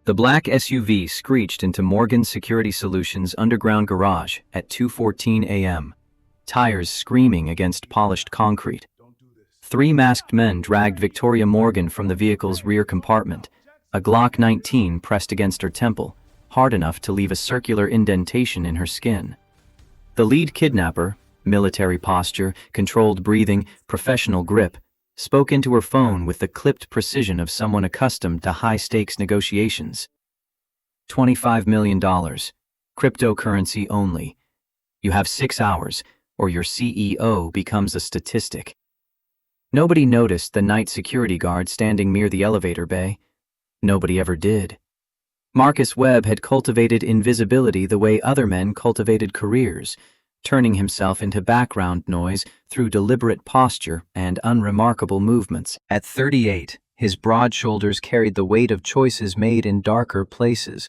The black SUV screeched into Morgan Security Solutions' underground garage at 2:14 a.m., tires screaming against polished concrete. Three masked men dragged Victoria Morgan from the vehicle's rear compartment, a Glock 19 pressed against her temple, hard enough to leave a circular indentation in her skin. The lead kidnapper, military posture, controlled breathing, professional grip, spoke into her phone with the clipped precision of someone accustomed to high-stakes negotiations. $25 million. Cryptocurrency only. You have 6 hours, or your CEO becomes a statistic. Nobody noticed the night security guard standing near the elevator bay. Nobody ever did. Marcus Webb had cultivated invisibility the way other men cultivated careers, turning himself into background noise through deliberate posture and unremarkable movements. At 38, his broad shoulders carried the weight of choices made in darker places.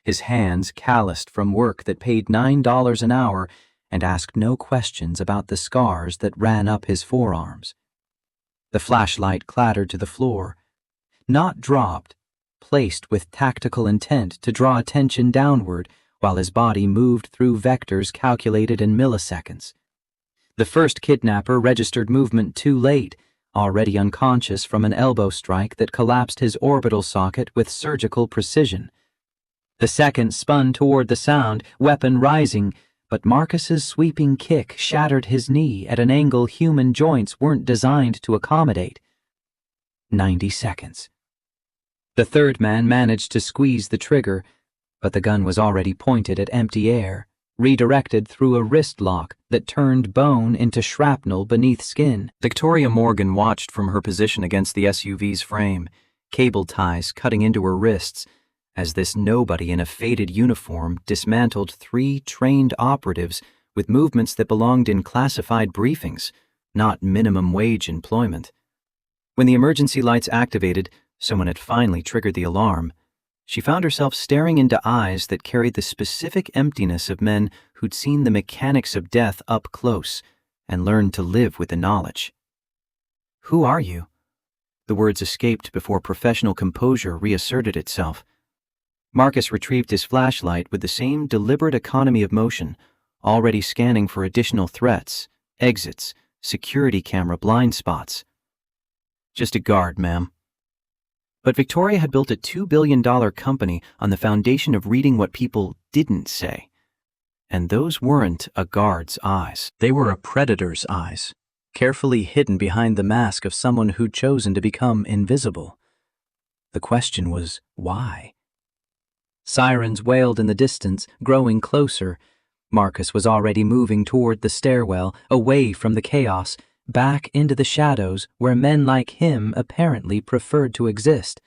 His hands calloused from work that paid $9 an hour and asked no questions about the scars that ran up his forearms. The flashlight clattered to the floor, not dropped, placed with tactical intent to draw attention downward while his body moved through vectors calculated in milliseconds. The first kidnapper registered movement too late, already unconscious from an elbow strike that collapsed his orbital socket with surgical precision. The second spun toward the sound, weapon rising, but Marcus's sweeping kick shattered his knee at an angle human joints weren't designed to accommodate. 90 seconds. The third man managed to squeeze the trigger, but the gun was already pointed at empty air, redirected through a wrist lock that turned bone into shrapnel beneath skin. Victoria Morgan watched from her position against the SUV's frame, cable ties cutting into her wrists, as this nobody in a faded uniform dismantled 3 trained operatives with movements that belonged in classified briefings, not minimum wage employment. When the emergency lights activated, someone had finally triggered the alarm. She found herself staring into eyes that carried the specific emptiness of men who'd seen the mechanics of death up close and learned to live with the knowledge. "Who are you?" The words escaped before professional composure reasserted itself. Marcus retrieved his flashlight with the same deliberate economy of motion, already scanning for additional threats, exits, security camera blind spots. "Just a guard, ma'am." But Victoria had built a $2 billion company on the foundation of reading what people didn't say. And those weren't a guard's eyes. They were a predator's eyes, carefully hidden behind the mask of someone who'd chosen to become invisible. The question was, why? Sirens wailed in the distance, growing closer. Marcus was already moving toward the stairwell, away from the chaos, back into the shadows where men like him apparently preferred to exist.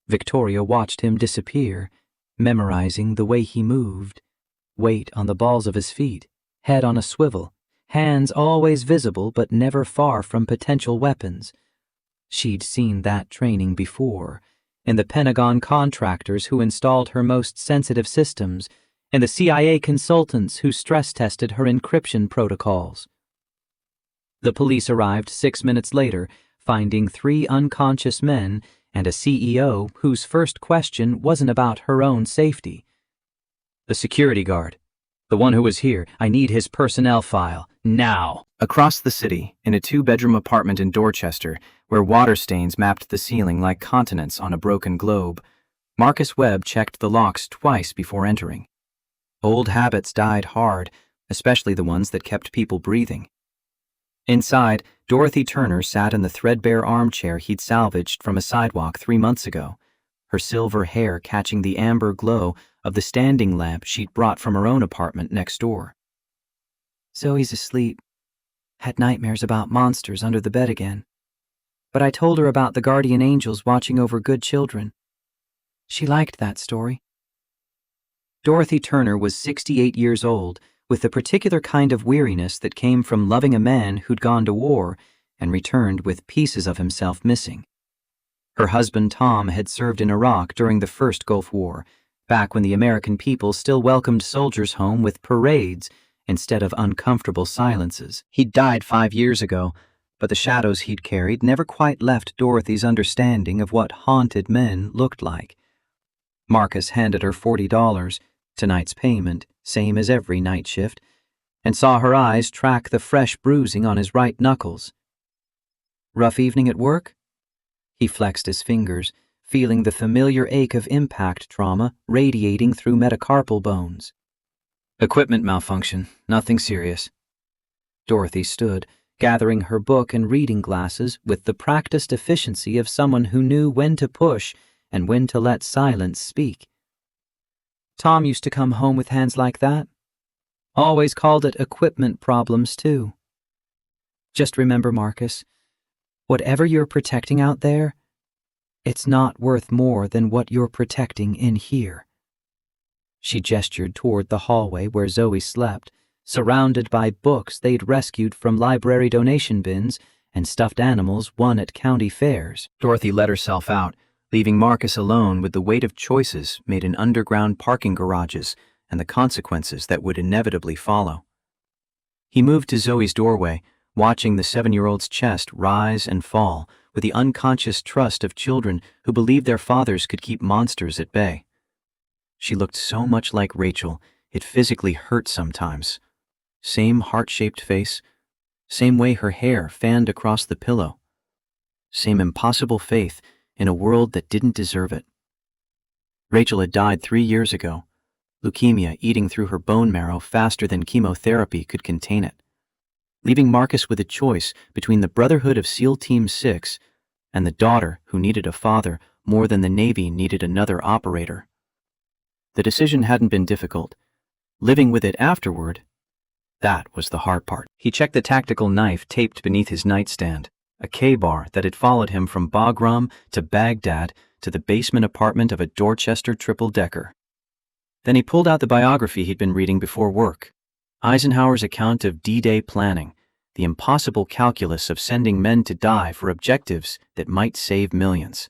Victoria watched him disappear, memorizing the way he moved. Weight on the balls of his feet, head on a swivel, hands always visible but never far from potential weapons. She'd seen that training before, in the Pentagon contractors who installed her most sensitive systems, and the CIA consultants who stress-tested her encryption protocols. The police arrived 6 minutes later, finding 3 unconscious men and a CEO whose first question wasn't about her own safety. "The security guard. The one who was here. I need his personnel file. Now." Across the city, in a 2-bedroom apartment in Dorchester, where water stains mapped the ceiling like continents on a broken globe, Marcus Webb checked the locks twice before entering. Old habits died hard, especially the ones that kept people breathing. Inside, Dorothy Turner sat in the threadbare armchair he'd salvaged from a sidewalk 3 months ago, her silver hair catching the amber glow of the standing lamp she'd brought from her own apartment next door. "Zoe's asleep. Had nightmares about monsters under the bed again. But I told her about the guardian angels watching over good children. She liked that story." Dorothy Turner was 68 years old, with the particular kind of weariness that came from loving a man who'd gone to war and returned with pieces of himself missing. Her husband Tom had served in Iraq during the first Gulf War, back when the American people still welcomed soldiers home with parades instead of uncomfortable silences. He'd died 5 years ago, but the shadows he'd carried never quite left Dorothy's understanding of what haunted men looked like. Marcus handed her $40, tonight's payment, same as every night shift, and saw her eyes track the fresh bruising on his right knuckles. Rough evening at work? He flexed his fingers, feeling the familiar ache of impact trauma radiating through metacarpal bones. Equipment malfunction, nothing serious. Dorothy stood, gathering her book and reading glasses with the practiced efficiency of someone who knew when to push and when to let silence speak. Tom used to come home with hands like that. Always called it equipment problems, too. Just remember, Marcus, whatever you're protecting out there, it's not worth more than what you're protecting in here. She gestured toward the hallway where Zoe slept, surrounded by books they'd rescued from library donation bins and stuffed animals won at county fairs. Dorothy let herself out, leaving Marcus alone with the weight of choices made in underground parking garages and the consequences that would inevitably follow. He moved to Zoe's doorway, watching the 7-year-old's chest rise and fall with the unconscious trust of children who believed their fathers could keep monsters at bay. She looked so much like Rachel, it physically hurt sometimes. Same heart-shaped face, same way her hair fanned across the pillow, same impossible faith in a world that didn't deserve it. Rachel had died 3 years ago, leukemia eating through her bone marrow faster than chemotherapy could contain it, leaving Marcus with a choice between the Brotherhood of SEAL Team 6 and the daughter who needed a father more than the Navy needed another operator. The decision hadn't been difficult. Living with it afterward, that was the hard part. He checked the tactical knife taped beneath his nightstand, a K-bar that had followed him from Bagram to Baghdad to the basement apartment of a Dorchester triple-decker. Then he pulled out the biography he'd been reading before work, Eisenhower's account of D-Day planning, the impossible calculus of sending men to die for objectives that might save millions.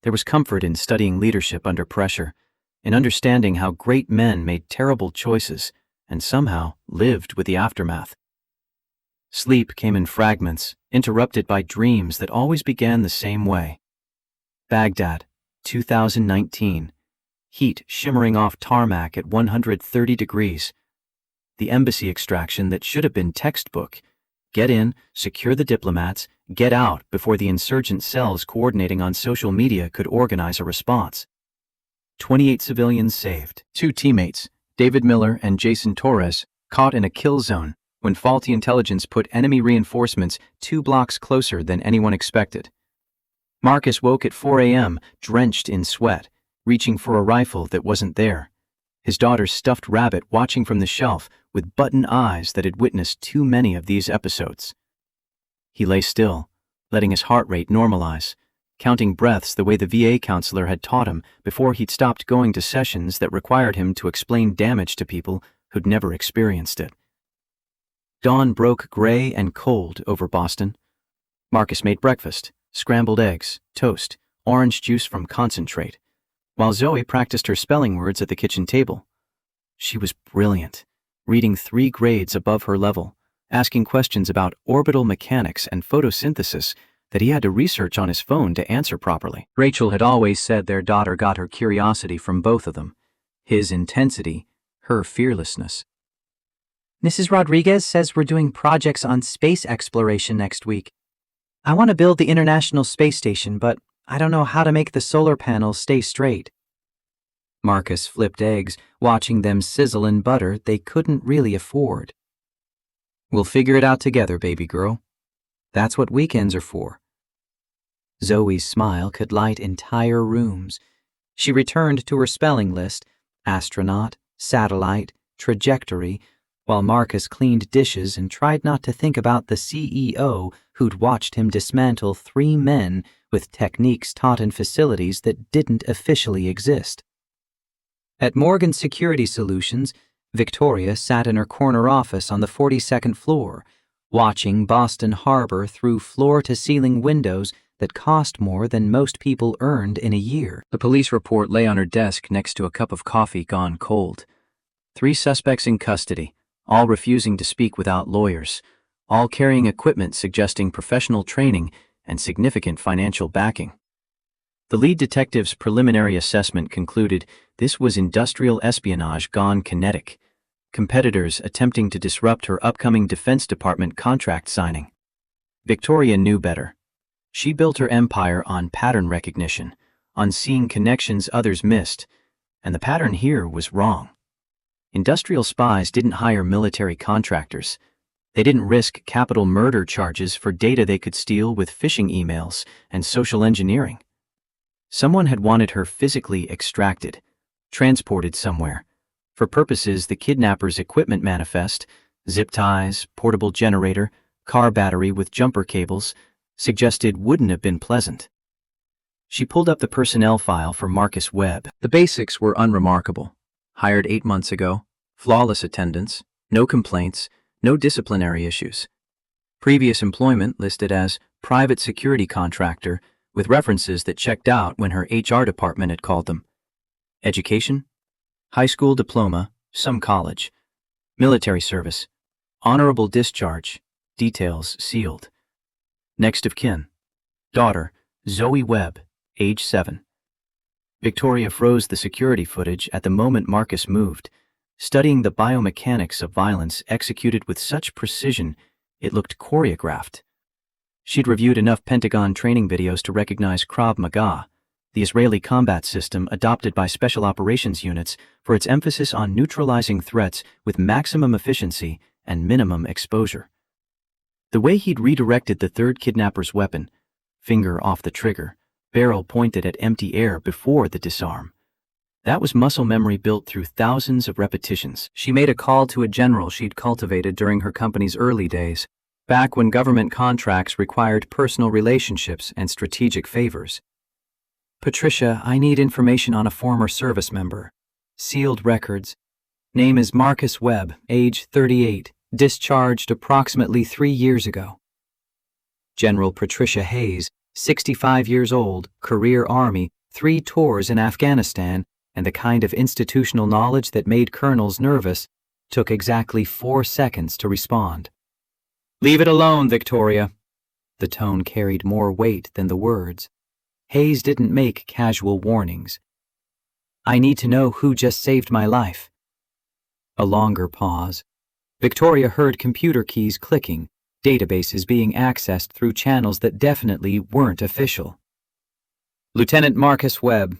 There was comfort in studying leadership under pressure, in understanding how great men made terrible choices and somehow lived with the aftermath. Sleep came in fragments, interrupted by dreams that always began the same way. Baghdad, 2019. Heat shimmering off tarmac at 130 degrees. The embassy extraction that should have been textbook. Get in, secure the diplomats, get out before the insurgent cells coordinating on social media could organize a response. 28 civilians saved. 2 teammates, David Miller and Jason Torres, caught in a kill zone when faulty intelligence put enemy reinforcements 2 blocks closer than anyone expected. Marcus woke at 4 a.m., drenched in sweat, reaching for a rifle that wasn't there. His daughter's stuffed rabbit watching from the shelf with button eyes that had witnessed too many of these episodes. He lay still, letting his heart rate normalize, counting breaths the way the VA counselor had taught him before he'd stopped going to sessions that required him to explain damage to people who'd never experienced it. Dawn broke gray and cold over Boston. Marcus made breakfast, scrambled eggs, toast, orange juice from concentrate, while Zoe practiced her spelling words at the kitchen table. She was brilliant, reading 3 grades above her level, asking questions about orbital mechanics and photosynthesis that he had to research on his phone to answer properly. Rachel had always said their daughter got her curiosity from both of them, his intensity, her fearlessness. Mrs. Rodriguez says we're doing projects on space exploration next week. I want to build the International Space Station, but I don't know how to make the solar panels stay straight. Marcus flipped eggs, watching them sizzle in butter they couldn't really afford. We'll figure it out together, baby girl. That's what weekends are for. Zoe's smile could light entire rooms. She returned to her spelling list, astronaut, satellite, trajectory, while Marcus cleaned dishes and tried not to think about the CEO who'd watched him dismantle 3 men with techniques taught in facilities that didn't officially exist. At Morgan Security Solutions, Victoria sat in her corner office on the 42nd floor, watching Boston Harbor through floor-to-ceiling windows that cost more than most people earned in a year. The police report lay on her desk next to a cup of coffee gone cold. 3 suspects in custody, all refusing to speak without lawyers, all carrying equipment suggesting professional training and significant financial backing. The lead detective's preliminary assessment concluded this was industrial espionage gone kinetic, competitors attempting to disrupt her upcoming Defense Department contract signing. Victoria knew better. She built her empire on pattern recognition, on seeing connections others missed, and the pattern here was wrong. Industrial spies didn't hire military contractors. They didn't risk capital murder charges for data they could steal with phishing emails and social engineering. Someone had wanted her physically extracted, transported somewhere, for purposes the kidnappers' equipment manifest, zip ties, portable generator, car battery with jumper cables, suggested wouldn't have been pleasant. She pulled up the personnel file for Marcus Webb. The basics were unremarkable. Hired 8 months ago, flawless attendance, no complaints, no disciplinary issues. Previous employment listed as private security contractor with references that checked out when her HR department had called them. Education? High school diploma, some college. Military service. Honorable discharge. Details sealed. Next of kin. Daughter, Zoe Webb, age 7. Victoria froze the security footage at the moment Marcus moved, studying the biomechanics of violence executed with such precision it looked choreographed. She'd reviewed enough Pentagon training videos to recognize Krav Maga, the Israeli combat system adopted by special operations units for its emphasis on neutralizing threats with maximum efficiency and minimum exposure. The way he'd redirected the third kidnapper's weapon, finger off the trigger, barrel pointed at empty air before the disarm. That was muscle memory built through thousands of repetitions. She made a call to a general she'd cultivated during her company's early days, back when government contracts required personal relationships and strategic favors. Patricia, I need information on a former service member. Sealed records. Name is Marcus Webb, age 38, discharged approximately 3 years ago. General Patricia Hayes, 65 years old, career Army, 3 tours in Afghanistan, and the kind of institutional knowledge that made colonels nervous, took exactly 4 seconds to respond. Leave it alone, Victoria. The tone carried more weight than the words. Hayes didn't make casual warnings. I need to know who just saved my life. A longer pause. Victoria heard computer keys clicking, databases being accessed through channels that definitely weren't official. Lieutenant Marcus Webb,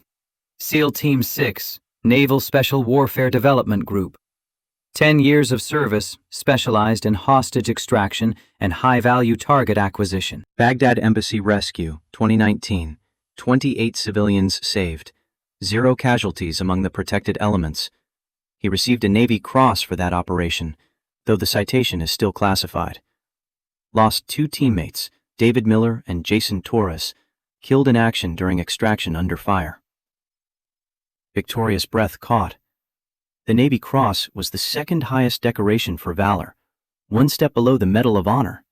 SEAL Team 6, Naval Special Warfare Development Group. 10 years of service, specialized in hostage extraction and high-value target acquisition. Baghdad Embassy Rescue, 2019. 28 civilians saved. 0 casualties among the protected elements. He received a Navy Cross for that operation, though the citation is still classified. Lost 2 teammates, David Miller and Jason Torres, killed in action during extraction under fire. Victoria's breath caught. The Navy Cross was the second highest decoration for valor, 1 step below the Medal of Honor.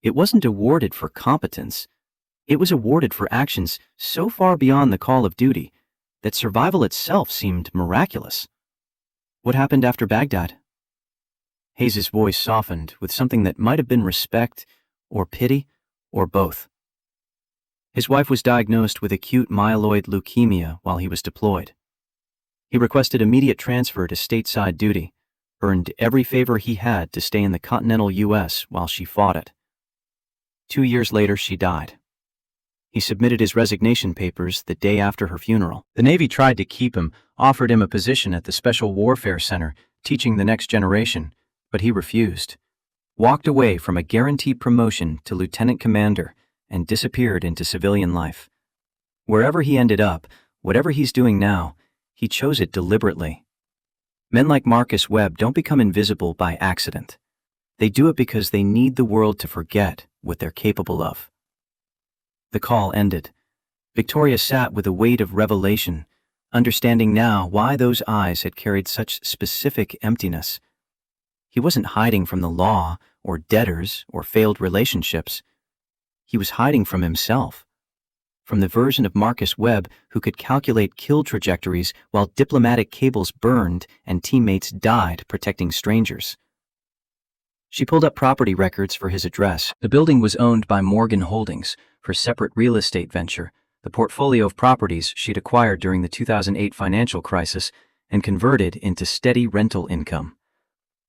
It wasn't awarded for competence. It was awarded for actions so far beyond the call of duty that survival itself seemed miraculous. What happened after Baghdad? Hayes's voice softened with something that might have been respect or pity or both. His wife was diagnosed with acute myeloid leukemia while he was deployed. He requested immediate transfer to stateside duty, earned every favor he had to stay in the continental U.S. while she fought it. 2 years later, she died. He submitted his resignation papers the day after her funeral. The Navy tried to keep him, offered him a position at the Special Warfare Center, teaching the next generation, but he refused, walked away from a guaranteed promotion to lieutenant commander, and disappeared into civilian life. Wherever he ended up, whatever he's doing now, he chose it deliberately. Men like Marcus Webb don't become invisible by accident. They do it because they need the world to forget what they're capable of. The call ended. Victoria sat with a weight of revelation, understanding now why those eyes had carried such specific emptiness. He wasn't hiding from the law, or debtors, or failed relationships. He was hiding from himself. From the version of Marcus Webb who could calculate kill trajectories while diplomatic cables burned and teammates died protecting strangers. She pulled up property records for his address. The building was owned by Morgan Holdings for separate real estate venture, the portfolio of properties she'd acquired during the 2008 financial crisis and converted into steady rental income.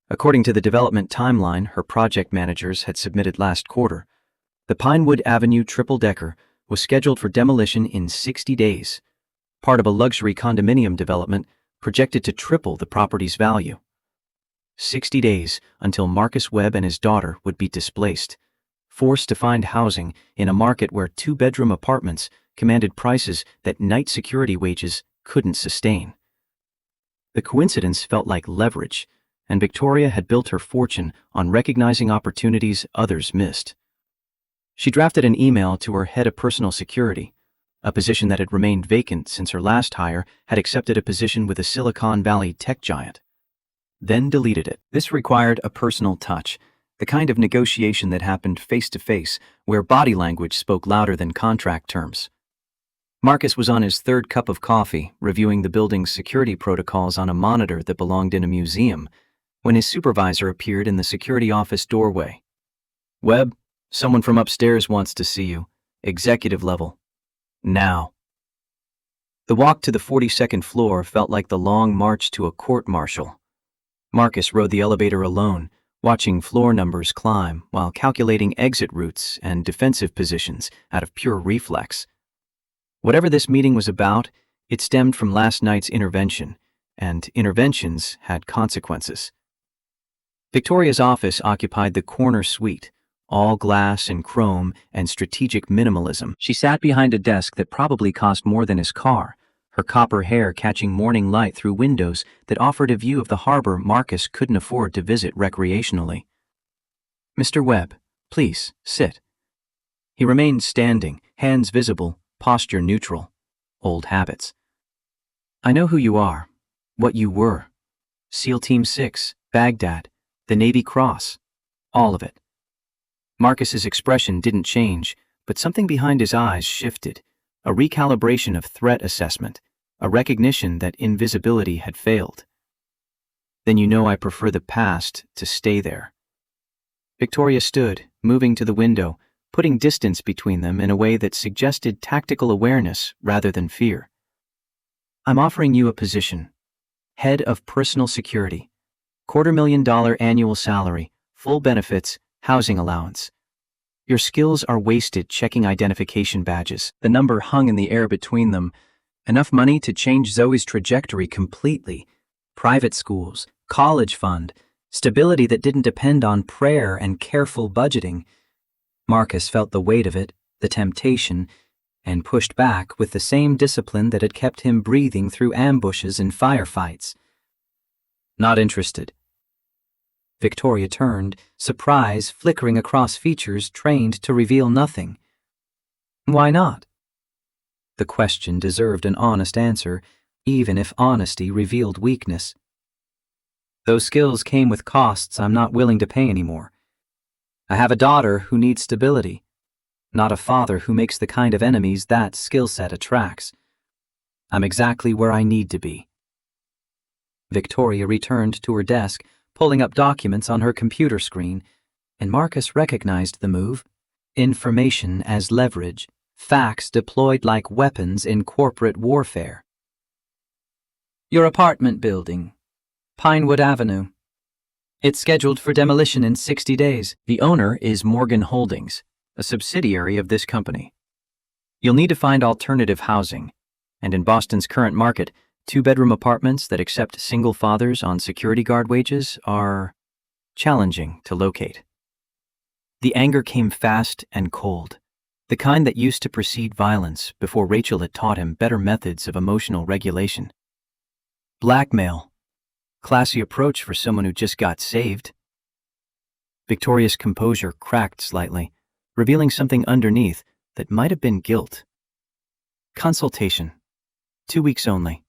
According to the development timeline her project managers had submitted last quarter, the Pinewood Avenue triple-decker was scheduled for demolition in 60 days, part of a luxury condominium development projected to triple the property's value. 60 days until Marcus Webb and his daughter would be displaced, forced to find housing in a market where two-bedroom apartments commanded prices that night security wages couldn't sustain. The coincidence felt like leverage, and Victoria had built her fortune on recognizing opportunities others missed. She drafted an email to her head of personal security, a position that had remained vacant since her last hire had accepted a position with a Silicon Valley tech giant. Then deleted it. This required a personal touch, the kind of negotiation that happened face-to-face, where body language spoke louder than contract terms. Marcus was on his third cup of coffee, reviewing the building's security protocols on a monitor that belonged in a museum, when his supervisor appeared in the security office doorway. "Webb, someone from upstairs wants to see you. Executive level. Now." The walk to the 42nd floor felt like the long march to a court-martial. Marcus rode the elevator alone, watching floor numbers climb while calculating exit routes and defensive positions out of pure reflex. Whatever this meeting was about, it stemmed from last night's intervention, and interventions had consequences. Victoria's office occupied the corner suite, all glass and chrome and strategic minimalism. She sat behind a desk that probably cost more than his car, her copper hair catching morning light through windows that offered a view of the harbor Marcus couldn't afford to visit recreationally. "Mr. Webb, please, sit." He remained standing, hands visible, posture neutral. Old habits. "I know who you are, what you were. SEAL Team 6, Baghdad, the Navy Cross, all of it." Marcus's expression didn't change, but something behind his eyes shifted, a recalibration of threat assessment, a recognition that invisibility had failed. "Then you know I prefer the past to stay there." Victoria stood, moving to the window, putting distance between them in a way that suggested tactical awareness rather than fear. "I'm offering you a position. Head of Personal Security. $250,000 annual salary, full benefits, housing allowance. Your skills are wasted checking identification badges." The number hung in the air between them. Enough money to change Zoe's trajectory completely. Private schools, college fund, stability that didn't depend on prayer and careful budgeting. Marcus felt the weight of it, the temptation, and pushed back with the same discipline that had kept him breathing through ambushes and firefights. "Not interested." Victoria turned, surprise flickering across features trained to reveal nothing. "Why not?" The question deserved an honest answer, even if honesty revealed weakness. "Those skills came with costs I'm not willing to pay anymore. I have a daughter who needs stability, not a father who makes the kind of enemies that skill set attracts. I'm exactly where I need to be." Victoria returned to her desk, pulling up documents on her computer screen, and Marcus recognized the move. Information as leverage, facts deployed like weapons in corporate warfare. "Your apartment building, Pinewood Avenue. It's scheduled for demolition in 60 days. The owner is Morgan Holdings, a subsidiary of this company. You'll need to find alternative housing, and in Boston's current market, two-bedroom apartments that accept single fathers on security guard wages are challenging to locate." The anger came fast and cold, the kind that used to precede violence before Rachel had taught him better methods of emotional regulation. Blackmail. Classy approach for someone who just got saved. Victoria's composure cracked slightly, revealing something underneath that might have been guilt. "Consultation. 2 weeks only.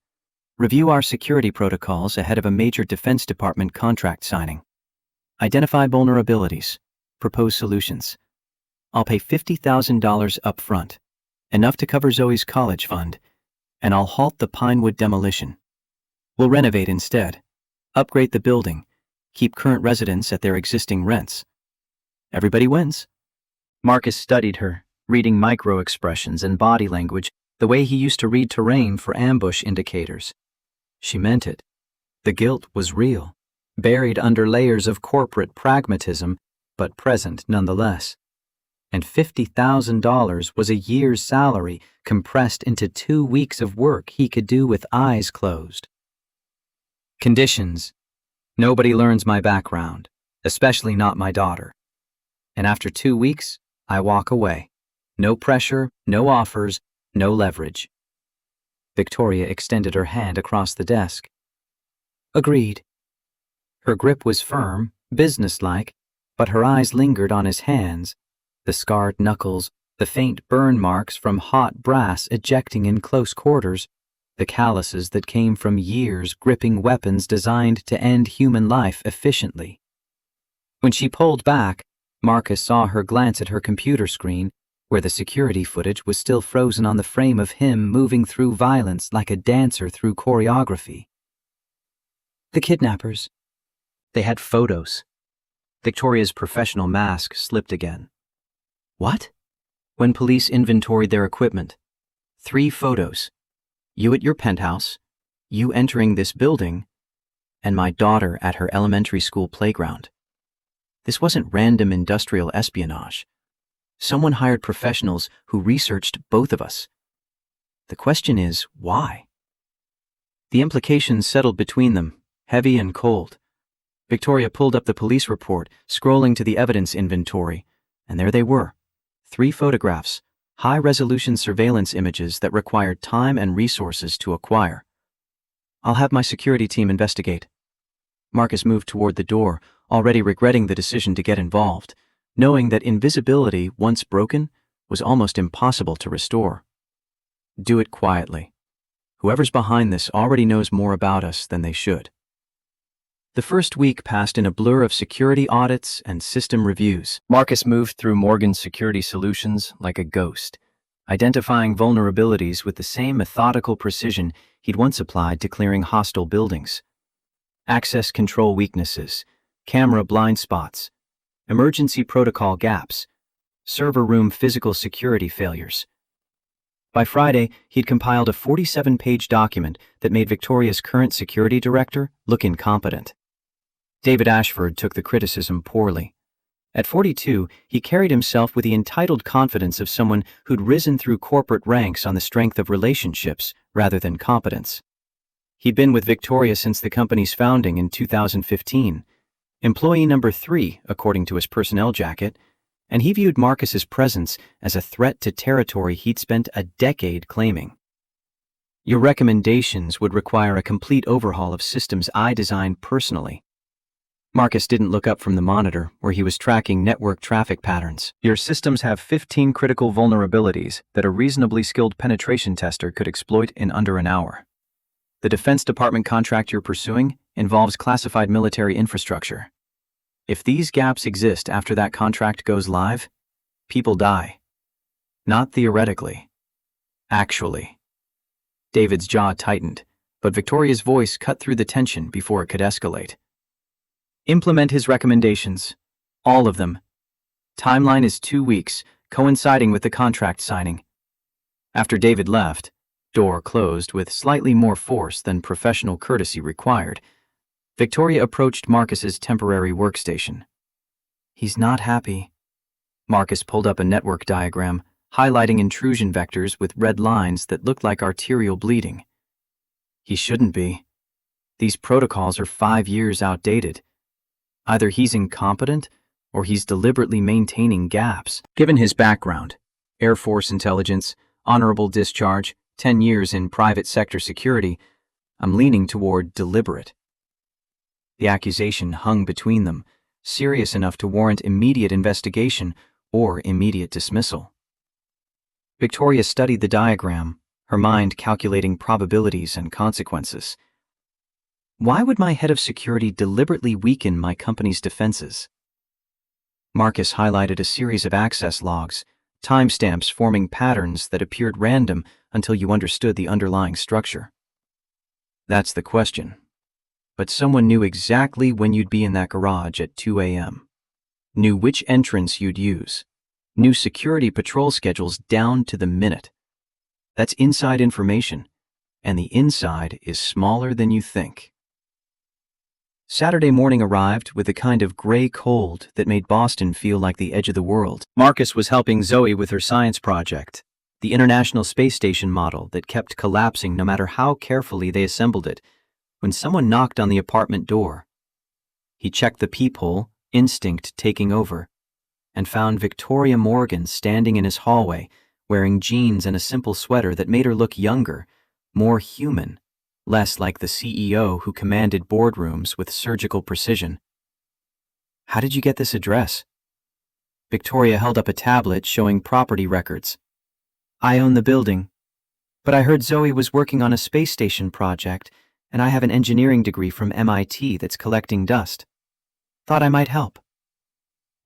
Review our security protocols ahead of a major Defense Department contract signing. Identify vulnerabilities. Propose solutions. I'll pay $50,000 up front, enough to cover Zoe's college fund, and I'll halt the Pinewood demolition. We'll renovate instead. Upgrade the building. Keep current residents at their existing rents. Everybody wins." Marcus studied her, reading micro-expressions and body language the way he used to read terrain for ambush indicators. She meant it. The guilt was real, buried under layers of corporate pragmatism, but present nonetheless. And $50,000 was a year's salary compressed into 2 weeks of work he could do with eyes closed. Conditions. Nobody learns my background, especially not my daughter. And after 2 weeks, I walk away. No pressure, no offers, no leverage. Victoria extended her hand across the desk. Agreed. Her grip was firm, businesslike, but her eyes lingered on his hands, the scarred knuckles, the faint burn marks from hot brass ejecting in close quarters, the calluses that came from years gripping weapons designed to end human life efficiently. When she pulled back, Marcus saw her glance at her computer screen, where the security footage was still frozen on the frame of him moving through violence like a dancer through choreography. The kidnappers. They had photos. Victoria's professional mask slipped again. What? When police inventoried their equipment. 3 photos. You at your penthouse, you entering this building, and my daughter at her elementary school playground. This wasn't random industrial espionage. Someone hired professionals who researched both of us. The question is, why? The implications settled between them, heavy and cold. Victoria pulled up the police report, scrolling to the evidence inventory, and there they were. 3 photographs, high-resolution surveillance images that required time and resources to acquire. I'll have my security team investigate. Marcus moved toward the door, already regretting the decision to get involved, knowing that invisibility, once broken, was almost impossible to restore. Do it quietly. Whoever's behind this already knows more about us than they should. The first week passed in a blur of security audits and system reviews. Marcus moved through Morgan's security solutions like a ghost, identifying vulnerabilities with the same methodical precision he'd once applied to clearing hostile buildings. Access control weaknesses, camera blind spots, emergency protocol gaps, server room physical security failures. By Friday, he'd compiled a 47-page document that made Victoria's current security director look incompetent. David Ashford took the criticism poorly. At 42, he carried himself with the entitled confidence of someone who'd risen through corporate ranks on the strength of relationships rather than competence. He'd been with Victoria since the company's founding in 2015, employee number 3, according to his personnel jacket, and he viewed Marcus's presence as a threat to territory he'd spent a decade claiming. Your recommendations would require a complete overhaul of systems I designed personally. Marcus didn't look up from the monitor, where he was tracking network traffic patterns. Your systems have 15 critical vulnerabilities that a reasonably skilled penetration tester could exploit in under an hour. The Defense Department contract you're pursuing involves classified military infrastructure. If these gaps exist after that contract goes live, people die. Not theoretically. Actually. David's jaw tightened, but Victoria's voice cut through the tension before it could escalate. Implement his recommendations. All of them. Timeline is 2 weeks, coinciding with the contract signing. After David left, door closed with slightly more force than professional courtesy required, Victoria approached Marcus's temporary workstation. He's not happy. Marcus pulled up a network diagram, highlighting intrusion vectors with red lines that looked like arterial bleeding. He shouldn't be. These protocols are 5 years outdated. Either he's incompetent or he's deliberately maintaining gaps. Given his background, Air Force intelligence, honorable discharge, 10 years in private sector security, I'm leaning toward deliberate. The accusation hung between them, serious enough to warrant immediate investigation or immediate dismissal. Victoria studied the diagram, her mind calculating probabilities and consequences. Why would my head of security deliberately weaken my company's defenses? Marcus highlighted a series of access logs, timestamps forming patterns that appeared random until you understood the underlying structure. That's the question. But someone knew exactly when you'd be in that garage at 2 a.m. Knew which entrance you'd use. New security patrol schedules down to the minute. That's inside information, and the inside is smaller than you think. Saturday morning arrived with the kind of gray cold that made Boston feel like the edge of the world. Marcus was helping Zoe with her science project, the International Space Station model that kept collapsing no matter how carefully they assembled it, when someone knocked on the apartment door. He checked the peephole, instinct taking over, and found Victoria Morgan standing in his hallway, wearing jeans and a simple sweater that made her look younger, more human, less like the CEO who commanded boardrooms with surgical precision. "How did you get this address?" Victoria held up a tablet showing property records. "I own the building, but I heard Zoe was working on a space station project, and I have an engineering degree from MIT that's collecting dust. Thought I might help."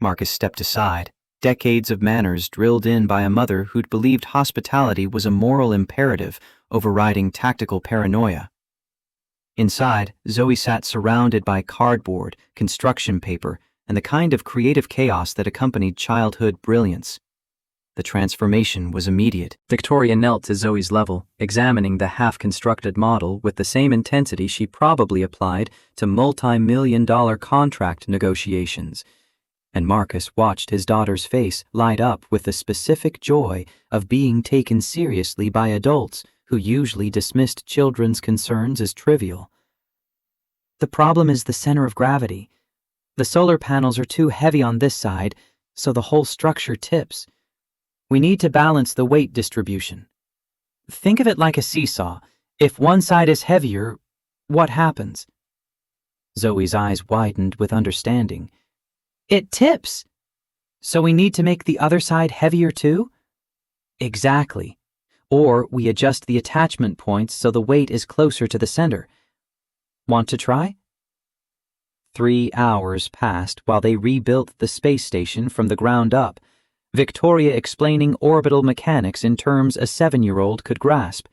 Marcus stepped aside, decades of manners drilled in by a mother who'd believed hospitality was a moral imperative overriding tactical paranoia. Inside, Zoe sat surrounded by cardboard, construction paper, and the kind of creative chaos that accompanied childhood brilliance. The transformation was immediate. Victoria knelt to Zoe's level, examining the half-constructed model with the same intensity she probably applied to multi-million-dollar contract negotiations. And Marcus watched his daughter's face light up with the specific joy of being taken seriously by adults who usually dismissed children's concerns as trivial. "The problem is the center of gravity. The solar panels are too heavy on this side, so the whole structure tips. We need to balance the weight distribution. Think of it like a seesaw. If one side is heavier, what happens?" Zoe's eyes widened with understanding. "It tips. So we need to make the other side heavier too?" "Exactly. Or we adjust the attachment points so the weight is closer to the center. Want to try?" 3 hours passed while they rebuilt the space station from the ground up, Victoria explaining orbital mechanics in terms a 7-year-old could grasp,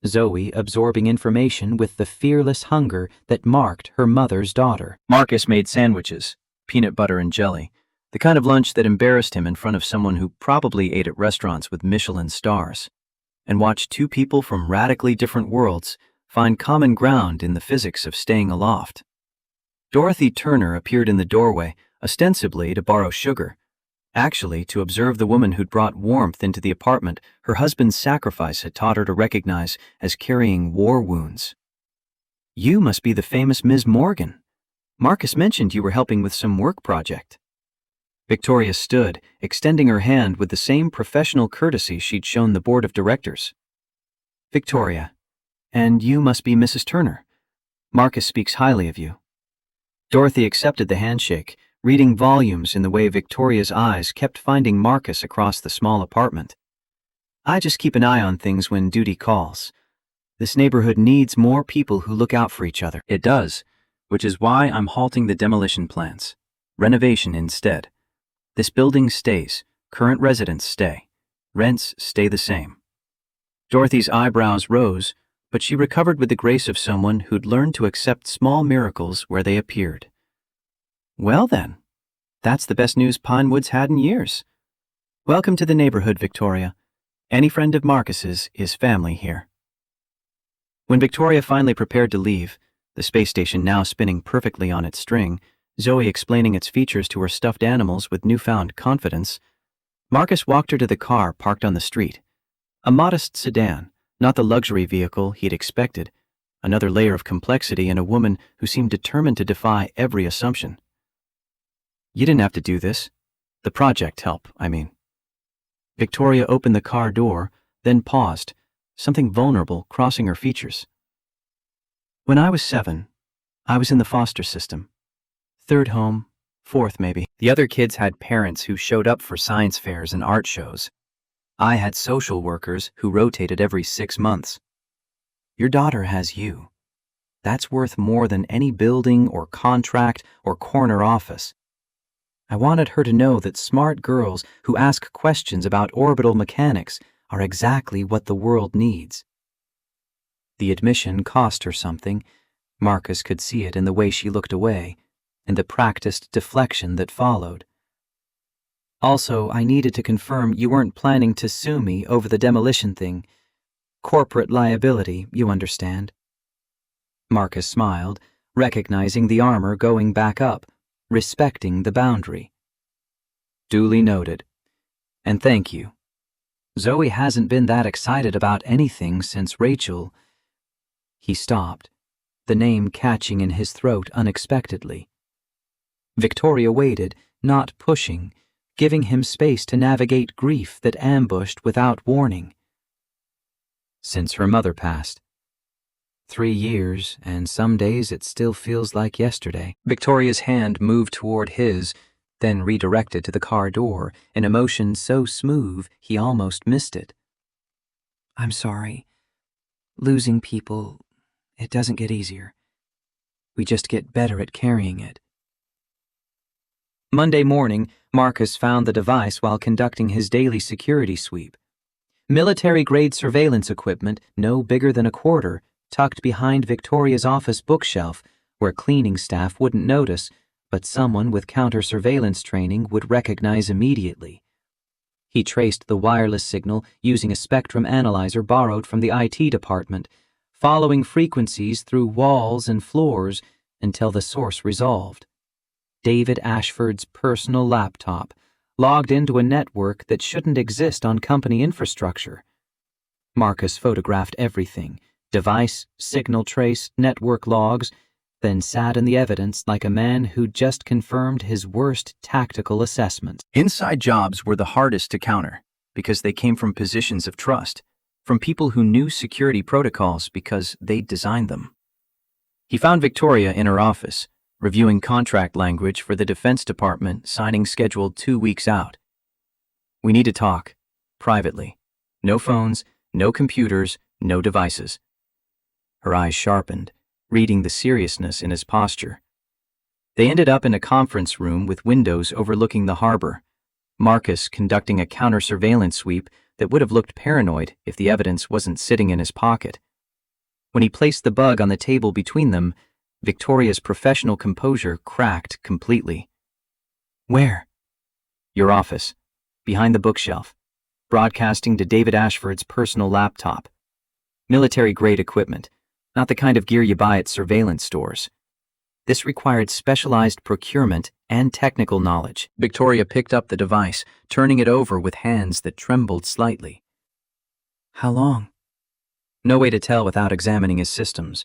Zoe absorbing information with the fearless hunger that marked her mother's daughter. Marcus made sandwiches, peanut butter and jelly, the kind of lunch that embarrassed him in front of someone who probably ate at restaurants with Michelin stars, and watched two people from radically different worlds find common ground in the physics of staying aloft. Dorothy Turner appeared in the doorway, ostensibly to borrow sugar, actually to observe the woman who'd brought warmth into the apartment her husband's sacrifice had taught her to recognize as carrying war wounds. "You must be the famous Ms. Morgan. Marcus mentioned you were helping with some work project." Victoria stood, extending her hand with the same professional courtesy she'd shown the board of directors. "Victoria, and you must be Mrs. Turner. Marcus speaks highly of you." Dorothy accepted the handshake, reading volumes in the way Victoria's eyes kept finding Marcus across the small apartment. "I just keep an eye on things when duty calls. This neighborhood needs more people who look out for each other." "It does, which is why I'm halting the demolition plans. Renovation instead. This building stays, current residents stay, rents stay the same." Dorothy's eyebrows rose, but she recovered with the grace of someone who'd learned to accept small miracles where they appeared. "Well then, that's the best news Pinewoods had in years. Welcome to the neighborhood, Victoria. Any friend of Marcus's is family here." When Victoria finally prepared to leave, the space station now spinning perfectly on its string, Zoe explaining its features to her stuffed animals with newfound confidence, Marcus walked her to the car parked on the street. A modest sedan, not the luxury vehicle he'd expected, another layer of complexity in a woman who seemed determined to defy every assumption. "You didn't have to do this. The project help, I mean." Victoria opened the car door, then paused, something vulnerable crossing her features. "When I was 7, I was in the foster system. 3rd home, 4th maybe. The other kids had parents who showed up for science fairs and art shows. I had social workers who rotated every 6 months. Your daughter has you. That's worth more than any building or contract or corner office. I wanted her to know that smart girls who ask questions about orbital mechanics are exactly what the world needs." The admission cost her something. Marcus could see it in the way she looked away, and the practiced deflection that followed. Also, I needed to confirm you weren't planning to sue me over the demolition thing. Corporate liability, you understand. Marcus smiled, recognizing the armor going back up, respecting the boundary. Duly noted. And thank you. Zoe hasn't been that excited about anything since Rachel. He stopped, the name catching in his throat unexpectedly. Victoria waited, not pushing, giving him space to navigate grief that ambushed without warning. Since her mother passed. 3 years, and some days it still feels like yesterday. Victoria's hand moved toward his, then redirected to the car door, an emotion so smooth he almost missed it. I'm sorry. Losing people, it doesn't get easier. We just get better at carrying it. Monday morning, Marcus found the device while conducting his daily security sweep. Military-grade surveillance equipment, no bigger than a quarter, tucked behind Victoria's office bookshelf, where cleaning staff wouldn't notice, but someone with counter-surveillance training would recognize immediately. He traced the wireless signal using a spectrum analyzer borrowed from the IT department, following frequencies through walls and floors until the source resolved. David Ashford's personal laptop, logged into a network that shouldn't exist on company infrastructure. Marcus photographed everything, device, signal trace, network logs, then sat in the evidence like a man who'd just confirmed his worst tactical assessment. Inside jobs were the hardest to counter because they came from positions of trust, from people who knew security protocols because they'd designed them. He found Victoria in her office, reviewing contract language for the Defense Department, signing scheduled 2 weeks out. We need to talk, privately. No phones, no computers, no devices. Her eyes sharpened, reading the seriousness in his posture. They ended up in a conference room with windows overlooking the harbor, Marcus conducting a counter-surveillance sweep that would have looked paranoid if the evidence wasn't sitting in his pocket. When he placed the bug on the table between them, Victoria's professional composure cracked completely. Where? Your office, behind the bookshelf, broadcasting to David Ashford's personal laptop. Military-grade equipment, not the kind of gear you buy at surveillance stores. This required specialized procurement and technical knowledge. Victoria picked up the device, turning it over with hands that trembled slightly. How long? No way to tell without examining his systems,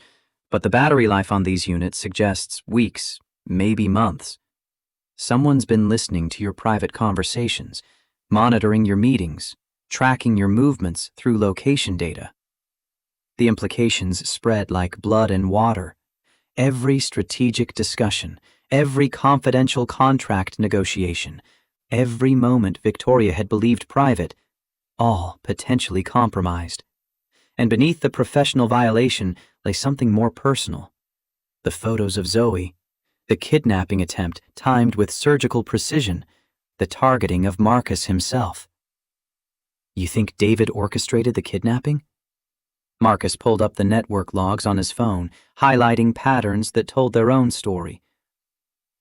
but the battery life on these units suggests weeks, maybe months. Someone's been listening to your private conversations, monitoring your meetings, tracking your movements through location data. The implications spread like blood and water. Every strategic discussion, every confidential contract negotiation, every moment Victoria had believed private, all potentially compromised. And beneath the professional violation lay something more personal. The photos of Zoe, the kidnapping attempt timed with surgical precision, the targeting of Marcus himself. You think David orchestrated the kidnapping? Marcus pulled up the network logs on his phone, highlighting patterns that told their own story.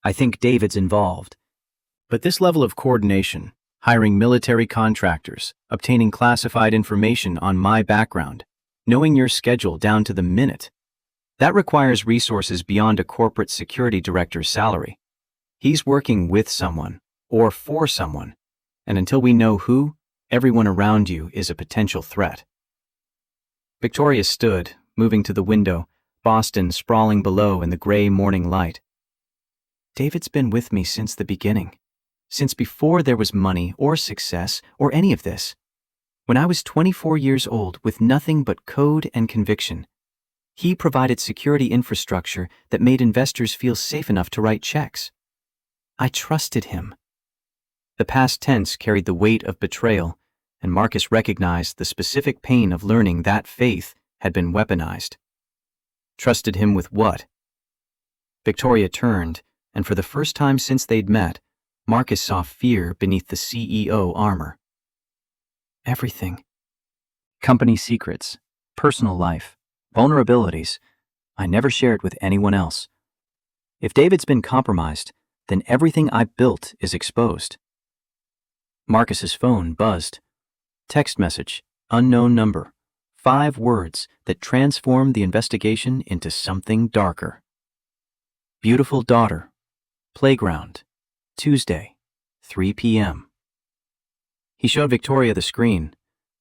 I think David's involved. But this level of coordination, hiring military contractors, obtaining classified information on my background, knowing your schedule down to the minute, that requires resources beyond a corporate security director's salary. He's working with someone, or for someone, and until we know who, everyone around you is a potential threat. Victoria stood, moving to the window, Boston sprawling below in the gray morning light. David's been with me since the beginning, since before there was money or success or any of this. When I was 24 years old with nothing but code and conviction, he provided security infrastructure that made investors feel safe enough to write checks. I trusted him. The past tense carried the weight of betrayal, and Marcus recognized the specific pain of learning that faith had been weaponized. Trusted him with what? Victoria turned, and for the first time since they'd met, Marcus saw fear beneath the CEO armor. Everything. Company secrets, personal life, vulnerabilities, I never shared with anyone else. If David's been compromised, then everything I built is exposed. Marcus's phone buzzed. Text message, unknown number. 5 words that transformed the investigation into something darker. Beautiful daughter. Playground. Tuesday, 3 p.m. He showed Victoria the screen.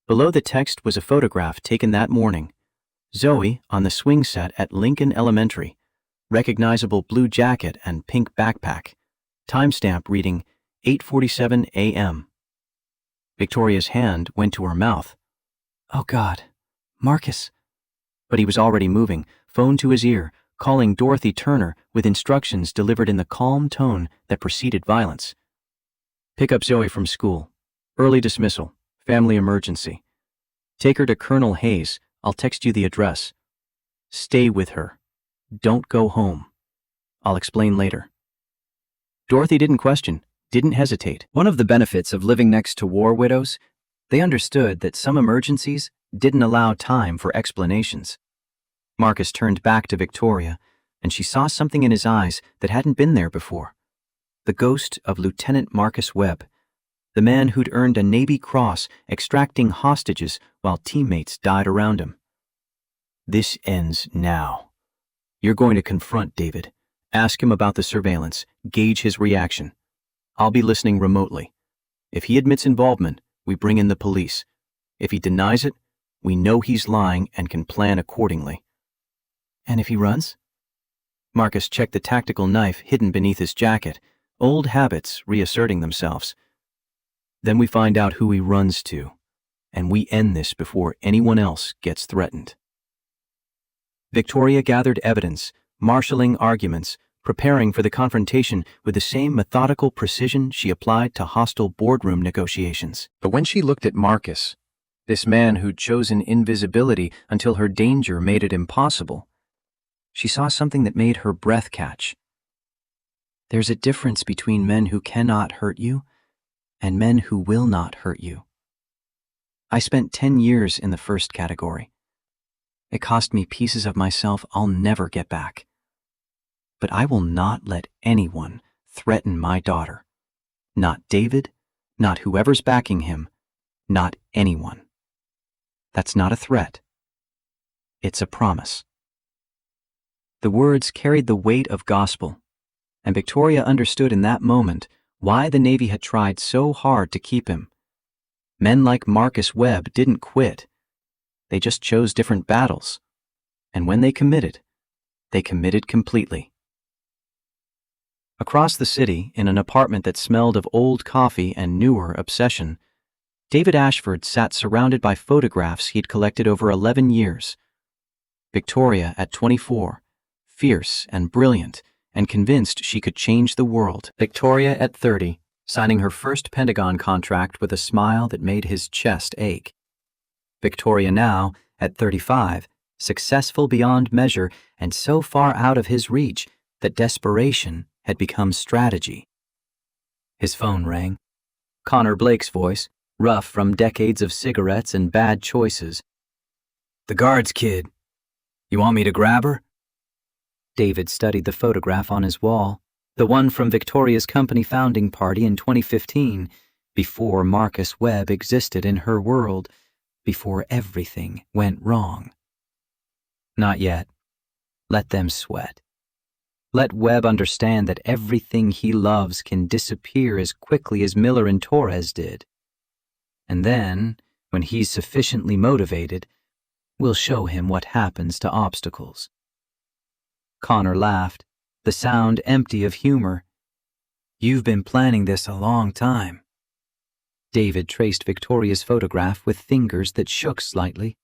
Below the text was a photograph taken that morning. Zoe on the swing set at Lincoln Elementary. Recognizable blue jacket and pink backpack. Timestamp reading 8:47 a.m. Victoria's hand went to her mouth. Oh God, Marcus. But he was already moving, phone to his ear, calling Dorothy Turner with instructions delivered in the calm tone that preceded violence. Pick up Zoe from school. Early dismissal. Family emergency. Take her to Colonel Hayes. I'll text you the address. Stay with her. Don't go home. I'll explain later. Dorothy didn't question, didn't hesitate. One of the benefits of living next to war widows, they understood that some emergencies didn't allow time for explanations. Marcus turned back to Victoria, and she saw something in his eyes that hadn't been there before. The ghost of Lieutenant Marcus Webb, the man who'd earned a Navy Cross extracting hostages while teammates died around him. This ends now. You're going to confront David. Ask him about the surveillance. Gauge his reaction. I'll be listening remotely. If he admits involvement, we bring in the police. If he denies it, we know he's lying and can plan accordingly. And if he runs? Marcus checked the tactical knife hidden beneath his jacket, old habits reasserting themselves. Then we find out who he runs to, and we end this before anyone else gets threatened. Victoria gathered evidence, marshalling arguments, preparing for the confrontation with the same methodical precision she applied to hostile boardroom negotiations. But when she looked at Marcus, this man who'd chosen invisibility until her danger made it impossible, she saw something that made her breath catch. There's a difference between men who cannot hurt you and men who will not hurt you. I spent 10 years in the first category. It cost me pieces of myself I'll never get back. But I will not let anyone threaten my daughter. Not David, not whoever's backing him, not anyone. That's not a threat. It's a promise. The words carried the weight of gospel, and Victoria understood in that moment why the Navy had tried so hard to keep him. Men like Marcus Webb didn't quit. They just chose different battles. And when they committed completely. Across the city, in an apartment that smelled of old coffee and newer obsession, David Ashford sat surrounded by photographs he'd collected over 11 years. Victoria at 24, fierce and brilliant, and convinced she could change the world. Victoria at 30, signing her first Pentagon contract with a smile that made his chest ache. Victoria now, at 35, successful beyond measure and so far out of his reach that desperation had become strategy. His phone rang. Connor Blake's voice, rough from decades of cigarettes and bad choices. The guards, kid. You want me to grab her? David studied the photograph on his wall, the one from Victoria's company founding party in 2015, before Marcus Webb existed in her world, before everything went wrong. Not yet. Let them sweat. Let Webb understand that everything he loves can disappear as quickly as Miller and Torres did. And then, when he's sufficiently motivated, we'll show him what happens to obstacles. Connor laughed, the sound empty of humor. You've been planning this a long time. David traced Victoria's photograph with fingers that shook slightly.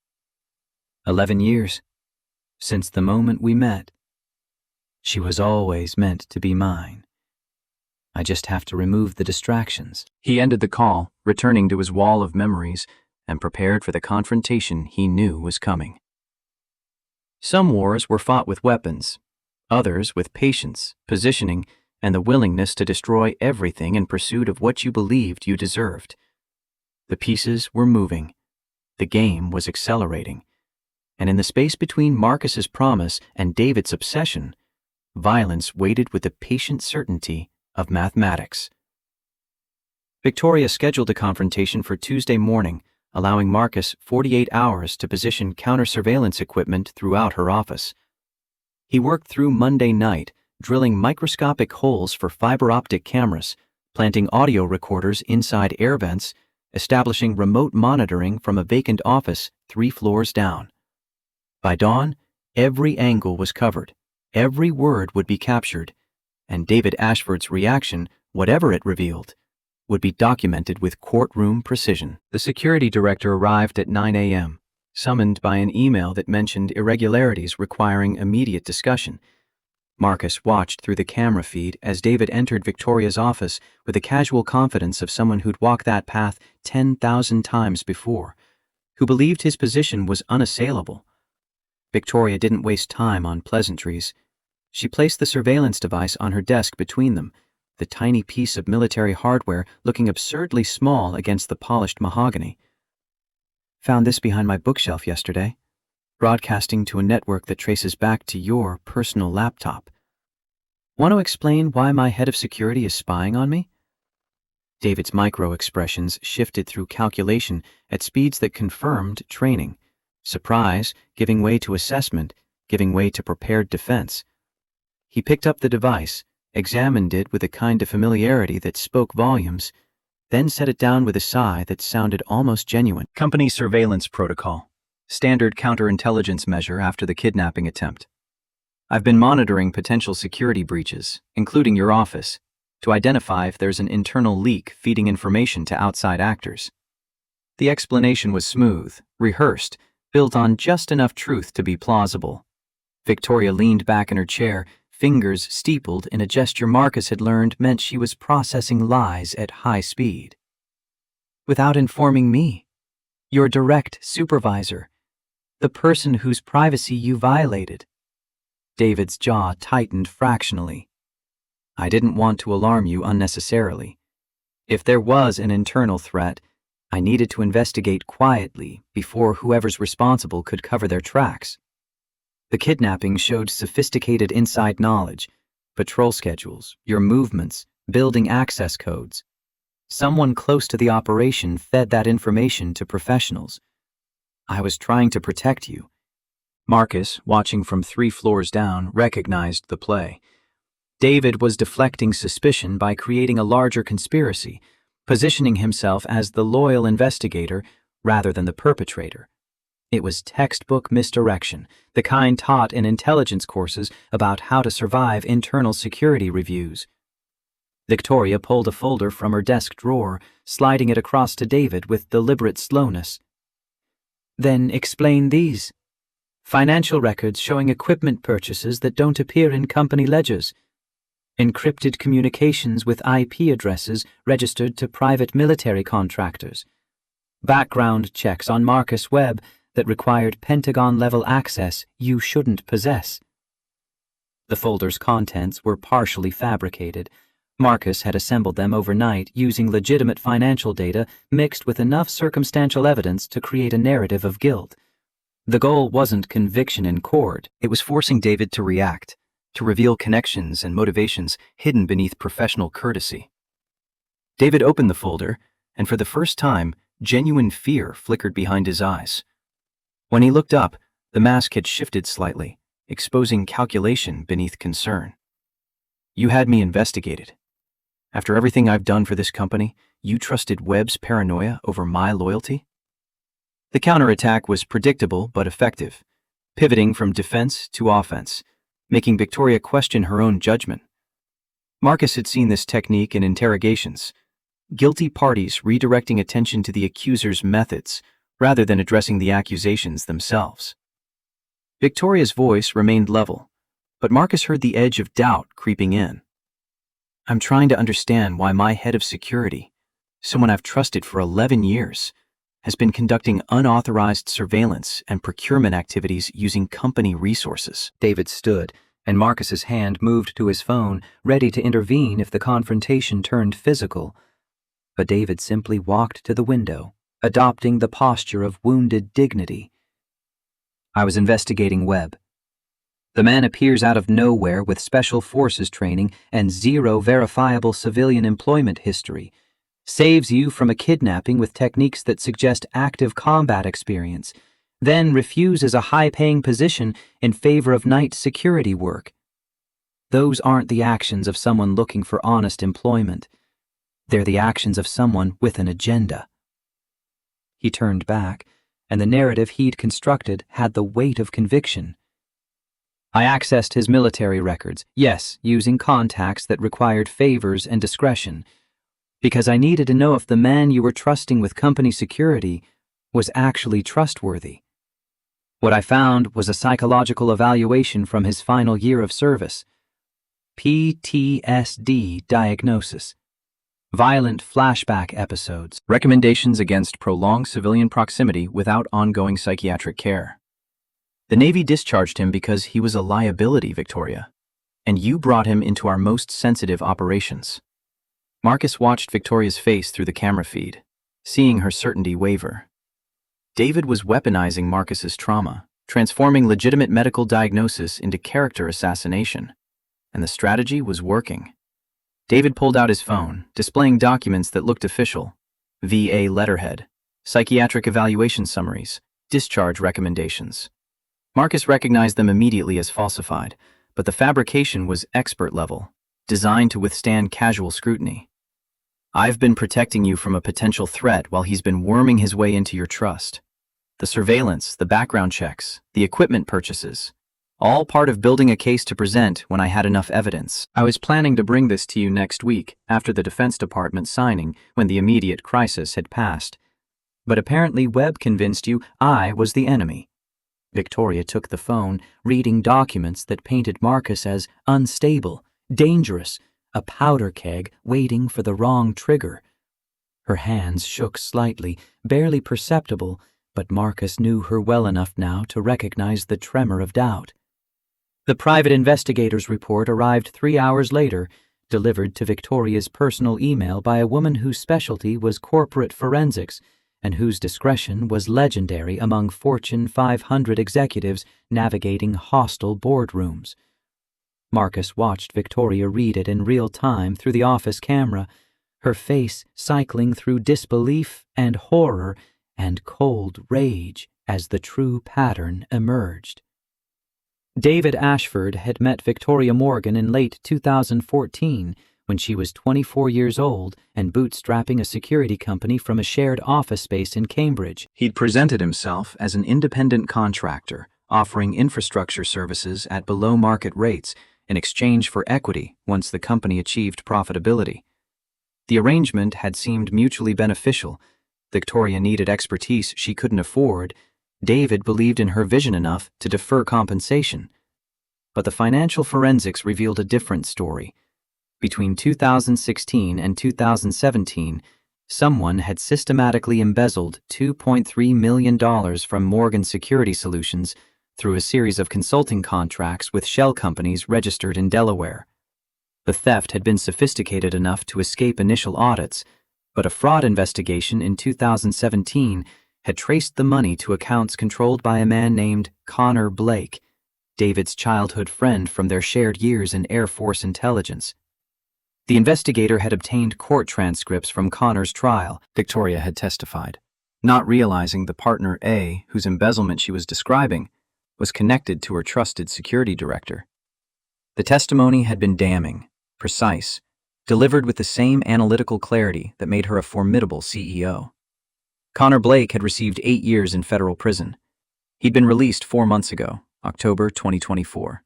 11 years. Since the moment we met. She was always meant to be mine. I just have to remove the distractions. He ended the call, returning to his wall of memories, and prepared for the confrontation he knew was coming. Some wars were fought with weapons, others with patience, positioning, and the willingness to destroy everything in pursuit of what you believed you deserved. The pieces were moving. The game was accelerating. And in the space between Marcus's promise and David's obsession, violence waited with the patient certainty of mathematics. Victoria scheduled a confrontation for Tuesday morning, allowing Marcus 48 hours to position counter-surveillance equipment throughout her office. He worked through Monday night, drilling microscopic holes for fiber optic cameras, planting audio recorders inside air vents, establishing remote monitoring from a vacant office 3 floors down. By dawn, every angle was covered, every word would be captured, and David Ashford's reaction, whatever it revealed, would be documented with courtroom precision. The security director arrived at 9 a.m., summoned by an email that mentioned irregularities requiring immediate discussion. Marcus watched through the camera feed as David entered Victoria's office with the casual confidence of someone who'd walked that path 10,000 times before, who believed his position was unassailable. Victoria didn't waste time on pleasantries. She placed the surveillance device on her desk between them, the tiny piece of military hardware looking absurdly small against the polished mahogany. Found this behind my bookshelf yesterday, broadcasting to a network that traces back to your personal laptop. Want to explain why my head of security is spying on me? David's micro-expressions shifted through calculation at speeds that confirmed training. Surprise, giving way to assessment, giving way to prepared defense. He picked up the device, examined it with a kind of familiarity that spoke volumes, then set it down with a sigh that sounded almost genuine. Company surveillance protocol. Standard counterintelligence measure after the kidnapping attempt. I've been monitoring potential security breaches, including your office, to identify if there's an internal leak feeding information to outside actors. The explanation was smooth, rehearsed, built on just enough truth to be plausible. Victoria leaned back in her chair, fingers steepled in a gesture Marcus had learned meant she was processing lies at high speed. Without informing me, your direct supervisor, the person whose privacy you violated. David's jaw tightened fractionally. I didn't want to alarm you unnecessarily. If there was an internal threat, I needed to investigate quietly before whoever's responsible could cover their tracks. The kidnapping showed sophisticated inside knowledge, patrol schedules, your movements, building access codes. Someone close to the operation fed that information to professionals. I was trying to protect you. Marcus, watching from 3 floors down, recognized the play. David was deflecting suspicion by creating a larger conspiracy, positioning himself as the loyal investigator rather than the perpetrator. It was textbook misdirection, the kind taught in intelligence courses about how to survive internal security reviews. Victoria pulled a folder from her desk drawer, sliding it across to David with deliberate slowness. Then explain these. Financial records showing equipment purchases that don't appear in company ledgers. Encrypted communications with IP addresses registered to private military contractors. Background checks on Marcus Webb that required Pentagon-level access you shouldn't possess. The folder's contents were partially fabricated. Marcus had assembled them overnight using legitimate financial data mixed with enough circumstantial evidence to create a narrative of guilt. The goal wasn't conviction in court, it was forcing David to react, to reveal connections and motivations hidden beneath professional courtesy. David opened the folder, and for the first time, genuine fear flickered behind his eyes. When he looked up, the mask had shifted slightly, exposing calculation beneath concern. You had me investigated. After everything I've done for this company, you trusted Webb's paranoia over my loyalty? The counterattack was predictable but effective, pivoting from defense to offense, making Victoria question her own judgment. Marcus had seen this technique in interrogations, guilty parties redirecting attention to the accuser's methods rather than addressing the accusations themselves. Victoria's voice remained level, but Marcus heard the edge of doubt creeping in. I'm trying to understand why my head of security, someone I've trusted for 11 years, has been conducting unauthorized surveillance and procurement activities using company resources. David stood, and Marcus's hand moved to his phone, ready to intervene if the confrontation turned physical. But David simply walked to the window, adopting the posture of wounded dignity. I was investigating Webb. The man appears out of nowhere with special forces training and zero verifiable civilian employment history, saves you from a kidnapping with techniques that suggest active combat experience, then refuses a high-paying position in favor of night security work. Those aren't the actions of someone looking for honest employment. They're the actions of someone with an agenda. He turned back, and the narrative he'd constructed had the weight of conviction. I accessed his military records, yes, using contacts that required favors and discretion, because I needed to know if the man you were trusting with company security was actually trustworthy. What I found was a psychological evaluation from his final year of service. PTSD diagnosis. Violent flashback episodes. Recommendations against prolonged civilian proximity without ongoing psychiatric care. The Navy discharged him because he was a liability, Victoria, and you brought him into our most sensitive operations. Marcus watched Victoria's face through the camera feed, seeing her certainty waver. David was weaponizing Marcus's trauma, transforming legitimate medical diagnosis into character assassination, and the strategy was working. David pulled out his phone, displaying documents that looked official: VA letterhead, psychiatric evaluation summaries, discharge recommendations. Marcus recognized them immediately as falsified, but the fabrication was expert level, designed to withstand casual scrutiny. I've been protecting you from a potential threat while he's been worming his way into your trust. The surveillance, the background checks, the equipment purchases, all part of building a case to present when I had enough evidence. I was planning to bring this to you next week after the Defense Department signing when the immediate crisis had passed. But apparently Webb convinced you I was the enemy. Victoria took the phone, reading documents that painted Marcus as unstable, dangerous, a powder keg waiting for the wrong trigger. Her hands shook slightly, barely perceptible, but Marcus knew her well enough now to recognize the tremor of doubt. The private investigator's report arrived 3 hours later, delivered to Victoria's personal email by a woman whose specialty was corporate forensics and whose discretion was legendary among Fortune 500 executives navigating hostile boardrooms. Marcus watched Victoria read it in real time through the office camera, her face cycling through disbelief and horror and cold rage as the true pattern emerged. David Ashford had met Victoria Morgan in late 2014 when she was 24 years old and bootstrapping a security company from a shared office space in Cambridge. He'd presented himself as an independent contractor, offering infrastructure services at below-market rates in exchange for equity once the company achieved profitability. The arrangement had seemed mutually beneficial. Victoria needed expertise she couldn't afford. David believed in her vision enough to defer compensation. But the financial forensics revealed a different story. Between 2016 and 2017, someone had systematically embezzled $2.3 million from Morgan Security Solutions through a series of consulting contracts with shell companies registered in Delaware. The theft had been sophisticated enough to escape initial audits, but a fraud investigation in 2017 had traced the money to accounts controlled by a man named Connor Blake, David's childhood friend from their shared years in Air Force intelligence. The investigator had obtained court transcripts from Connor's trial, Victoria had testified, not realizing the partner A, whose embezzlement she was describing, was connected to her trusted security director. The testimony had been damning, precise, delivered with the same analytical clarity that made her a formidable CEO. Connor Blake had received 8 years in federal prison. He'd been released 4 months ago, October 2024.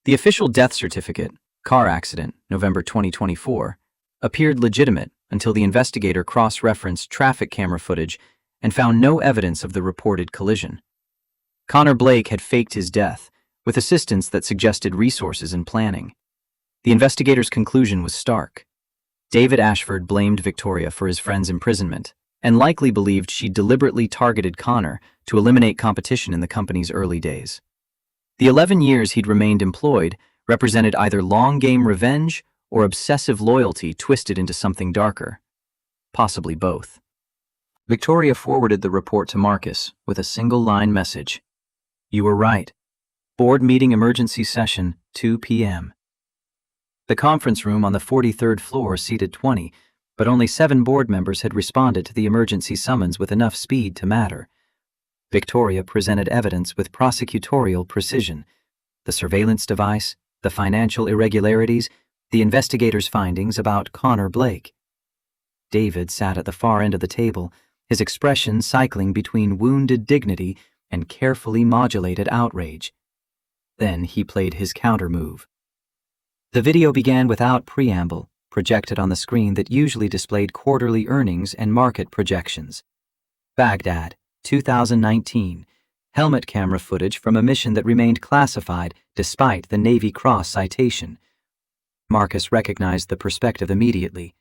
The official death certificate, car accident, November 2024, appeared legitimate until the investigator cross-referenced traffic camera footage and found no evidence of the reported collision. Connor Blake had faked his death, with assistance that suggested resources and planning. The investigator's conclusion was stark. David Ashford blamed Victoria for his friend's imprisonment, and likely believed she deliberately targeted Connor to eliminate competition in the company's early days. The 11 years he'd remained employed represented either long-game revenge or obsessive loyalty twisted into something darker. Possibly both. Victoria forwarded the report to Marcus with a single-line message. You were right. Board meeting emergency session, 2 p.m. The conference room on the 43rd floor seated 20, but only 7 board members had responded to the emergency summons with enough speed to matter. Victoria presented evidence with prosecutorial precision: the surveillance device, the financial irregularities, the investigators' findings about Connor Blake. David sat at the far end of the table, his expression cycling between wounded dignity and carefully modulated outrage. Then he played his counter-move. The video began without preamble, projected on the screen that usually displayed quarterly earnings and market projections. Baghdad, 2019. Helmet camera footage from a mission that remained classified despite the Navy Cross citation. Marcus recognized the perspective immediately.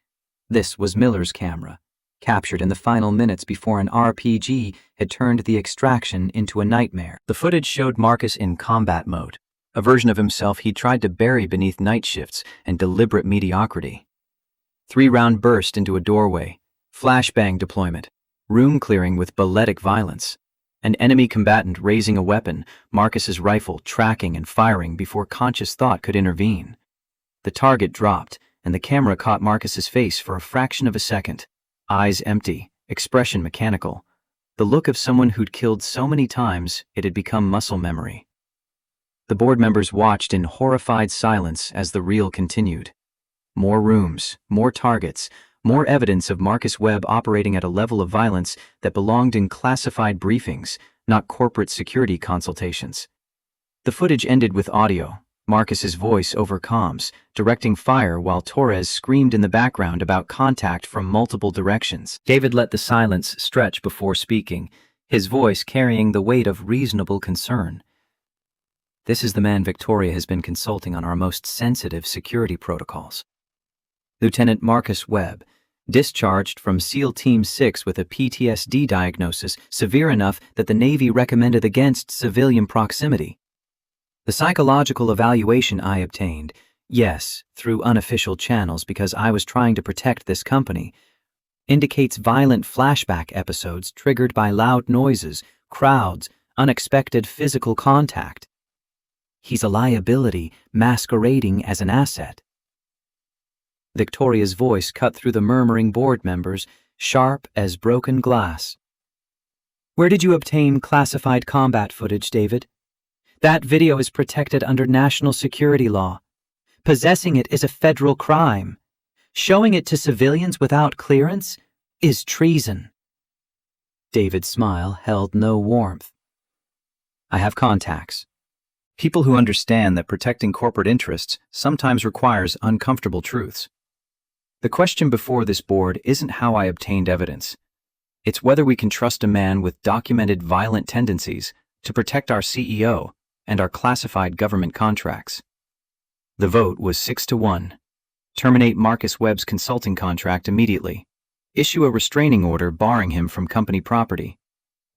This was Miller's camera, captured in the final minutes before an RPG had turned the extraction into a nightmare. The footage showed Marcus in combat mode, a version of himself he'd tried to bury beneath night shifts and deliberate mediocrity. 3-round burst into a doorway, flashbang deployment, room clearing with balletic violence, an enemy combatant raising a weapon, Marcus's rifle tracking and firing before conscious thought could intervene. The target dropped, and the camera caught Marcus's face for a fraction of a second. Eyes empty, expression mechanical. The look of someone who'd killed so many times it had become muscle memory. The board members watched in horrified silence as the reel continued. More rooms, more targets, more evidence of Marcus Webb operating at a level of violence that belonged in classified briefings, not corporate security consultations. The footage ended with audio, Marcus's voice over comms, directing fire while Torres screamed in the background about contact from multiple directions. David let the silence stretch before speaking, his voice carrying the weight of reasonable concern. This is the man Victoria has been consulting on our most sensitive security protocols. Lieutenant Marcus Webb, discharged from SEAL Team 6 with a PTSD diagnosis severe enough that the Navy recommended against civilian proximity. The psychological evaluation I obtained, yes, through unofficial channels because I was trying to protect this company, indicates violent flashback episodes triggered by loud noises, crowds, unexpected physical contact. He's a liability masquerading as an asset. Victoria's voice cut through the murmuring board members, sharp as broken glass. Where did you obtain classified combat footage, David? That video is protected under national security law. Possessing it is a federal crime. Showing it to civilians without clearance is treason. David's smile held no warmth. I have contacts. People who understand that protecting corporate interests sometimes requires uncomfortable truths. The question before this board isn't how I obtained evidence. It's whether we can trust a man with documented violent tendencies to protect our CEO and our classified government contracts. The vote was 6-1. Terminate Marcus Webb's consulting contract immediately. Issue a restraining order barring him from company property.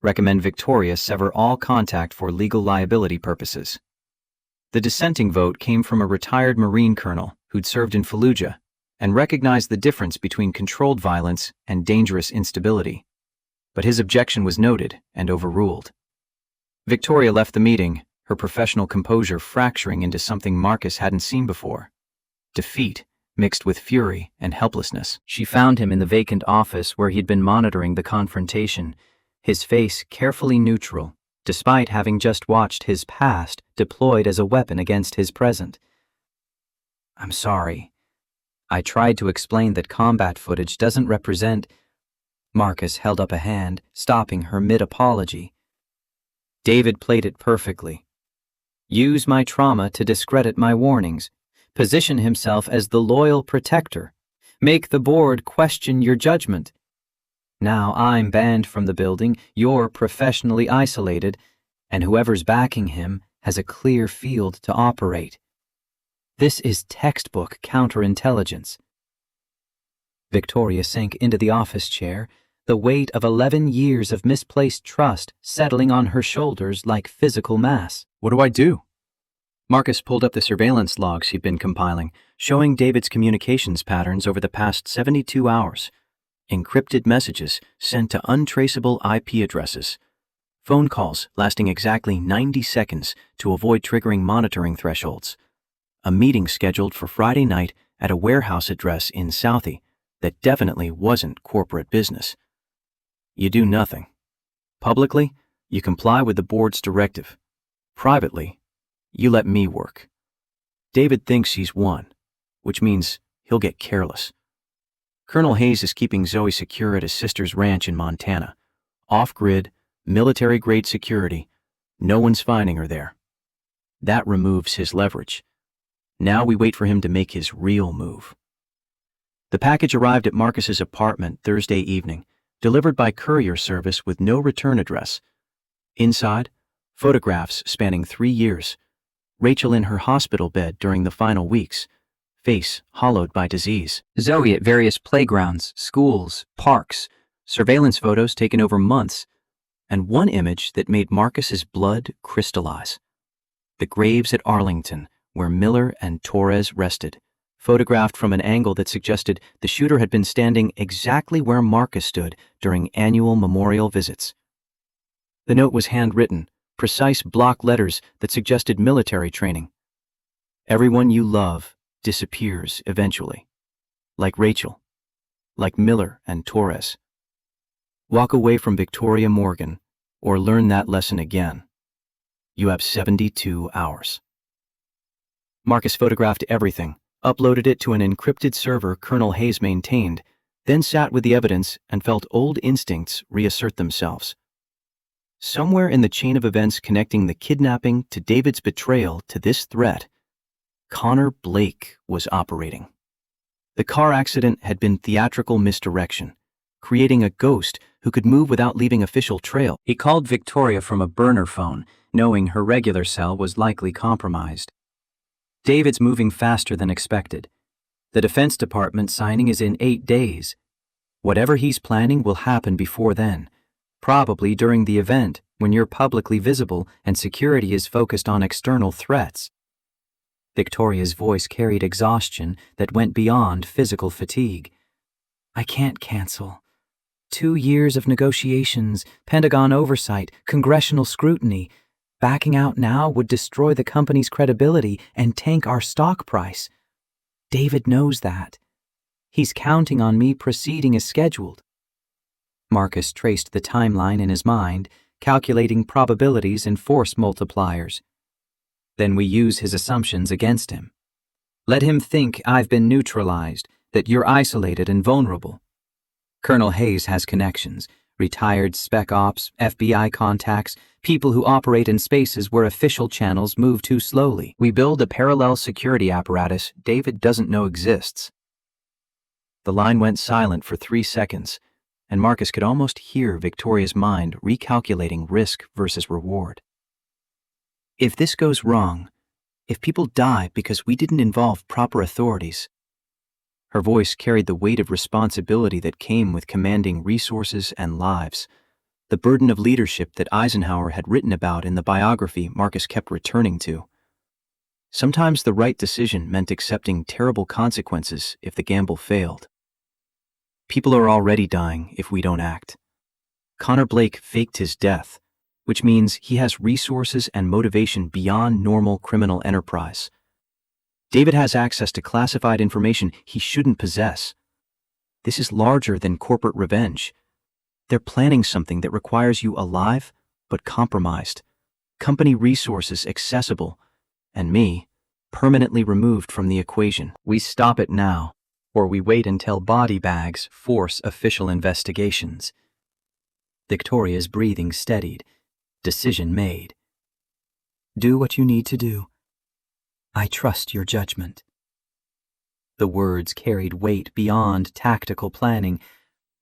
Recommend Victoria sever all contact for legal liability purposes. The dissenting vote came from a retired Marine colonel who'd served in Fallujah and recognized the difference between controlled violence and dangerous instability. But his objection was noted and overruled. Victoria left the meeting, her professional composure fracturing into something Marcus hadn't seen before: defeat mixed with fury and helplessness. She found him in the vacant office where he'd been monitoring the confrontation, his face carefully neutral, despite having just watched his past deployed as a weapon against his present. I'm sorry. I tried to explain that combat footage doesn't represent... Marcus held up a hand, stopping her mid-apology. David played it perfectly. Use my trauma to discredit my warnings. Position himself as the loyal protector. Make the board question your judgment. Now I'm banned from the building, you're professionally isolated, and whoever's backing him has a clear field to operate. This is textbook counterintelligence. Victoria sank into the office chair, the weight of 11 years of misplaced trust settling on her shoulders like physical mass. What do I do? Marcus pulled up the surveillance logs he'd been compiling, showing David's communications patterns over the past 72 hours. Encrypted messages sent to untraceable IP addresses. Phone calls lasting exactly 90 seconds to avoid triggering monitoring thresholds. A meeting scheduled for Friday night at a warehouse address in Southie, that definitely wasn't corporate business. You do nothing. Publicly, you comply with the board's directive. Privately, you let me work. David thinks he's won, which means he'll get careless. Colonel Hayes is keeping Zoe secure at his sister's ranch in Montana. Off-grid, military-grade security. No one's finding her there. That removes his leverage. Now we wait for him to make his real move. The package arrived at Marcus's apartment Thursday evening, delivered by courier service with no return address. Inside, photographs spanning 3 years. Rachel in her hospital bed during the final weeks, face hollowed by disease. Zoe at various playgrounds, schools, parks, surveillance photos taken over months, and one image that made Marcus's blood crystallize. The graves at Arlington, where Miller and Torres rested, photographed from an angle that suggested the shooter had been standing exactly where Marcus stood during annual memorial visits. The note was handwritten, precise block letters that suggested military training. Everyone you love disappears eventually. Like Rachel. Like Miller and Torres. Walk away from Victoria Morgan, or learn that lesson again. You have 72 hours. Marcus photographed everything, uploaded it to an encrypted server Colonel Hayes maintained, then sat with the evidence and felt old instincts reassert themselves. Somewhere in the chain of events connecting the kidnapping to David's betrayal to this threat, Connor Blake was operating. The car accident had been theatrical misdirection, creating a ghost who could move without leaving official trail. He called Victoria from a burner phone, knowing her regular cell was likely compromised. David's moving faster than expected. The Defense Department signing is in 8 days. Whatever he's planning will happen before then, probably during the event when you're publicly visible and security is focused on external threats. Victoria's voice carried exhaustion that went beyond physical fatigue. I can't cancel. 2 years of negotiations, Pentagon oversight, congressional scrutiny. Backing out now would destroy the company's credibility and tank our stock price. David knows that. He's counting on me proceeding as scheduled. Marcus traced the timeline in his mind, calculating probabilities and force multipliers. Then we use his assumptions against him. Let him think I've been neutralized, that you're isolated and vulnerable. Colonel Hayes has connections, retired spec ops, FBI contacts, people who operate in spaces where official channels move too slowly. We build a parallel security apparatus David doesn't know exists. The line went silent for 3 seconds, and Marcus could almost hear Victoria's mind recalculating risk versus reward. If this goes wrong, if people die because we didn't involve proper authorities. Her voice carried the weight of responsibility that came with commanding resources and lives, the burden of leadership that Eisenhower had written about in the biography Marcus kept returning to. Sometimes the right decision meant accepting terrible consequences if the gamble failed. People are already dying if we don't act. Connor Blake faked his death, which means he has resources and motivation beyond normal criminal enterprise. David has access to classified information he shouldn't possess. This is larger than corporate revenge. They're planning something that requires you alive, but compromised. Company resources accessible, and me, permanently removed from the equation. We stop it now, or we wait until body bags force official investigations. Victoria's breathing steadied. Decision made. Do what you need to do. I trust your judgment. The words carried weight beyond tactical planning,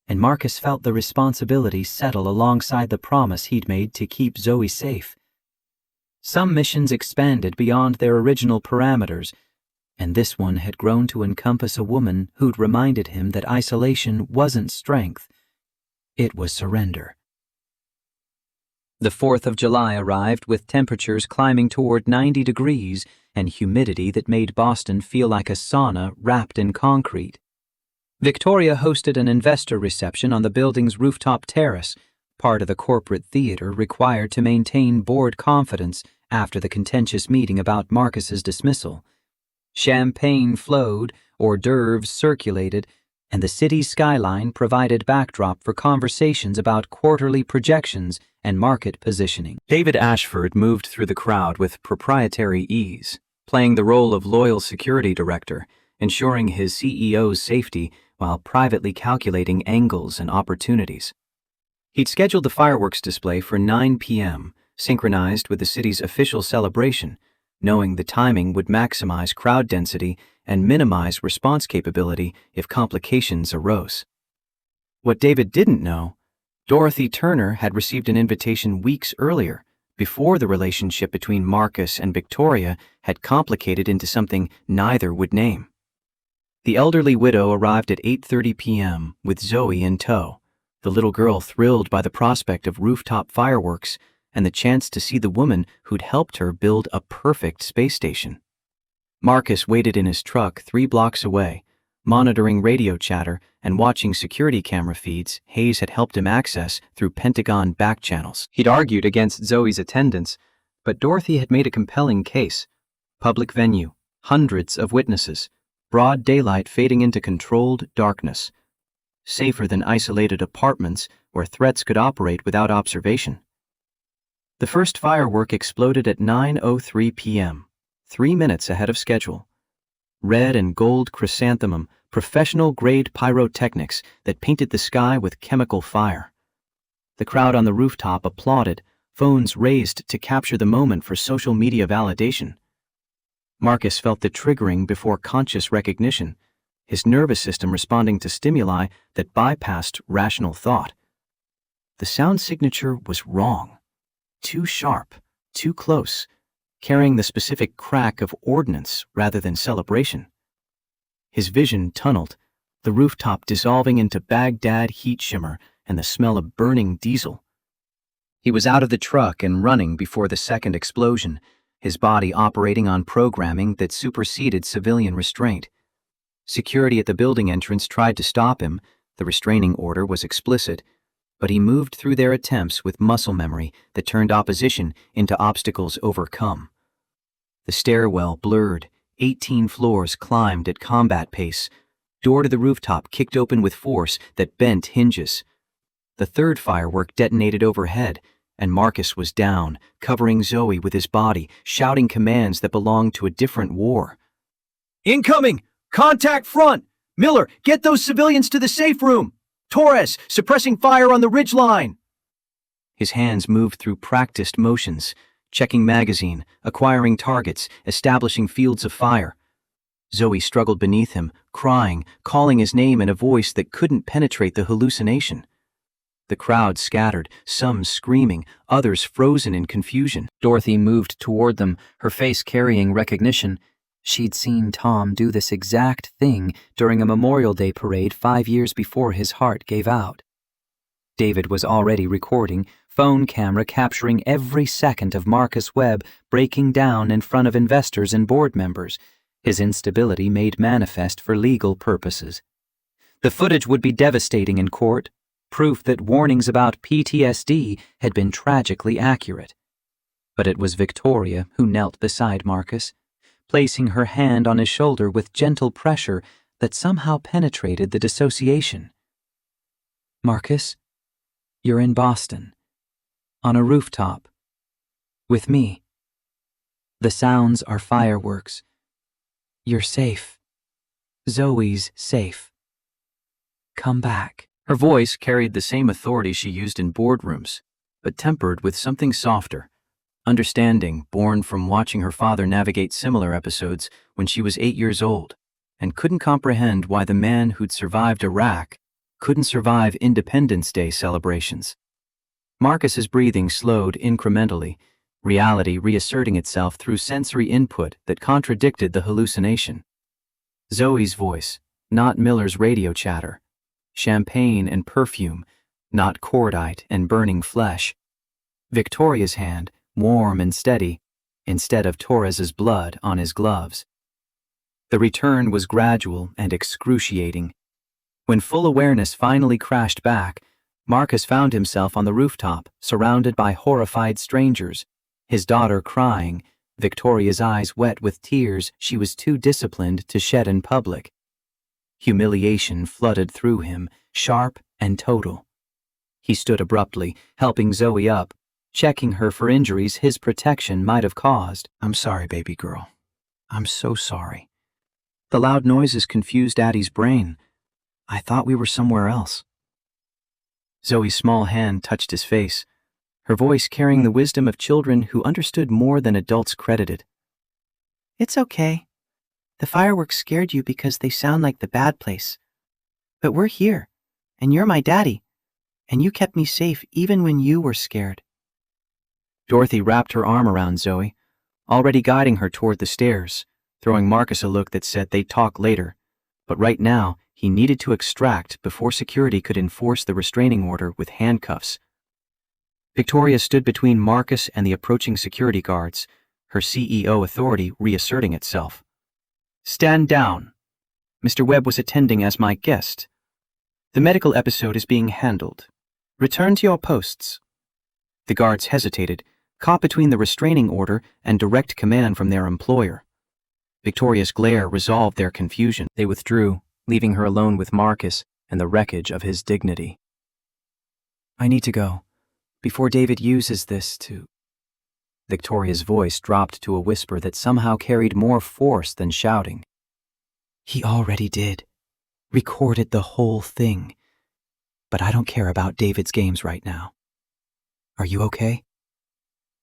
and Marcus felt the responsibility settle alongside the promise he'd made to keep Zoe safe. Some missions expanded beyond their original parameters, and this one had grown to encompass a woman who'd reminded him that isolation wasn't strength, it was surrender. The 4th of July arrived with temperatures climbing toward 90 degrees and humidity that made Boston feel like a sauna wrapped in concrete. Victoria hosted an investor reception on the building's rooftop terrace, part of the corporate theater required to maintain board confidence after the contentious meeting about Marcus's dismissal. Champagne flowed, hors d'oeuvres circulated, and the city's skyline provided backdrop for conversations about quarterly projections and market positioning. David Ashford moved through the crowd with proprietary ease, playing the role of loyal security director, ensuring his CEO's safety while privately calculating angles and opportunities. He'd scheduled the fireworks display for 9 p.m., synchronized with the city's official celebration, knowing the timing would maximize crowd density and minimize response capability if complications arose. What David didn't know, Dorothy Turner had received an invitation weeks earlier, before the relationship between Marcus and Victoria had complicated into something neither would name. The elderly widow arrived at 8:30 p.m. with Zoe in tow, the little girl thrilled by the prospect of rooftop fireworks and the chance to see the woman who'd helped her build a perfect space station. Marcus waited in his truck 3 blocks away, monitoring radio chatter and watching security camera feeds Hayes had helped him access through Pentagon back channels. He'd argued against Zoe's attendance, but Dorothy had made a compelling case. Public venue, hundreds of witnesses, broad daylight fading into controlled darkness. Safer than isolated apartments where threats could operate without observation. The first firework exploded at 9:03 p.m., 3 minutes ahead of schedule. Red and gold chrysanthemum, professional-grade pyrotechnics that painted the sky with chemical fire. The crowd on the rooftop applauded, phones raised to capture the moment for social media validation. Marcus felt the triggering before conscious recognition, his nervous system responding to stimuli that bypassed rational thought. The sound signature was wrong. Too sharp, too close, carrying the specific crack of ordnance rather than celebration. His vision tunneled, the rooftop dissolving into Baghdad heat shimmer and the smell of burning diesel. He was out of the truck and running before the second explosion, his body operating on programming that superseded civilian restraint. Security at the building entrance tried to stop him, the restraining order was explicit, but he moved through their attempts with muscle memory that turned opposition into obstacles overcome. The stairwell blurred, 18 floors climbed at combat pace, door to the rooftop kicked open with force that bent hinges. The third firework detonated overhead, and Marcus was down, covering Zoe with his body, shouting commands that belonged to a different war. "Incoming! Contact front! Miller, get those civilians to the safe room! Torres, suppressing fire on the ridgeline!" His hands moved through practiced motions, checking magazine, acquiring targets, establishing fields of fire. Zoe struggled beneath him, crying, calling his name in a voice that couldn't penetrate the hallucination. The crowd scattered, some screaming, others frozen in confusion. Dorothy moved toward them, her face carrying recognition. She'd seen Tom do this exact thing during a Memorial Day parade 5 years before his heart gave out. David was already recording, phone camera capturing every second of Marcus Webb breaking down in front of investors and board members, his instability made manifest for legal purposes. The footage would be devastating in court, proof that warnings about PTSD had been tragically accurate. But it was Victoria who knelt beside Marcus, placing her hand on his shoulder with gentle pressure that somehow penetrated the dissociation. "Marcus, you're in Boston, on a rooftop, with me. The sounds are fireworks. You're safe. Zoe's safe. Come back." Her voice carried the same authority she used in boardrooms, but tempered with something softer. Understanding born from watching her father navigate similar episodes when she was 8 years old, and couldn't comprehend why the man who'd survived Iraq couldn't survive Independence Day celebrations. Marcus's breathing slowed incrementally, reality reasserting itself through sensory input that contradicted the hallucination. Zoe's voice, not Miller's radio chatter. Champagne and perfume, not cordite and burning flesh. Victoria's hand, warm and steady, instead of Torres's blood on his gloves. The return was gradual and excruciating. When full awareness finally crashed back, Marcus found himself on the rooftop, surrounded by horrified strangers, his daughter crying, Victoria's eyes wet with tears she was too disciplined to shed in public. Humiliation flooded through him, sharp and total. He stood abruptly, helping Zoe up, checking her for injuries his protection might have caused. "I'm sorry, baby girl. I'm so sorry." The loud noises confused Addie's brain. "I thought we were somewhere else." Zoe's small hand touched his face, her voice carrying the wisdom of children who understood more than adults credited. "It's okay. The fireworks scared you because they sound like the bad place. But we're here, and you're my daddy, and you kept me safe even when you were scared." Dorothy wrapped her arm around Zoe, already guiding her toward the stairs, throwing Marcus a look that said they'd talk later, but right now he needed to extract before security could enforce the restraining order with handcuffs. Victoria stood between Marcus and the approaching security guards, her CEO authority reasserting itself. "Stand down. Mr. Webb was attending as my guest. The medical episode is being handled. Return to your posts." The guards hesitated, caught between the restraining order and direct command from their employer. Victoria's glare resolved their confusion. They withdrew, leaving her alone with Marcus and the wreckage of his dignity. "I need to go, before David uses this to—" Victoria's voice dropped to a whisper that somehow carried more force than shouting. "He already did. Recorded the whole thing. But I don't care about David's games right now. Are you okay?"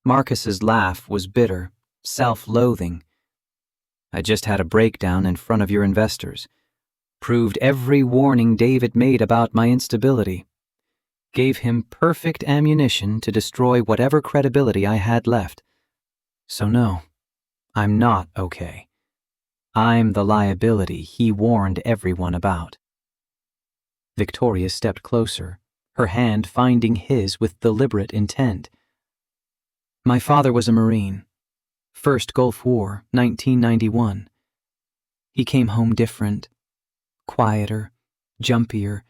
Marcus's laugh was bitter, self-loathing. "I just had a breakdown in front of your investors. Proved every warning David made about my instability. Gave him perfect ammunition to destroy whatever credibility I had left. So no, I'm not okay. I'm the liability he warned everyone about." Victoria stepped closer, her hand finding his with deliberate intent. "My father was a Marine. First Gulf War, 1991. He came home different, quieter, jumpier,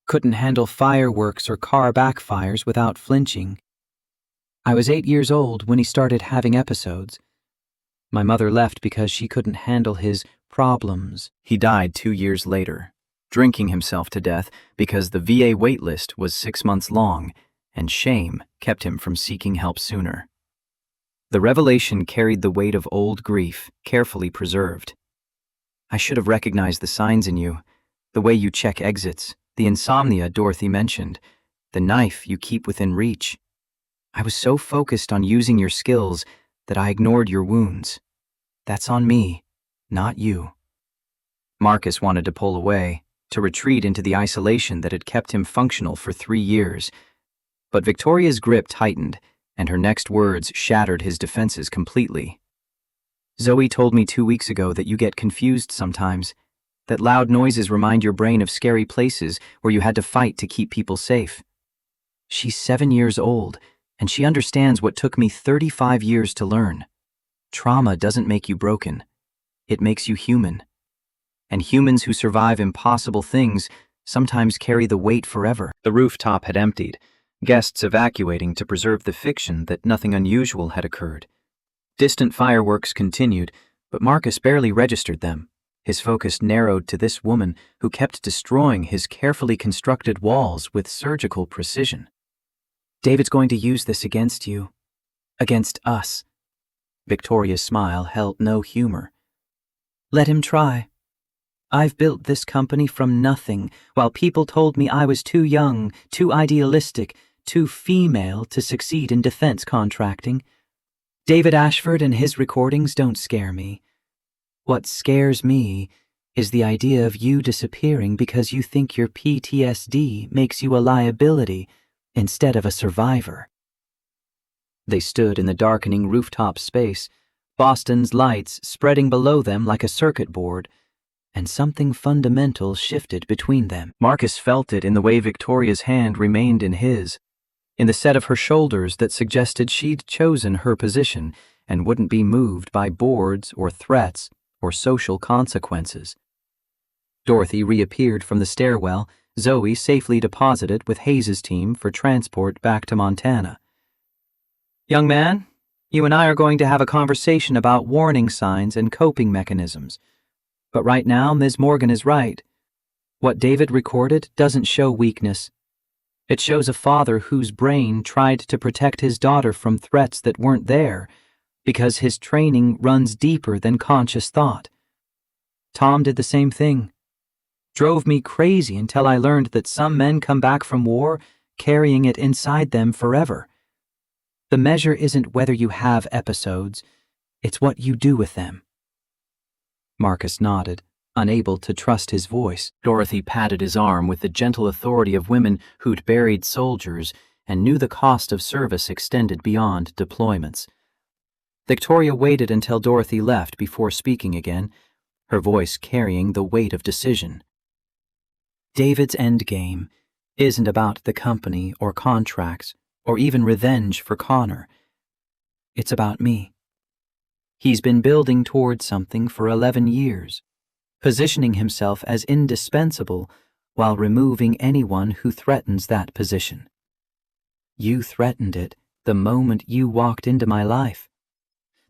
couldn't handle fireworks or car backfires without flinching. I was 8 years old when he started having episodes. My mother left because she couldn't handle his problems." He died 2 years later, drinking himself to death because the VA waitlist was 6 months long and shame kept him from seeking help sooner. The revelation carried the weight of old grief, carefully preserved. "I should have recognized the signs in you, the way you check exits, the insomnia Dorothy mentioned, the knife you keep within reach. I was so focused on using your skills that I ignored your wounds. That's on me, not you." Marcus wanted to pull away, to retreat into the isolation that had kept him functional for 3 years. But Victoria's grip tightened, and her next words shattered his defenses completely. "Zoe told me 2 weeks ago that you get confused sometimes, that loud noises remind your brain of scary places where you had to fight to keep people safe. She's 7 years old, and she understands what took me 35 years to learn. Trauma doesn't make you broken. It makes you human. And humans who survive impossible things sometimes carry the weight forever." The rooftop had emptied, guests evacuating to preserve the fiction that nothing unusual had occurred. Distant fireworks continued, but Marcus barely registered them. His focus narrowed to this woman who kept destroying his carefully constructed walls with surgical precision. "David's going to use this against you. Against us." Victoria's smile held no humor. "Let him try. I've built this company from nothing while people told me I was too young, too idealistic, too female to succeed in defense contracting. David Ashford and his recordings don't scare me. What scares me is the idea of you disappearing because you think your PTSD makes you a liability instead of a survivor." They stood in the darkening rooftop space, Boston's lights spreading below them like a circuit board, and something fundamental shifted between them. Marcus felt it in the way Victoria's hand remained in his, in the set of her shoulders that suggested she'd chosen her position and wouldn't be moved by boards or threats or social consequences. Dorothy reappeared from the stairwell, Zoe safely deposited with Hayes's team for transport back to Montana. "Young man, you and I are going to have a conversation about warning signs and coping mechanisms. But right now, Ms. Morgan is right. What David recorded doesn't show weakness. It shows a father whose brain tried to protect his daughter from threats that weren't there because his training runs deeper than conscious thought. Tom did the same thing. Drove me crazy until I learned that some men come back from war carrying it inside them forever. The measure isn't whether you have episodes, it's what you do with them. Marcus nodded, unable to trust his voice. Dorothy patted his arm with the gentle authority of women who'd buried soldiers and knew the cost of service extended beyond deployments. Victoria waited until Dorothy left before speaking again, her voice carrying the weight of decision. David's endgame isn't about the company or contracts or even revenge for Connor. It's about me. He's been building towards something for 11 years, positioning himself as indispensable while removing anyone who threatens that position. You threatened it the moment you walked into my life.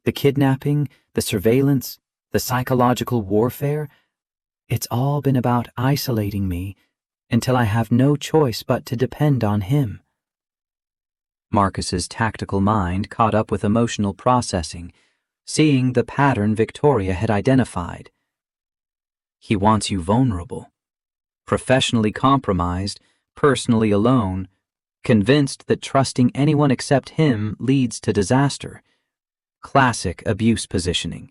The kidnapping, the surveillance, the psychological warfare, it's all been about isolating me until I have no choice but to depend on him. Marcus's tactical mind caught up with emotional processing, seeing the pattern Victoria had identified. He wants you vulnerable, professionally compromised, personally alone, convinced that trusting anyone except him leads to disaster. Classic abuse positioning.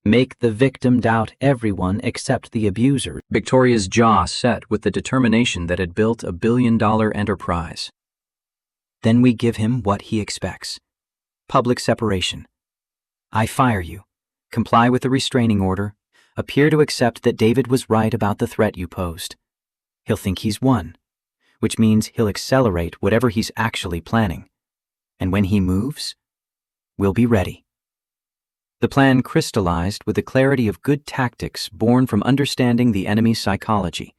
Make the victim doubt everyone except the abuser. Victoria's jaw set with the determination that had built a billion-dollar enterprise. Then we give him what he expects. Public separation. I fire you, comply with the restraining order, appear to accept that David was right about the threat you posed. He'll think he's won, which means he'll accelerate whatever he's actually planning. And when he moves, we'll be ready. The plan crystallized with the clarity of good tactics born from understanding the enemy's psychology.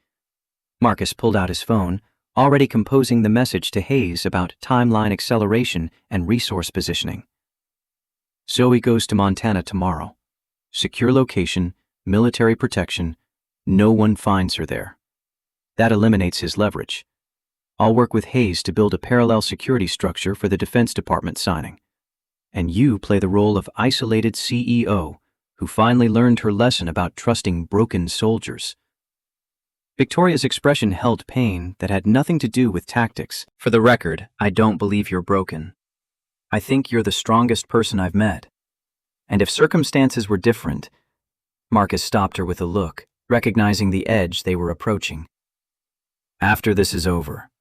Marcus pulled out his phone, already composing the message to Hayes about timeline acceleration and resource positioning. Zoe goes to Montana tomorrow. Secure location, military protection, no one finds her there. That eliminates his leverage. I'll work with Hayes to build a parallel security structure for the Defense Department signing. And you play the role of isolated CEO who finally learned her lesson about trusting broken soldiers. Victoria's expression held pain that had nothing to do with tactics. For the record, I don't believe you're broken. I think you're the strongest person I've met. And if circumstances were different, Marcus stopped her with a look, recognizing the edge they were approaching. After this is over,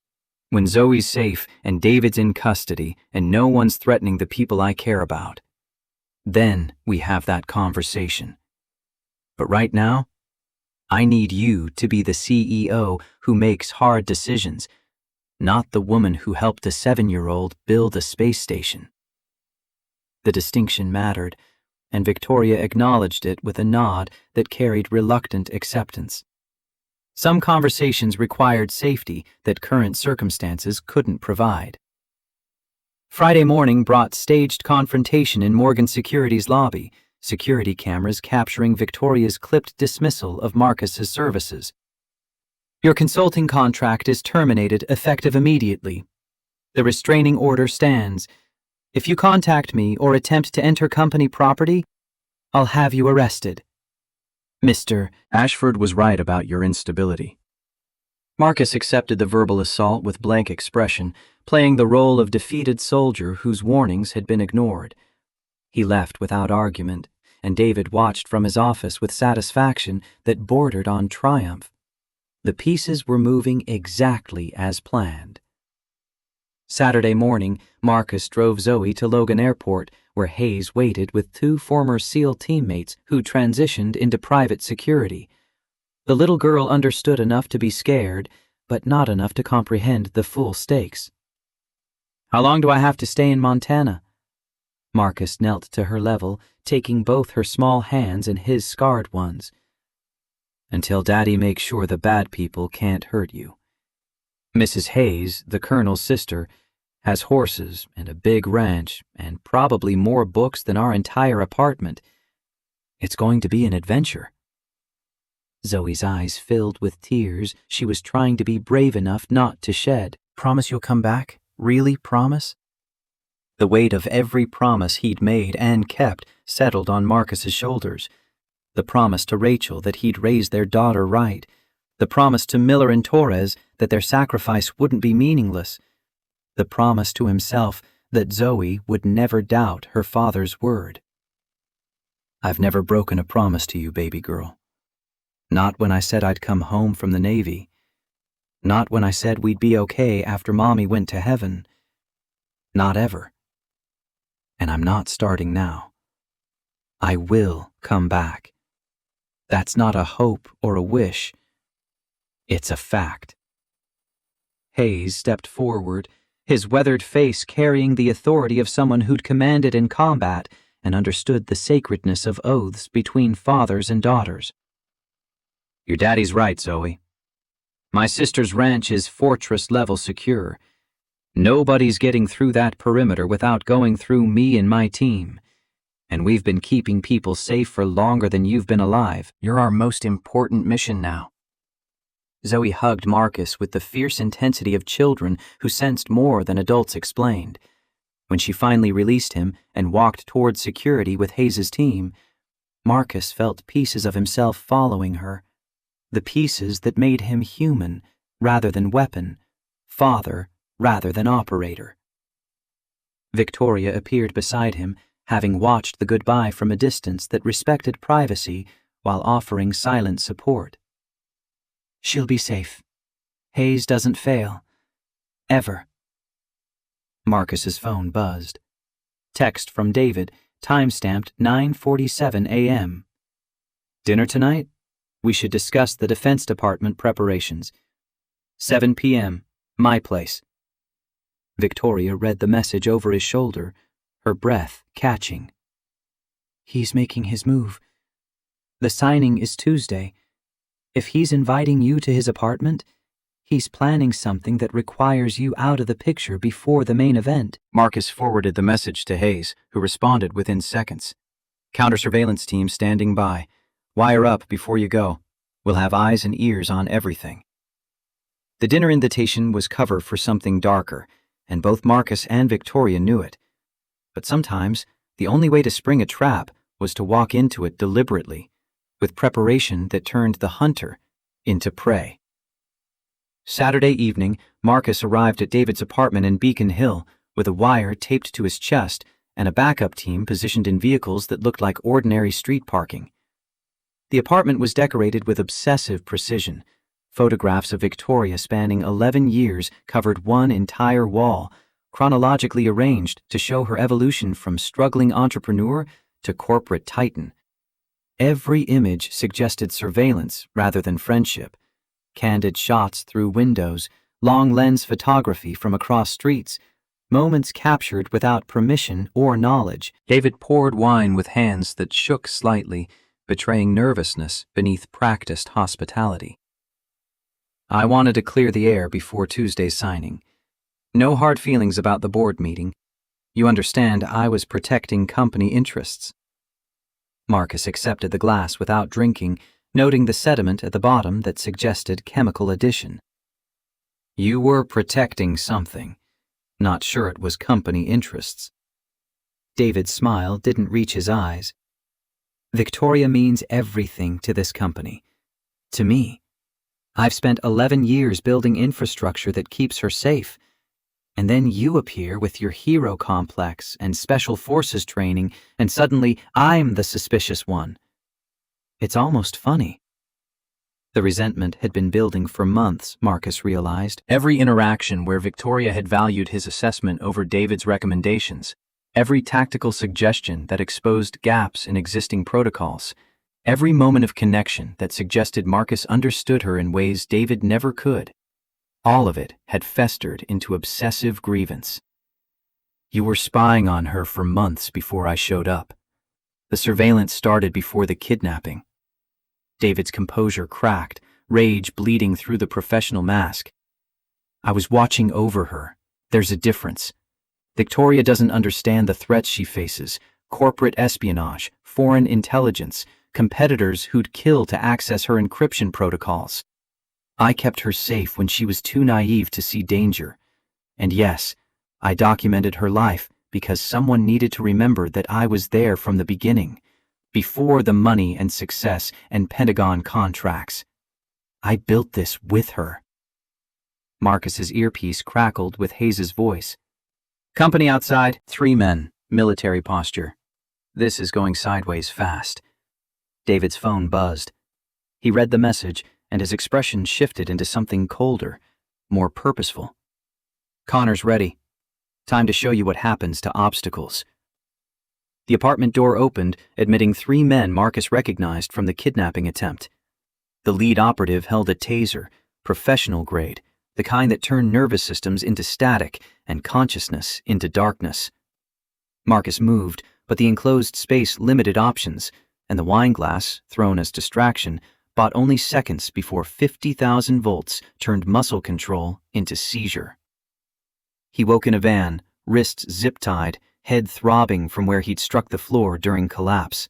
when Zoe's safe and David's in custody and no one's threatening the people I care about, then we have that conversation. But right now, I need you to be the CEO who makes hard decisions, not the woman who helped a 7-year-old build a space station. The distinction mattered, and Victoria acknowledged it with a nod that carried reluctant acceptance. Some conversations required safety that current circumstances couldn't provide. Friday morning brought staged confrontation in Morgan Security's lobby, security cameras capturing Victoria's clipped dismissal of Marcus's services. Your consulting contract is terminated effective immediately. The restraining order stands. If you contact me or attempt to enter company property, I'll have you arrested. Mr. Ashford was right about your instability. Marcus accepted the verbal assault with blank expression, playing the role of defeated soldier whose warnings had been ignored. He left without argument, and David watched from his office with satisfaction that bordered on triumph. The pieces were moving exactly as planned. Saturday morning, Marcus drove Zoe to Logan Airport, where Hayes waited with 2 former SEAL teammates who transitioned into private security. The little girl understood enough to be scared, but not enough to comprehend the full stakes. How long do I have to stay in Montana? Marcus knelt to her level, taking both her small hands in his scarred ones. Until Daddy makes sure the bad people can't hurt you. Mrs. Hayes, the colonel's sister, has horses and a big ranch and probably more books than our entire apartment. It's going to be an adventure. Zoe's eyes filled with tears. She was trying to be brave enough not to shed. Promise you'll come back? Really promise? The weight of every promise he'd made and kept settled on Marcus's shoulders. The promise to Rachel that he'd raise their daughter right. The promise to Miller and Torres that their sacrifice wouldn't be meaningless. The promise to himself that Zoe would never doubt her father's word. I've never broken a promise to you, baby girl. Not when I said I'd come home from the Navy. Not when I said we'd be okay after Mommy went to heaven. Not ever. And I'm not starting now. I will come back. That's not a hope or a wish. It's a fact. Hayes stepped forward, his weathered face carrying the authority of someone who'd commanded in combat and understood the sacredness of oaths between fathers and daughters. Your daddy's right, Zoe. My sister's ranch is fortress-level secure. Nobody's getting through that perimeter without going through me and my team. And we've been keeping people safe for longer than you've been alive. You're our most important mission now. Zoe hugged Marcus with the fierce intensity of children who sensed more than adults explained. When she finally released him and walked toward security with Hayes' team, Marcus felt pieces of himself following her. The pieces that made him human rather than weapon, father rather than operator. Victoria appeared beside him, having watched the goodbye from a distance that respected privacy while offering silent support. She'll be safe. Hayes doesn't fail. Ever. Marcus's phone buzzed. Text from David, time-stamped 9:47 a.m. Dinner tonight? We should discuss the Defense Department preparations. 7 p.m., my place. Victoria read the message over his shoulder, her breath catching. He's making his move. The signing is Tuesday. If he's inviting you to his apartment, he's planning something that requires you out of the picture before the main event. Marcus forwarded the message to Hayes, who responded within seconds. Counter-surveillance team standing by. Wire up before you go. We'll have eyes and ears on everything. The dinner invitation was cover for something darker, and both Marcus and Victoria knew it. But sometimes, the only way to spring a trap was to walk into it deliberately, with preparation that turned the hunter into prey. Saturday evening, Marcus arrived at David's apartment in Beacon Hill with a wire taped to his chest and a backup team positioned in vehicles that looked like ordinary street parking. The apartment was decorated with obsessive precision. Photographs of Victoria spanning 11 years covered one entire wall, chronologically arranged to show her evolution from struggling entrepreneur to corporate titan. Every image suggested surveillance rather than friendship. Candid shots through windows, long lens photography from across streets, moments captured without permission or knowledge. David poured wine with hands that shook slightly, betraying nervousness beneath practiced hospitality. I wanted to clear the air before Tuesday's signing. No hard feelings about the board meeting. You understand, I was protecting company interests. Marcus accepted the glass without drinking, noting the sediment at the bottom that suggested chemical addition. You were protecting something. Not sure it was company interests. David's smile didn't reach his eyes. Victoria means everything to this company. To me. I've spent 11 years building infrastructure that keeps her safe. And then you appear with your hero complex and special forces training, and suddenly I'm the suspicious one. It's almost funny. The resentment had been building for months, Marcus realized. Every interaction where Victoria had valued his assessment over David's recommendations, every tactical suggestion that exposed gaps in existing protocols, every moment of connection that suggested Marcus understood her in ways David never could. All of it had festered into obsessive grievance. You were spying on her for months before I showed up. The surveillance started before the kidnapping. David's composure cracked, rage bleeding through the professional mask. I was watching over her. There's a difference. Victoria doesn't understand the threats she faces: corporate espionage, foreign intelligence, competitors who'd kill to access her encryption protocols. I kept her safe when she was too naive to see danger. And yes, I documented her life because someone needed to remember that I was there from the beginning, before the money and success and Pentagon contracts. I built this with her. Marcus's earpiece crackled with Hayes's voice. Company outside, 3 men, military posture. This is going sideways fast. David's phone buzzed. He read the message, and his expression shifted into something colder, more purposeful. Connor's ready. Time to show you what happens to obstacles. The apartment door opened, admitting 3 men Marcus recognized from the kidnapping attempt. The lead operative held a taser, professional grade, the kind that turned nervous systems into static and consciousness into darkness. Marcus moved, but the enclosed space limited options, and the wine glass, thrown as distraction, bought only seconds before 50,000 volts turned muscle control into seizure. He woke in a van, wrists zip-tied, head throbbing from where he'd struck the floor during collapse.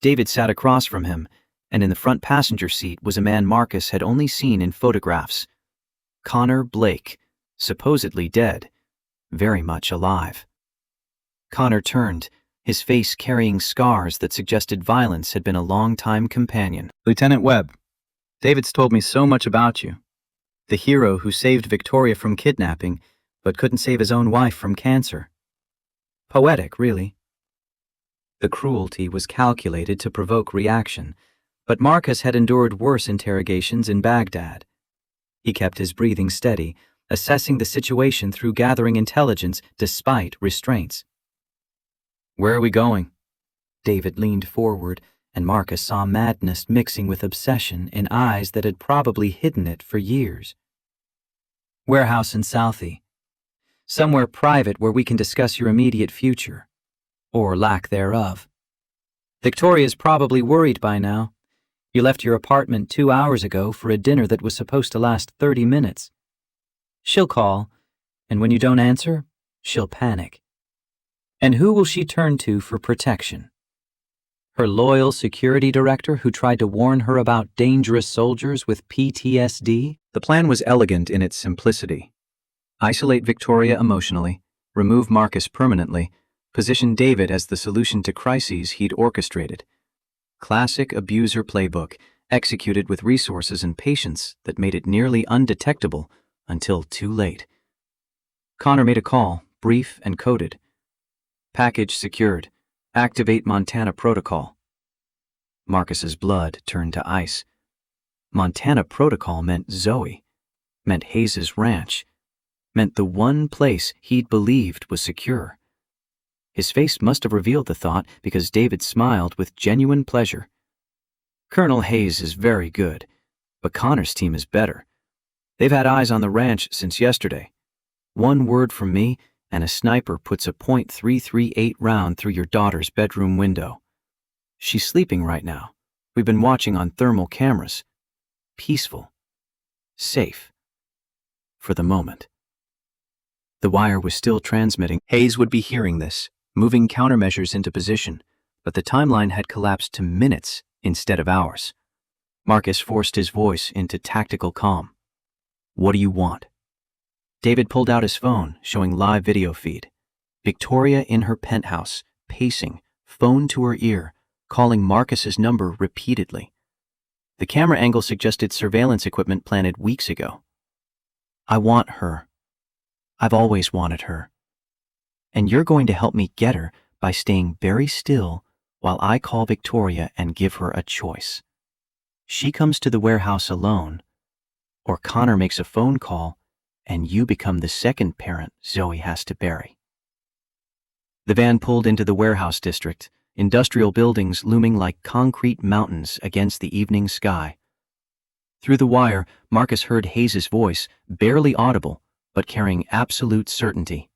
David sat across from him, and in the front passenger seat was a man Marcus had only seen in photographs. Connor Blake, supposedly dead, very much alive. Connor turned, his face carrying scars that suggested violence had been a long-time companion. Lieutenant Webb, David's told me so much about you. The hero who saved Victoria from kidnapping, but couldn't save his own wife from cancer. Poetic, really. The cruelty was calculated to provoke reaction, but Marcus had endured worse interrogations in Baghdad. He kept his breathing steady, assessing the situation through gathering intelligence despite restraints. Where are we going? David leaned forward, and Marcus saw madness mixing with obsession in eyes that had probably hidden it for years. Warehouse in Southie. Somewhere private where we can discuss your immediate future, or lack thereof. Victoria's probably worried by now. You left your apartment 2 hours ago for a dinner that was supposed to last 30 minutes. She'll call, and when you don't answer, she'll panic. And who will she turn to for protection? Her loyal security director who tried to warn her about dangerous soldiers with PTSD? The plan was elegant in its simplicity. Isolate Victoria emotionally, remove Marcus permanently, position David as the solution to crises he'd orchestrated. Classic abuser playbook, executed with resources and patience that made it nearly undetectable until too late. Connor made a call, brief and coded. Package secured. Activate Montana Protocol. Marcus's blood turned to ice. Montana Protocol meant Zoe, meant Hayes's ranch, meant the one place he'd believed was secure. His face must have revealed the thought because David smiled with genuine pleasure. Colonel Hayes is very good, but Connor's team is better. They've had eyes on the ranch since yesterday. One word from me, and a sniper puts a .338 round through your daughter's bedroom window. She's sleeping right now. We've been watching on thermal cameras. Peaceful. Safe. For the moment. The wire was still transmitting. Hayes would be hearing this, moving countermeasures into position, but the timeline had collapsed to minutes instead of hours. Marcus forced his voice into tactical calm. What do you want? David pulled out his phone, showing live video feed. Victoria in her penthouse, pacing, phone to her ear, calling Marcus's number repeatedly. The camera angle suggested surveillance equipment planted weeks ago. I want her. I've always wanted her. And you're going to help me get her by staying very still while I call Victoria and give her a choice. She comes to the warehouse alone, or Connor makes a phone call and you become the second parent Zoe has to bury. The van pulled into the warehouse district, industrial buildings looming like concrete mountains against the evening sky. Through the wire, Marcus heard Hayes's voice, barely audible, but carrying absolute certainty.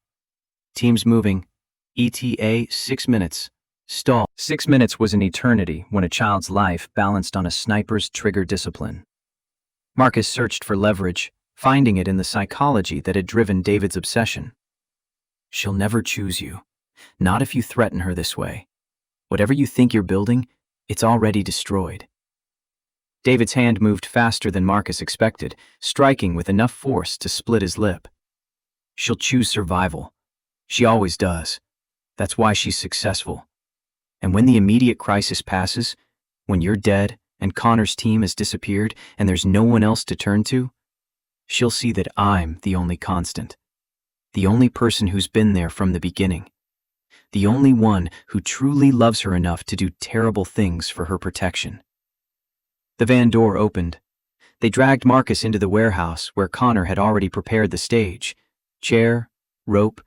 Teams moving. ETA 6 minutes. Stall. 6 minutes was an eternity when a child's life balanced on a sniper's trigger discipline. Marcus searched for leverage, finding it in the psychology that had driven David's obsession. She'll never choose you. Not if you threaten her this way. Whatever you think you're building, It's already destroyed. David's hand moved faster than Marcus expected, striking with enough force to split his lip. She'll choose survival. She always does. That's why she's successful. And when the immediate crisis passes, when you're dead and Connor's team has disappeared and there's no one else to turn to, she'll see that I'm the only constant. The only person who's been there from the beginning. The only one who truly loves her enough to do terrible things for her protection. The van door opened. They dragged Marcus into the warehouse where Connor had already prepared the stage, chair, rope,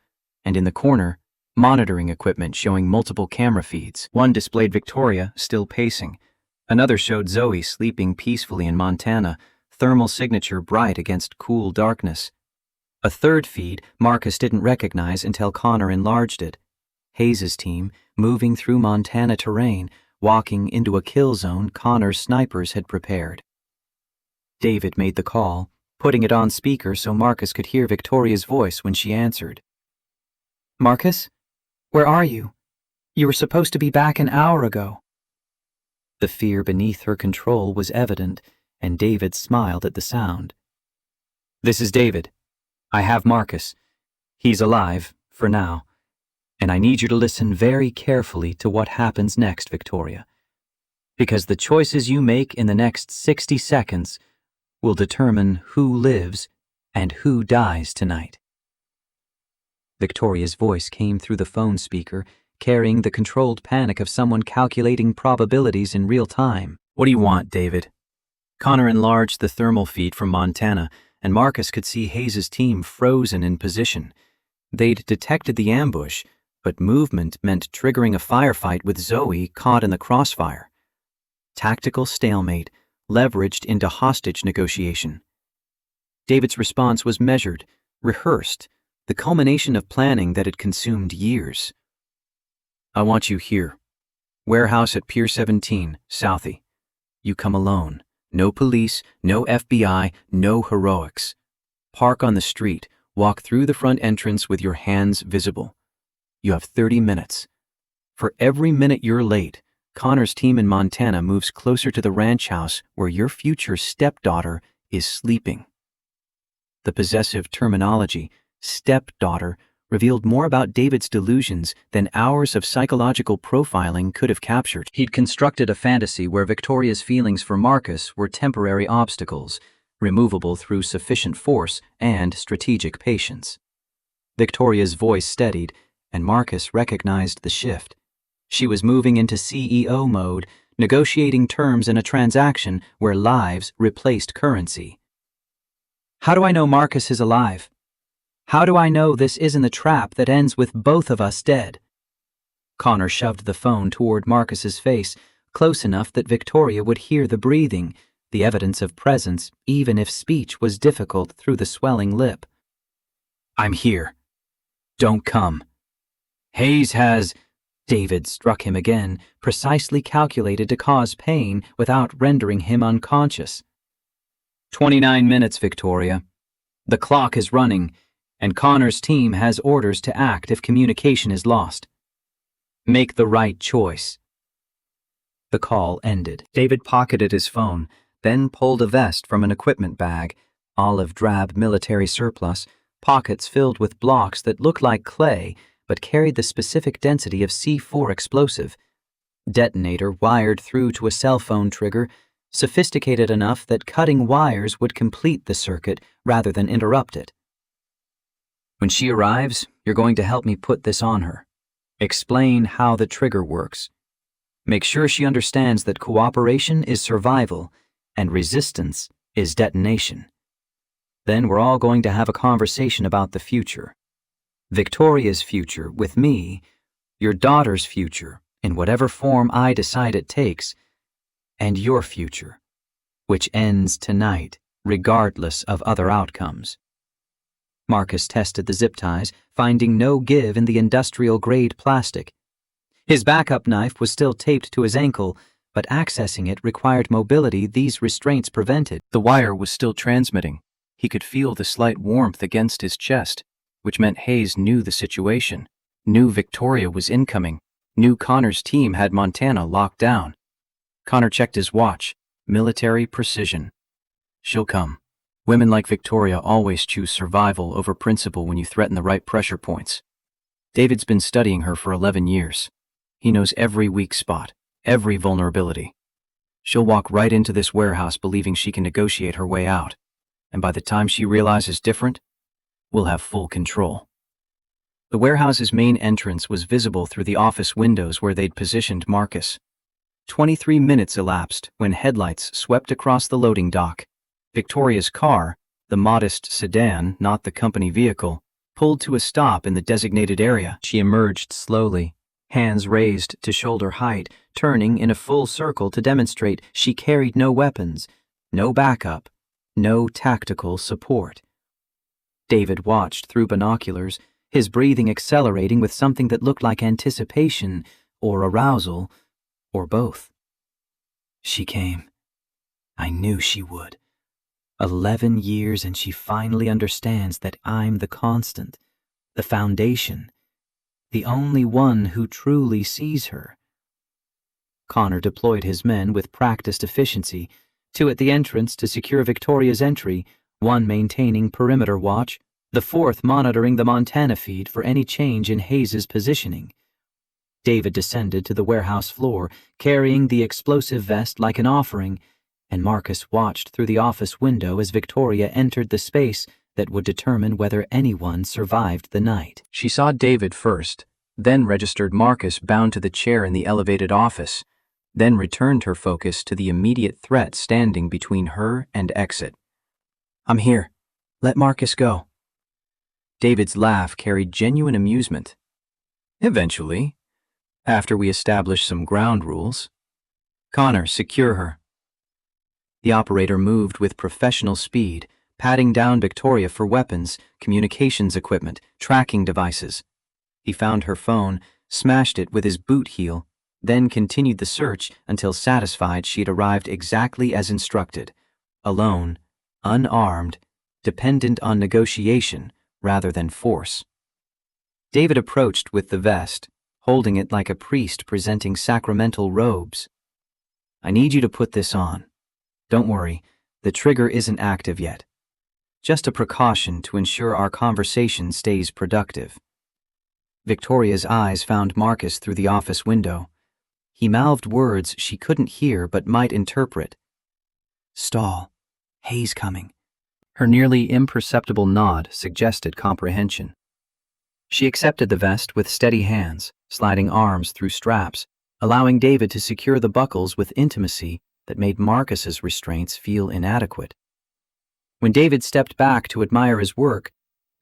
and in the corner, monitoring equipment showing multiple camera feeds. One displayed Victoria, still pacing. Another showed Zoe sleeping peacefully in Montana, thermal signature bright against cool darkness. A third feed Marcus didn't recognize until Connor enlarged it. Hayes' team, moving through Montana terrain, walking into a kill zone Connor's snipers had prepared. David made the call, putting it on speaker so Marcus could hear Victoria's voice when she answered. Marcus? Where are you? You were supposed to be back an hour ago. The fear beneath her control was evident, and David smiled at the sound. This is David. I have Marcus. He's alive, for now. And I need you to listen very carefully to what happens next, Victoria. Because the choices you make in the next 60 seconds will determine who lives and who dies tonight. Victoria's voice came through the phone speaker, carrying the controlled panic of someone calculating probabilities in real time. What do you want, David? Connor enlarged the thermal feed from Montana, and Marcus could see Hayes' team frozen in position. They'd detected the ambush, but movement meant triggering a firefight with Zoe caught in the crossfire. Tactical stalemate, leveraged into hostage negotiation. David's response was measured, rehearsed, the culmination of planning that had consumed years. I want you here. Warehouse at Pier 17, Southie. You come alone. No police, no FBI, no heroics. Park on the street, walk through the front entrance with your hands visible. You have 30 minutes. For every minute you're late, Connor's team in Montana moves closer to the ranch house where your future stepdaughter is sleeping. The possessive terminology, stepdaughter, revealed more about David's delusions than hours of psychological profiling could have captured. He'd constructed a fantasy where Victoria's feelings for Marcus were temporary obstacles, removable through sufficient force and strategic patience. Victoria's voice steadied, and Marcus recognized the shift. She was moving into CEO mode, negotiating terms in a transaction where lives replaced currency. How do I know Marcus is alive? How do I know this isn't the trap that ends with both of us dead? Connor shoved the phone toward Marcus's face, close enough that Victoria would hear the breathing, the evidence of presence, even if speech was difficult through the swelling lip. I'm here. Don't come. Hayes has... David struck him again, precisely calculated to cause pain without rendering him unconscious. 29 minutes, Victoria. The clock is running, and Connor's team has orders to act if communication is lost. Make the right choice. The call ended. David pocketed his phone, then pulled a vest from an equipment bag, olive drab military surplus, pockets filled with blocks that looked like clay but carried the specific density of C4 explosive. Detonator wired through to a cell phone trigger, sophisticated enough that cutting wires would complete the circuit rather than interrupt it. When she arrives, you're going to help me put this on her. Explain how the trigger works. Make sure she understands that cooperation is survival and resistance is detonation. Then we're all going to have a conversation about the future. Victoria's future with me, your daughter's future in whatever form I decide it takes, and your future, which ends tonight regardless of other outcomes. Marcus tested the zip ties, finding no give in the industrial-grade plastic. His backup knife was still taped to his ankle, but accessing it required mobility these restraints prevented. The wire was still transmitting. He could feel the slight warmth against his chest, which meant Hayes knew the situation, knew Victoria was incoming, knew Connor's team had Montana locked down. Connor checked his watch. Military precision. She'll come. Women like Victoria always choose survival over principle when you threaten the right pressure points. David's been studying her for 11 years. He knows every weak spot, every vulnerability. She'll walk right into this warehouse believing she can negotiate her way out. And by the time she realizes different, we'll have full control. The warehouse's main entrance was visible through the office windows where they'd positioned Marcus. 23 minutes elapsed when headlights swept across the loading dock. Victoria's car, the modest sedan, not the company vehicle, pulled to a stop in the designated area. She emerged slowly, hands raised to shoulder height, turning in a full circle to demonstrate she carried no weapons, no backup, no tactical support. David watched through binoculars, his breathing accelerating with something that looked like anticipation or arousal, or both. She came. I knew she would. 11 years and she finally understands that I'm the constant, the foundation, the only one who truly sees her. Connor deployed his men with practiced efficiency, 2 at the entrance to secure Victoria's entry, 1 maintaining perimeter watch, the 4th monitoring the Montana feed for any change in Hayes's positioning. David descended to the warehouse floor, carrying the explosive vest like an offering, and Marcus watched through the office window as Victoria entered the space that would determine whether anyone survived the night. She saw David first, then registered Marcus bound to the chair in the elevated office, then returned her focus to the immediate threat standing between her and exit. I'm here. Let Marcus go. David's laugh carried genuine amusement. Eventually, after we establish some ground rules. Connor, secure her. The operator moved with professional speed, patting down Victoria for weapons, communications equipment, tracking devices. He found her phone, smashed it with his boot heel, then continued the search until satisfied she'd arrived exactly as instructed, alone, unarmed, dependent on negotiation rather than force. David approached with the vest, holding it like a priest presenting sacramental robes. I need you to put this on. Don't worry, the trigger isn't active yet. Just a precaution to ensure our conversation stays productive. Victoria's eyes found Marcus through the office window. He mouthed words she couldn't hear but might interpret. Stall. Hayes coming. Her nearly imperceptible nod suggested comprehension. She accepted the vest with steady hands, sliding arms through straps, allowing David to secure the buckles with intimacy that made Marcus's restraints feel inadequate. When David stepped back to admire his work,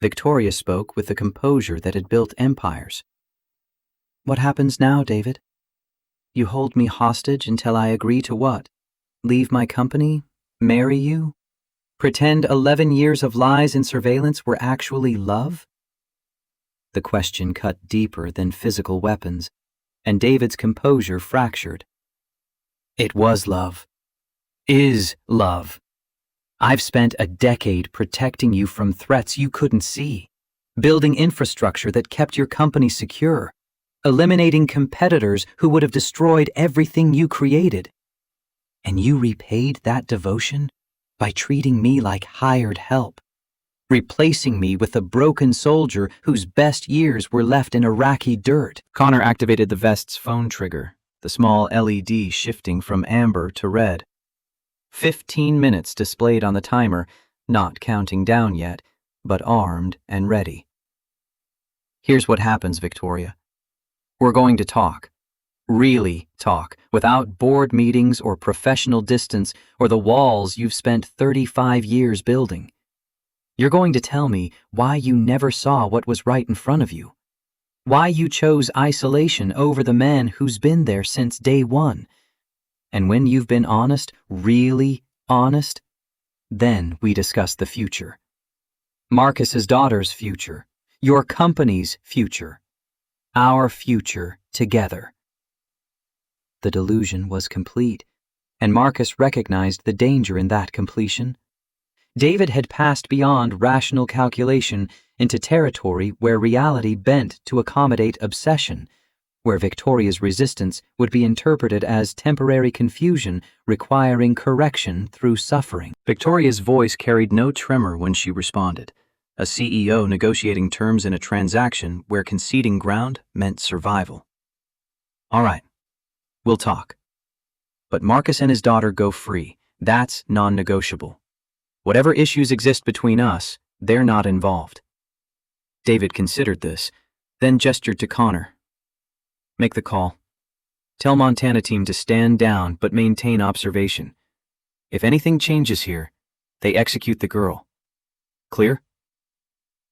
Victoria spoke with the composure that had built empires. What happens now, David? You hold me hostage until I agree to what? Leave my company? Marry you? Pretend 11 years of lies and surveillance were actually love? The question cut deeper than physical weapons, and David's composure fractured. It was love. Is love. I've spent a decade protecting you from threats you couldn't see, building infrastructure that kept your company secure, eliminating competitors who would have destroyed everything you created. And you repaid that devotion by treating me like hired help, replacing me with a broken soldier whose best years were left in Iraqi dirt. Connor activated the vest's phone trigger, the small LED shifting from amber to red. 15 minutes displayed on the timer, not counting down yet, but armed and ready. Here's what happens, Victoria. We're going to talk. Really talk, without board meetings or professional distance or the walls you've spent 35 years building. You're going to tell me why you never saw what was right in front of you. Why you chose isolation over the man who's been there since day one. And when you've been honest, really honest, then we discuss the future. Marcus's daughter's future. Your company's future. Our future together. The delusion was complete, and Marcus recognized the danger in that completion. David had passed beyond rational calculation into territory where reality bent to accommodate obsession, where Victoria's resistance would be interpreted as temporary confusion requiring correction through suffering. Victoria's voice carried no tremor when she responded, a CEO negotiating terms in a transaction where conceding ground meant survival. All right, we'll talk. But Marcus and his daughter go free. That's non-negotiable. Whatever issues exist between us, they're not involved. David considered this, then gestured to Connor. Make the call. Tell Montana team to stand down but maintain observation. If anything changes here, they execute the girl. Clear?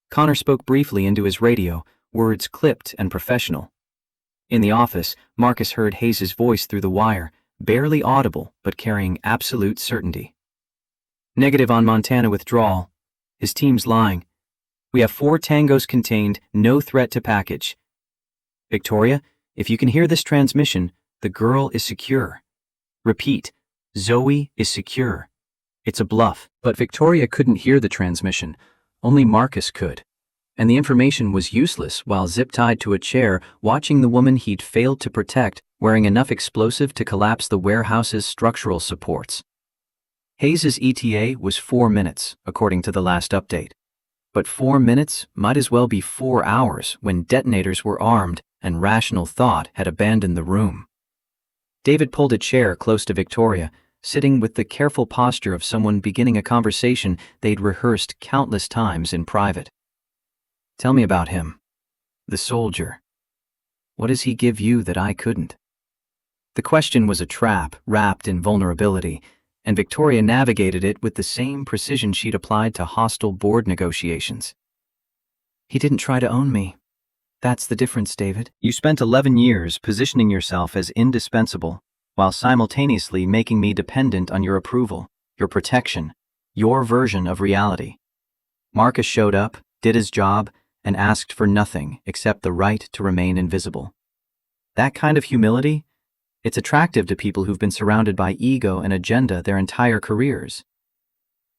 Connor spoke briefly into his radio, words clipped and professional. In the office, Marcus heard Hayes' voice through the wire, barely audible but carrying absolute certainty. Negative on Montana withdrawal. His team's lying. We have 4 tangos contained, no threat to package. Victoria, if you can hear this transmission, the girl is secure. Repeat, Zoe is secure. It's a bluff. But Victoria couldn't hear the transmission. Only Marcus could. And the information was useless while zip-tied to a chair, watching the woman he'd failed to protect, wearing enough explosive to collapse the warehouse's structural supports. Hayes' ETA was 4 minutes, according to the last update. But 4 minutes might as well be 4 hours when detonators were armed and rational thought had abandoned the room. David pulled a chair close to Victoria, sitting with the careful posture of someone beginning a conversation they'd rehearsed countless times in private. Tell me about him. The soldier. What does he give you that I couldn't? The question was a trap wrapped in vulnerability, and Victoria navigated it with the same precision she'd applied to hostile board negotiations. He didn't try to own me. That's the difference, David. You spent 11 years positioning yourself as indispensable, while simultaneously making me dependent on your approval, your protection, your version of reality. Marcus showed up, did his job, and asked for nothing except the right to remain invisible. That kind of humility, it's attractive to people who've been surrounded by ego and agenda their entire careers.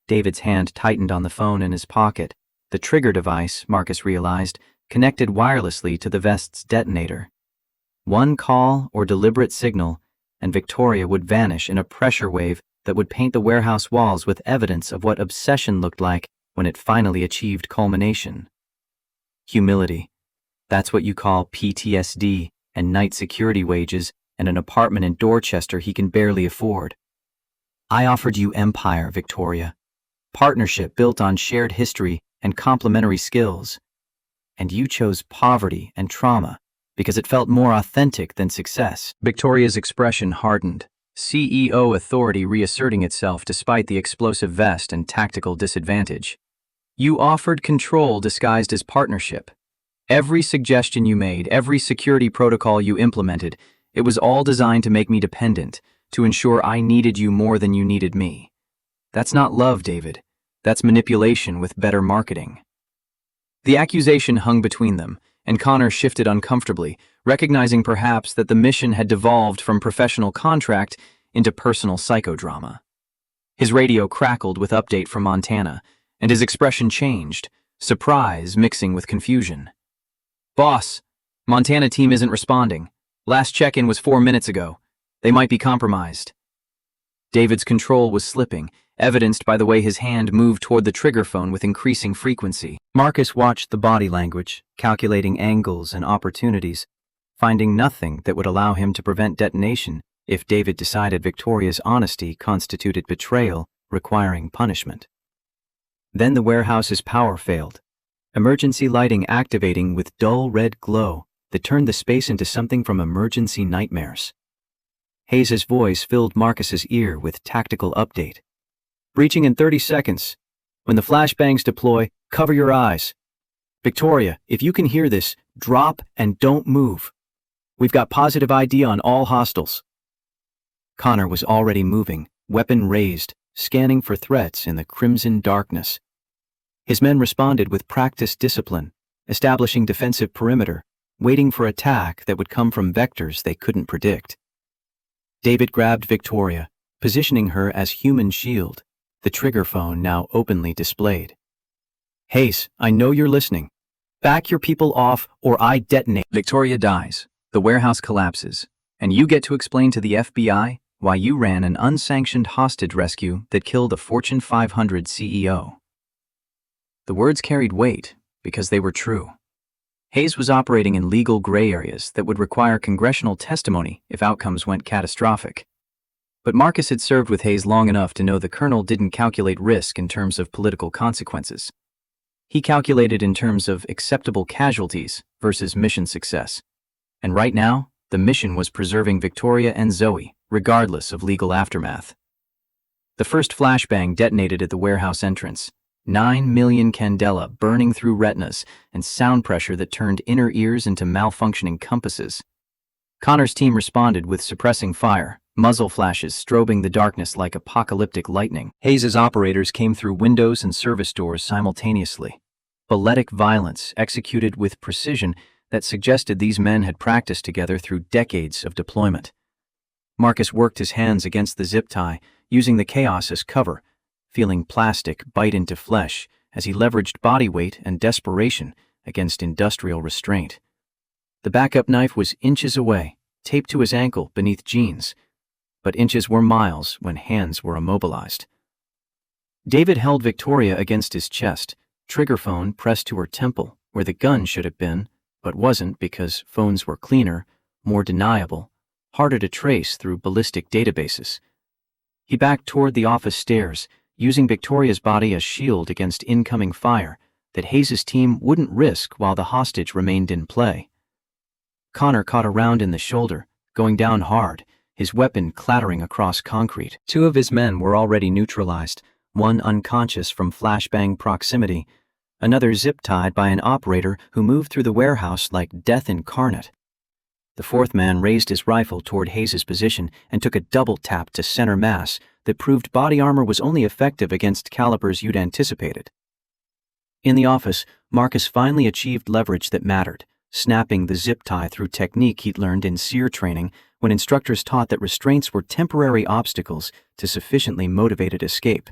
David's hand tightened on the phone in his pocket. The trigger device, Marcus realized, connected wirelessly to the vest's detonator. One call or deliberate signal, and Victoria would vanish in a pressure wave that would paint the warehouse walls with evidence of what obsession looked like when it finally achieved culmination. Humility. That's what you call PTSD and night security wages and an apartment in Dorchester he can barely afford. I offered you empire, Victoria. Partnership built on shared history and complementary skills. And you chose poverty and trauma because it felt more authentic than success. Victoria's expression hardened, CEO authority reasserting itself despite the explosive vest and tactical disadvantage. You offered control disguised as partnership. Every suggestion you made, every security protocol you implemented, it was all designed to make me dependent, to ensure I needed you more than you needed me. That's not love, David. That's manipulation with better marketing. The accusation hung between them, and Connor shifted uncomfortably, recognizing perhaps that the mission had devolved from professional contract into personal psychodrama. His radio crackled with update from Montana, and his expression changed, surprise mixing with confusion. Boss, Montana team isn't responding. Last check-in was 4 minutes ago. They might be compromised. David's control was slipping, evidenced by the way his hand moved toward the trigger phone with increasing frequency. Marcus watched the body language, calculating angles and opportunities, finding nothing that would allow him to prevent detonation if David decided Victoria's honesty constituted betrayal, requiring punishment. Then the warehouse's power failed, emergency lighting activating with dull red glow that turned the space into something from emergency nightmares. Hayes' voice filled Marcus's ear with tactical update. Breaching in 30 seconds. When the flashbangs deploy, cover your eyes. Victoria, if you can hear this, drop and don't move. We've got positive ID on all hostiles. Connor was already moving, weapon raised, scanning for threats in the crimson darkness. His men responded with practiced discipline, establishing defensive perimeter, waiting for attack that would come from vectors they couldn't predict. David grabbed Victoria, positioning her as human shield, the trigger phone now openly displayed. Hayes, I know you're listening. Back your people off or I detonate. Victoria dies, The warehouse collapses, and you get to explain to the FBI why you ran an unsanctioned hostage rescue that killed a Fortune 500 CEO. The words carried weight because they were true. Hayes was operating in legal gray areas that would require congressional testimony if outcomes went catastrophic. But Marcus had served with Hayes long enough to know the colonel didn't calculate risk in terms of political consequences. He calculated in terms of acceptable casualties versus mission success. And right now, the mission was preserving Victoria and Zoe, regardless of legal aftermath. The first flashbang detonated at the warehouse entrance. 9 million candela burning through retinas and sound pressure that turned inner ears into malfunctioning compasses. Connor's team responded with suppressing fire, muzzle flashes strobing the darkness like apocalyptic lightning. Hayes's operators came through windows and service doors simultaneously. Balletic violence executed with precision that suggested these men had practiced together through decades of deployment. Marcus worked his hands against the zip tie, using the chaos as cover, feeling plastic bite into flesh as he leveraged body weight and desperation against industrial restraint. The backup knife was inches away, taped to his ankle beneath jeans, but inches were miles when hands were immobilized. David held Victoria against his chest, trigger phone pressed to her temple where the gun should have been, but wasn't because phones were cleaner, more deniable, harder to trace through ballistic databases. He backed toward the office stairs, using Victoria's body as shield against incoming fire that Hayes' team wouldn't risk while the hostage remained in play. Connor caught a round in the shoulder, going down hard, his weapon clattering across concrete. 2 of his men were already neutralized, one unconscious from flashbang proximity, another zip-tied by an operator who moved through the warehouse like death incarnate. The 4th man raised his rifle toward Hayes' position and took a double tap to center mass that proved body armor was only effective against calibers you'd anticipated. In the office, Marcus finally achieved leverage that mattered, snapping the zip tie through technique he'd learned in SEER training when instructors taught that restraints were temporary obstacles to sufficiently motivated escape.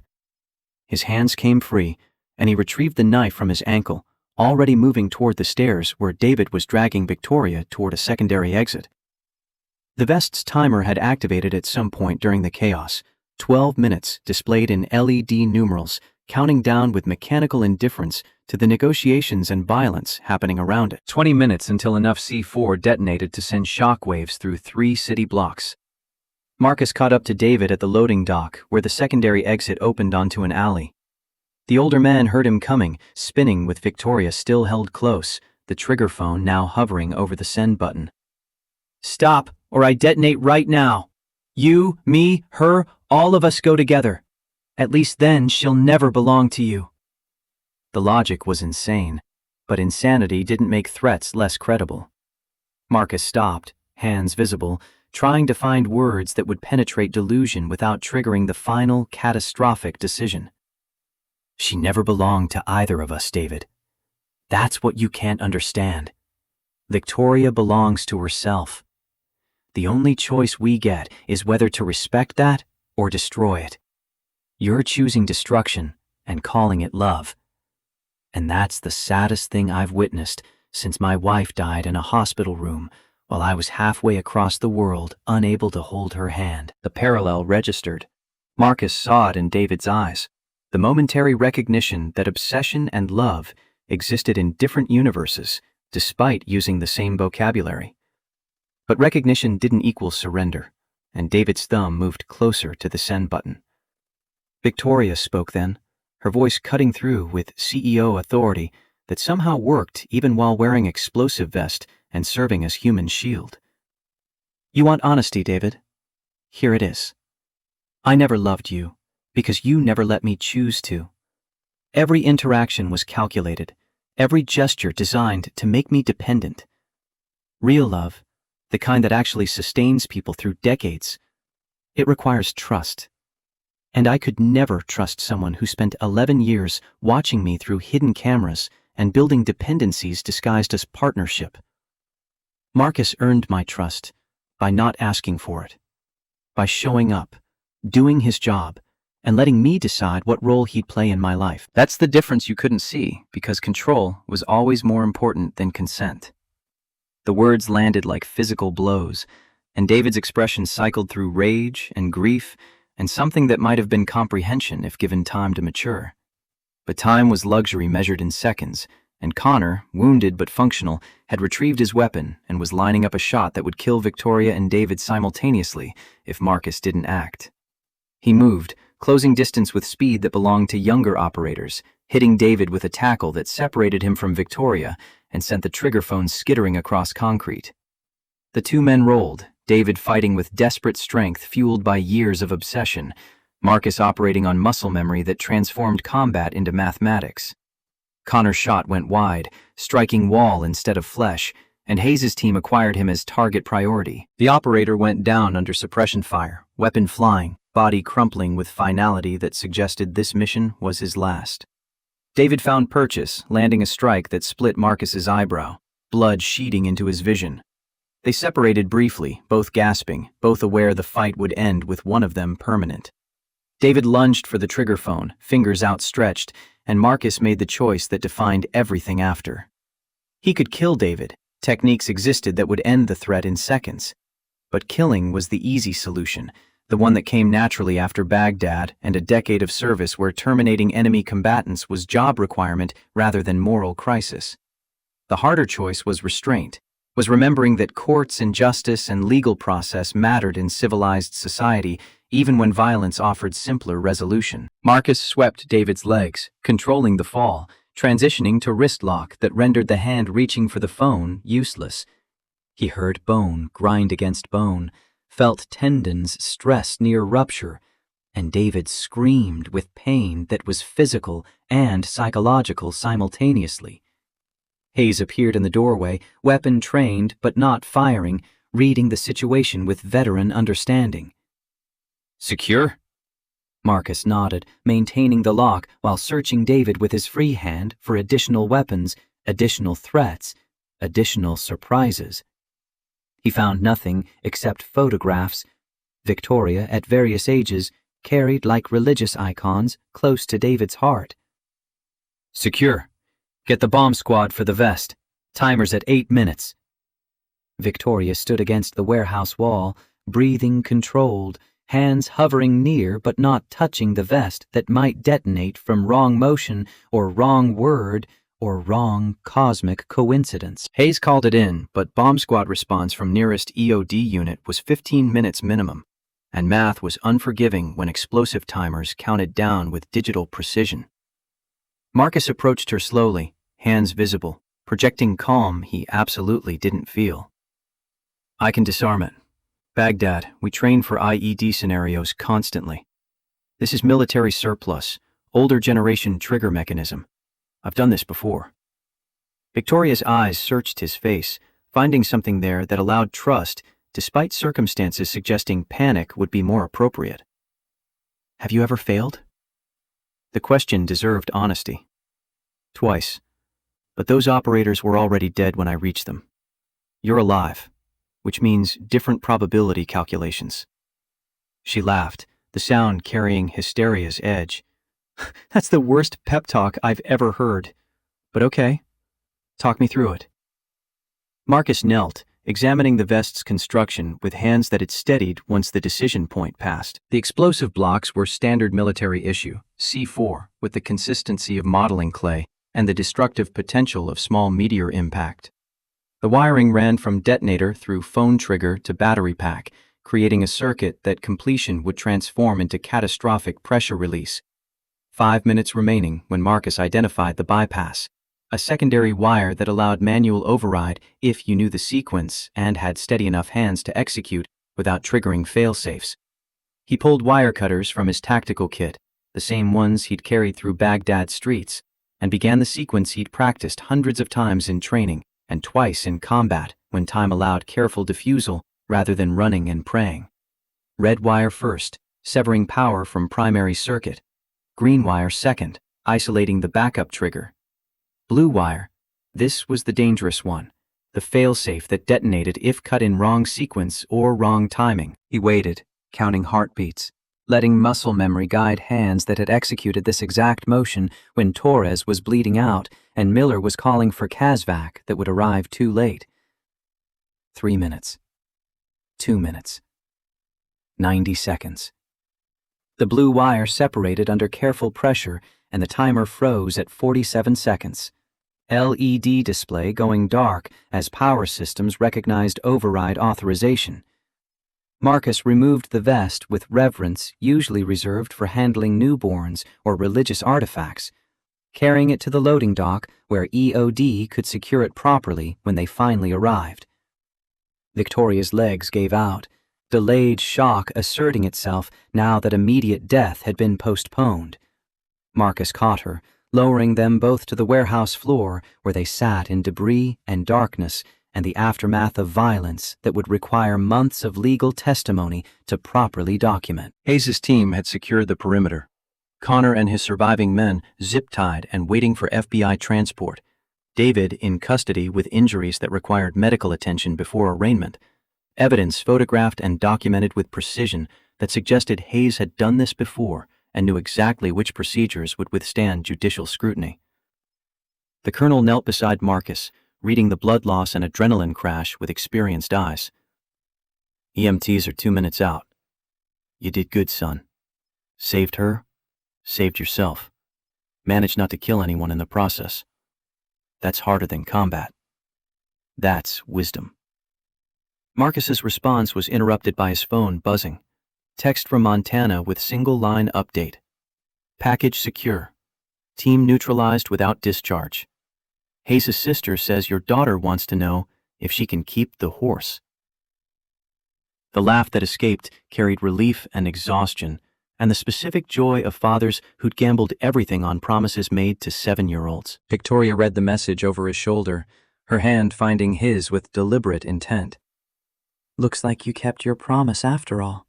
His hands came free, and he retrieved the knife from his ankle, already moving toward the stairs where David was dragging Victoria toward a secondary exit. The vest's timer had activated at some point during the chaos, 12 minutes displayed in LED numerals, counting down with mechanical indifference to the negotiations and violence happening around it. 20 minutes until enough C4 detonated to send shockwaves through 3 city blocks. Marcus caught up to David at the loading dock where the secondary exit opened onto an alley. The older man heard him coming, spinning with Victoria still held close, the trigger phone now hovering over the send button. "Stop, or I detonate right now. You, me, her, all of us go together. At least then she'll never belong to you." The logic was insane, but insanity didn't make threats less credible. Marcus stopped, hands visible, trying to find words that would penetrate delusion without triggering the final, catastrophic decision. "She never belonged to either of us, David. That's what you can't understand. Victoria belongs to herself. The only choice we get is whether to respect that or destroy it. You're choosing destruction and calling it love. And that's the saddest thing I've witnessed since my wife died in a hospital room while I was halfway across the world, unable to hold her hand." The parallel registered. Marcus saw it in David's eyes, the momentary recognition that obsession and love existed in different universes despite using the same vocabulary. But recognition didn't equal surrender, and David's thumb moved closer to the send button. Victoria spoke then, her voice cutting through with CEO authority that somehow worked even while wearing explosive vest and serving as human shield. "You want honesty, David? Here it is. I never loved you because you never let me choose to. Every interaction was calculated, every gesture designed to make me dependent. Real love, the kind that actually sustains people through decades, it requires trust. And I could never trust someone who spent 11 years watching me through hidden cameras and building dependencies disguised as partnership. Marcus earned my trust by not asking for it, by showing up, doing his job, and letting me decide what role he'd play in my life. That's the difference you couldn't see, because control was always more important than consent. The words landed like physical blows, and David's expression cycled through rage and grief and something that might have been comprehension if given time to mature. But time was luxury measured in seconds, and Connor, wounded but functional, had retrieved his weapon and was lining up a shot that would kill Victoria and David simultaneously if Marcus didn't act. He moved, closing distance with speed that belonged to younger operators, hitting David with a tackle that separated him from Victoria and sent the trigger phone skittering across concrete. The two men rolled, David fighting with desperate strength fueled by years of obsession, Marcus operating on muscle memory that transformed combat into mathematics. Connor's shot went wide, striking wall instead of flesh, and Hayes' team acquired him as target priority. The operator went down under suppression fire, weapon flying, body crumpling with finality that suggested this mission was his last. David found purchase, landing a strike that split Marcus's eyebrow, blood sheeting into his vision. They separated briefly, both gasping, both aware the fight would end with one of them permanent. David lunged for the trigger phone, fingers outstretched, and Marcus made the choice that defined everything after. He could kill David. Techniques existed that would end the threat in seconds. But killing was the easy solution, the one that came naturally after Baghdad and a decade of service where terminating enemy combatants was job requirement rather than moral crisis. The harder choice was restraint, was remembering that courts and justice and legal process mattered in civilized society even when violence offered simpler resolution. Marcus swept David's legs, controlling the fall, transitioning to wrist lock that rendered the hand reaching for the phone useless. He heard bone grind against bone, felt tendons stress near rupture, and David screamed with pain that was physical and psychological simultaneously. Hayes appeared in the doorway, weapon trained but not firing, reading the situation with veteran understanding. "Secure?" Marcus nodded, maintaining the lock while searching David with his free hand for additional weapons, additional threats, additional surprises. He found nothing except photographs, Victoria at various ages, carried like religious icons close to David's heart. "Secure. Get the bomb squad for the vest. Timer's at 8 minutes. Victoria stood against the warehouse wall, breathing controlled, hands hovering near but not touching the vest that might detonate from wrong motion or wrong word or wrong cosmic coincidence. Hayes called it in, but bomb squad response from nearest EOD unit was 15 minutes minimum, and math was unforgiving when explosive timers counted down with digital precision. Marcus approached her slowly, hands visible, projecting calm he absolutely didn't feel. "I can disarm it. Baghdad, we train for IED scenarios constantly. This is military surplus, older generation trigger mechanism. I've done this before." Victoria's eyes searched his face, finding something there that allowed trust, despite circumstances suggesting panic would be more appropriate. "Have you ever failed?" The question deserved honesty. "Twice. But those operators were already dead when I reached them. You're alive, which means different probability calculations." She laughed, the sound carrying hysteria's edge. "That's the worst pep talk I've ever heard. But okay. Talk me through it." Marcus knelt, examining the vest's construction with hands that had steadied once the decision point passed. The explosive blocks were standard military issue, C4, with the consistency of modeling clay and the destructive potential of small meteor impact. The wiring ran from detonator through phone trigger to battery pack, creating a circuit that completion would transform into catastrophic pressure release. 5 minutes remaining when Marcus identified the bypass, a secondary wire that allowed manual override if you knew the sequence and had steady enough hands to execute without triggering failsafes. He pulled wire cutters from his tactical kit, the same ones he'd carried through Baghdad's streets, and began the sequence he'd practiced hundreds of times in training and twice in combat when time allowed careful defusal rather than running and praying. Red wire first, severing power from primary circuit. Green wire second, isolating the backup trigger. Blue wire. This was the dangerous one, the failsafe that detonated if cut in wrong sequence or wrong timing. He waited, counting heartbeats, letting muscle memory guide hands that had executed this exact motion when Torres was bleeding out and Miller was calling for Kazvac that would arrive too late. 3 minutes. 2 minutes. 90 seconds. The blue wire separated under careful pressure and the timer froze at 47 seconds. LED display going dark as power systems recognized override authorization. Marcus removed the vest with reverence usually reserved for handling newborns or religious artifacts, carrying it to the loading dock where EOD could secure it properly when they finally arrived. Victoria's legs gave out, delayed shock asserting itself now that immediate death had been postponed. Marcus caught her, lowering them both to the warehouse floor where they sat in debris and darkness and the aftermath of violence that would require months of legal testimony to properly document. Hayes' team had secured the perimeter. Connor and his surviving men zip-tied and waiting for FBI transport. David in custody with injuries that required medical attention before arraignment. Evidence photographed and documented with precision that suggested Hayes had done this before and knew exactly which procedures would withstand judicial scrutiny. The colonel knelt beside Marcus, reading the blood loss and adrenaline crash with experienced eyes. EMTs are 2 minutes out. You did good, son. Saved her, saved yourself. Managed not to kill anyone in the process. That's harder than combat. That's wisdom. Marcus's response was interrupted by his phone buzzing. Text from Montana with single-line update. Package secure. Team neutralized without discharge. Hayes' sister says your daughter wants to know if she can keep the horse. The laugh that escaped carried relief and exhaustion, and the specific joy of fathers who'd gambled everything on promises made to 7-year-olds. Victoria read the message over his shoulder, her hand finding his with deliberate intent. Looks like you kept your promise after all.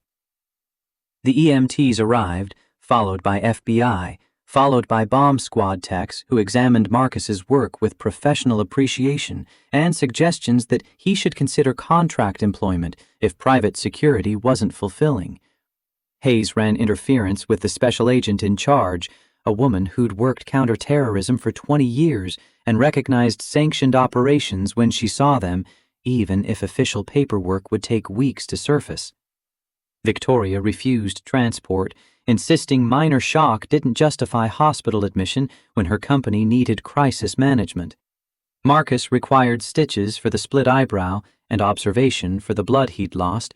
The EMTs arrived, followed by FBI, followed by bomb squad techs who examined Marcus's work with professional appreciation and suggestions that he should consider contract employment if private security wasn't fulfilling. Hayes ran interference with the special agent in charge, a woman who'd worked counterterrorism for 20 years and recognized sanctioned operations when she saw them, even if official paperwork would take weeks to surface. Victoria refused transport, insisting minor shock didn't justify hospital admission when her company needed crisis management. Marcus required stitches for the split eyebrow and observation for the blood he'd lost,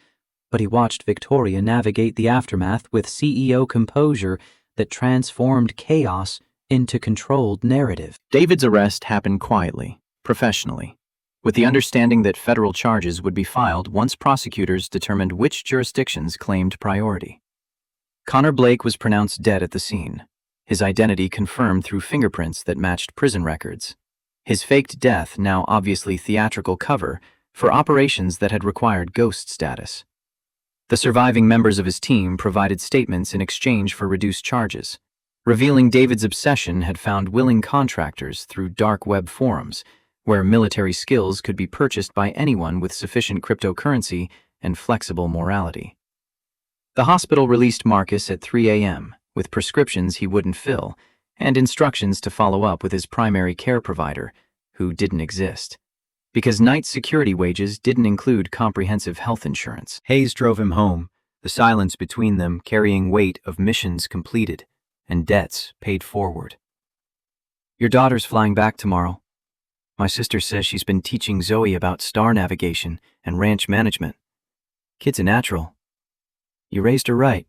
but he watched Victoria navigate the aftermath with CEO composure that transformed chaos into controlled narrative. David's arrest happened quietly, professionally, with the understanding that federal charges would be filed once prosecutors determined which jurisdictions claimed priority. Connor Blake was pronounced dead at the scene, his identity confirmed through fingerprints that matched prison records. His faked death now obviously theatrical cover for operations that had required ghost status. The surviving members of his team provided statements in exchange for reduced charges, revealing David's obsession had found willing contractors through dark web forums, where military skills could be purchased by anyone with sufficient cryptocurrency and flexible morality. The hospital released Marcus at 3 a.m. with prescriptions he wouldn't fill and instructions to follow up with his primary care provider, who didn't exist, because night security wages didn't include comprehensive health insurance. Hayes drove him home, the silence between them carrying weight of missions completed and debts paid forward. Your daughter's flying back tomorrow. My sister says she's been teaching Zoe about star navigation and ranch management. Kid's a natural. You raised her right.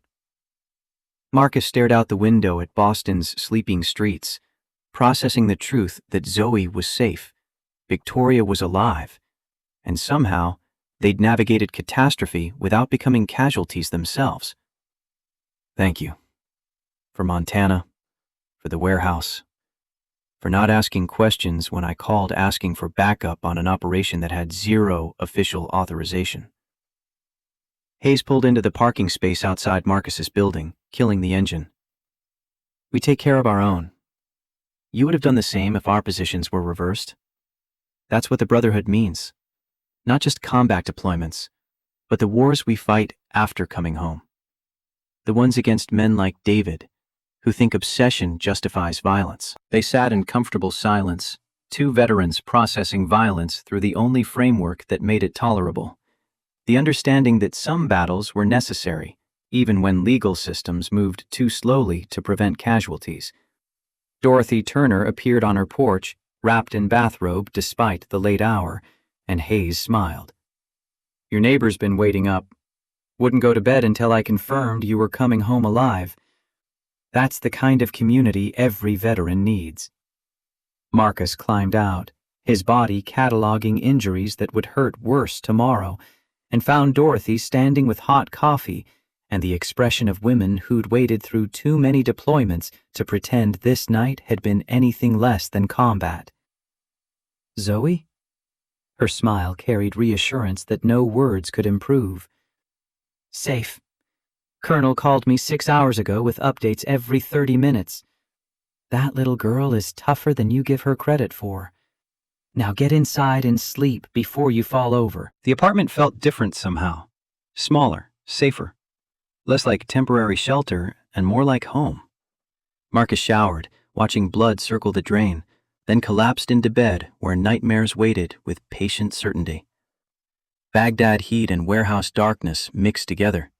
Marcus stared out the window at Boston's sleeping streets, processing the truth that Zoe was safe, Victoria was alive, and somehow they'd navigated catastrophe without becoming casualties themselves. Thank you. For Montana, for the warehouse, for not asking questions when I called asking for backup on an operation that had zero official authorization. Hayes pulled into the parking space outside Marcus's building, killing the engine. We take care of our own. You would have done the same if our positions were reversed. That's what the Brotherhood means. Not just combat deployments, but the wars we fight after coming home. The ones against men like David, who think obsession justifies violence. They sat in comfortable silence, Two veterans processing violence through the only framework that made it tolerable. The understanding that some battles were necessary, even when legal systems moved too slowly to prevent casualties. Dorothy Turner appeared on her porch, wrapped in bathrobe despite the late hour, and Hayes smiled. "Your neighbor's been waiting up. Wouldn't go to bed until I confirmed you were coming home alive. That's the kind of community every veteran needs." Marcus climbed out, his body cataloging injuries that would hurt worse tomorrow, and found Dorothy standing with hot coffee and the expression of women who'd waded through too many deployments to pretend this night had been anything less than combat. "Zoe?" Her smile carried reassurance that no words could improve. "Safe. Colonel called me 6 hours ago with updates every 30 minutes. That little girl is tougher than you give her credit for. Now get inside and sleep before you fall over." The apartment felt different somehow. Smaller, safer. Less like temporary shelter and more like home. Marcus showered, watching blood circle the drain, then collapsed into bed where nightmares waited with patient certainty. Baghdad heat and warehouse darkness mixed together.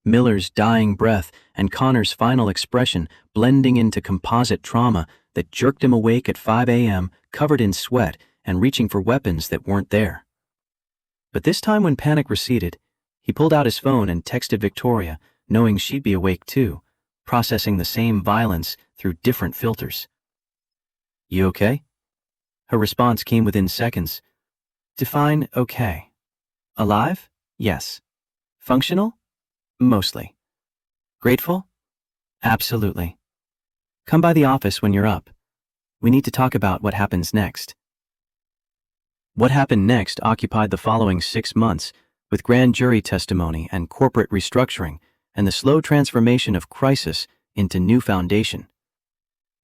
Miller's dying breath and Connor's final expression blending into composite trauma that jerked him awake at 5 a.m., covered in sweat and reaching for weapons that weren't there. But this time when panic receded, he pulled out his phone and texted Victoria, knowing she'd be awake too, processing the same violence through different filters. "You okay?" Her response came within seconds. "Define okay. Alive? Yes. Functional? Mostly. Grateful? Absolutely. Come by the office when you're up. We need to talk about what happens next." What happened next occupied the following 6 months, with grand jury testimony and corporate restructuring, and the slow transformation of crisis into new foundation.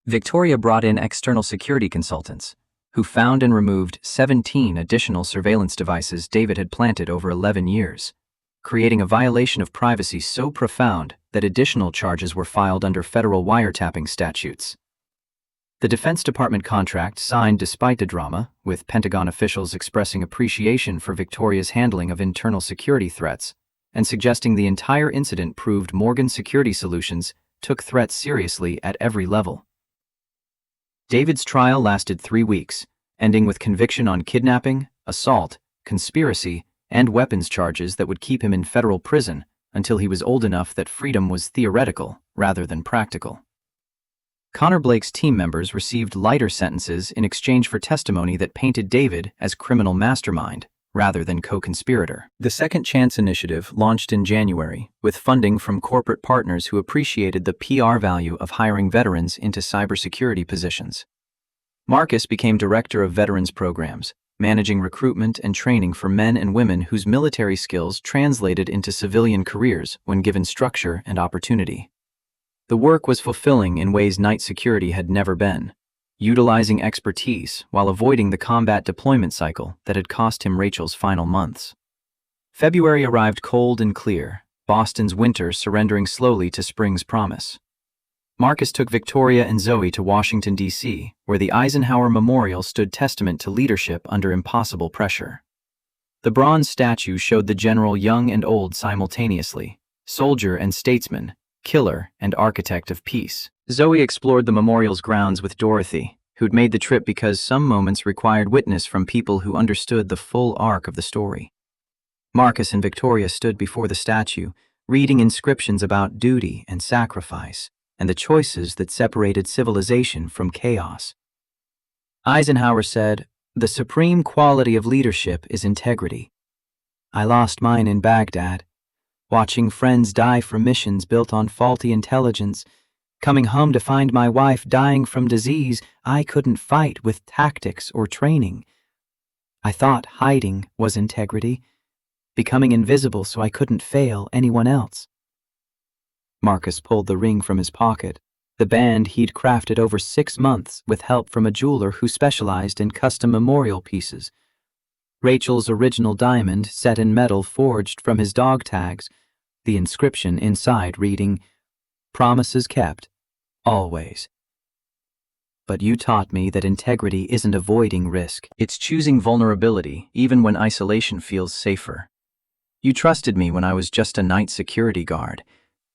Victoria brought in external security consultants, who found and removed 17 additional surveillance devices David had planted over 11 years, creating a violation of privacy so profound that additional charges were filed under federal wiretapping statutes. The Defense Department contract signed despite the drama, with Pentagon officials expressing appreciation for Victoria's handling of internal security threats and suggesting the entire incident proved Morgan Security Solutions took threats seriously at every level. David's trial lasted 3 weeks, ending with conviction on kidnapping, assault, conspiracy, and weapons charges that would keep him in federal prison until he was old enough that freedom was theoretical rather than practical. Connor Blake's team members received lighter sentences in exchange for testimony that painted David as criminal mastermind rather than co-conspirator. The Second Chance Initiative launched in January with funding from corporate partners who appreciated the PR value of hiring veterans into cybersecurity positions. Marcus became director of veterans programs, managing recruitment and training for men and women whose military skills translated into civilian careers when given structure and opportunity. The work was fulfilling in ways night security had never been, utilizing expertise while avoiding the combat deployment cycle that had cost him Rachel's final months. February arrived cold and clear, Boston's winter surrendering slowly to spring's promise. Marcus took Victoria and Zoe to Washington, D.C., where the Eisenhower Memorial stood testament to leadership under impossible pressure. The bronze statue showed the general young and old simultaneously, soldier and statesman, killer and architect of peace. Zoe explored the memorial's grounds with Dorothy, who'd made the trip because some moments required witness from people who understood the full arc of the story. Marcus and Victoria stood before the statue, reading inscriptions about duty and sacrifice, and the choices that separated civilization from chaos. Eisenhower said, "The supreme quality of leadership is integrity. I lost mine in Baghdad, watching friends die from missions built on faulty intelligence, coming home to find my wife dying from disease I couldn't fight with tactics or training. I thought hiding was integrity, becoming invisible so I couldn't fail anyone else." Marcus pulled the ring from his pocket, the band he'd crafted over 6 months with help from a jeweler who specialized in custom memorial pieces. Rachel's original diamond set in metal forged from his dog tags, the inscription inside reading, "Promises kept, always." But you taught me that integrity isn't avoiding risk. It's choosing vulnerability even when isolation feels safer. You trusted me when I was just a night security guard.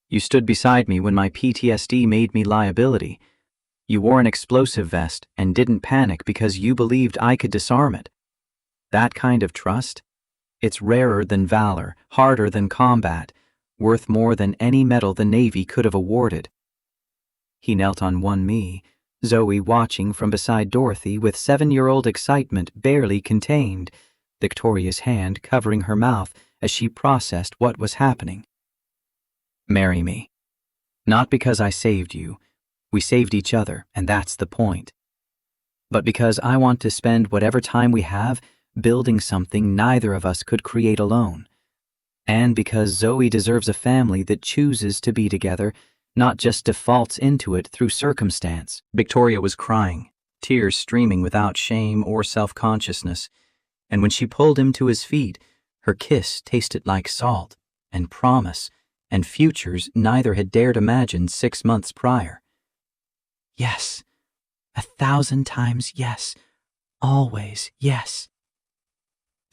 You stood beside me when my PTSD made me liability. You wore an explosive vest and didn't panic because you believed I could disarm it. That kind of trust? It's rarer than valor, harder than combat, worth more than any medal the Navy could have awarded. He knelt on one knee, Zoe watching from beside Dorothy with 7-year-old excitement barely contained, Victoria's hand covering her mouth as she processed what was happening. Marry me. Not because I saved you. We saved each other, and that's the point. But because I want to spend whatever time we have building something neither of us could create alone. And because Zoe deserves a family that chooses to be together, not just defaults into it through circumstance. Victoria was crying, tears streaming without shame or self-consciousness, and when she pulled him to his feet, her kiss tasted like salt, and promise, and futures neither had dared imagine 6 months prior. Yes, 1,000 times yes, always yes.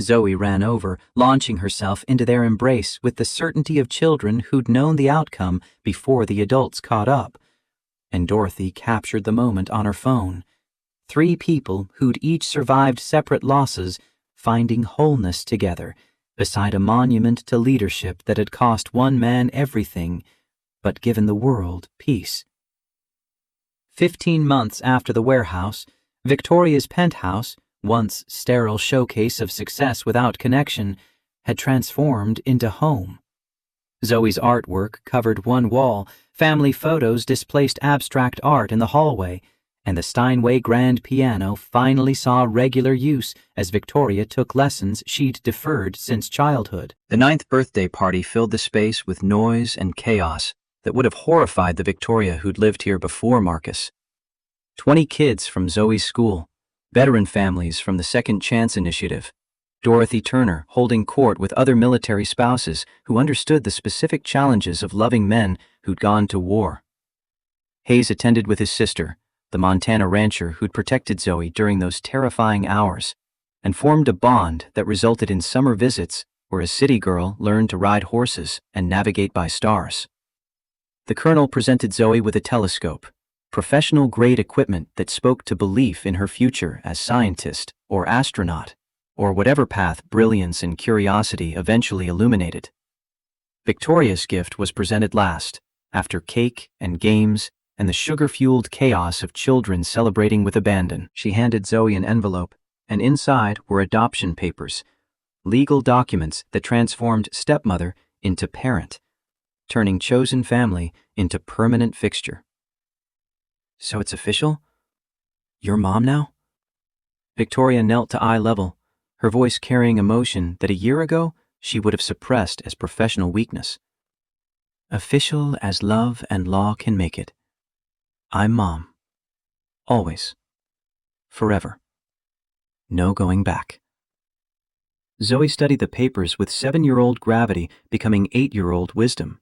Zoe ran over, launching herself into their embrace with the certainty of children who'd known the outcome before the adults caught up. And Dorothy captured the moment on her phone. 3 people who'd each survived separate losses, finding wholeness together, beside a monument to leadership that had cost one man everything, but given the world peace. 15 months after the warehouse, Victoria's penthouse, once sterile showcase of success without connection, had transformed into home. Zoe's artwork covered one wall, family photos displaced abstract art in the hallway, and the Steinway grand piano finally saw regular use as Victoria took lessons she'd deferred since childhood. The 9th birthday party filled the space with noise and chaos that would have horrified the Victoria who'd lived here before Marcus. 20 kids from Zoe's school, veteran families from the Second Chance Initiative, Dorothy Turner holding court with other military spouses who understood the specific challenges of loving men who'd gone to war. Hayes attended with his sister, the Montana rancher who'd protected Zoe during those terrifying hours, and formed a bond that resulted in summer visits where a city girl learned to ride horses and navigate by stars. The colonel presented Zoe with a telescope, professional-grade equipment that spoke to belief in her future as scientist or astronaut, or whatever path brilliance and curiosity eventually illuminated. Victoria's gift was presented last, after cake and games and the sugar-fueled chaos of children celebrating with abandon. She handed Zoe an envelope, and inside were adoption papers, legal documents that transformed stepmother into parent, turning chosen family into permanent fixture. So it's official? You're mom now? Victoria knelt to eye level, her voice carrying emotion that a year ago she would have suppressed as professional weakness. Official as love and law can make it. I'm mom. Always. Forever. No going back. Zoe studied the papers with 7-year-old gravity becoming 8-year-old wisdom,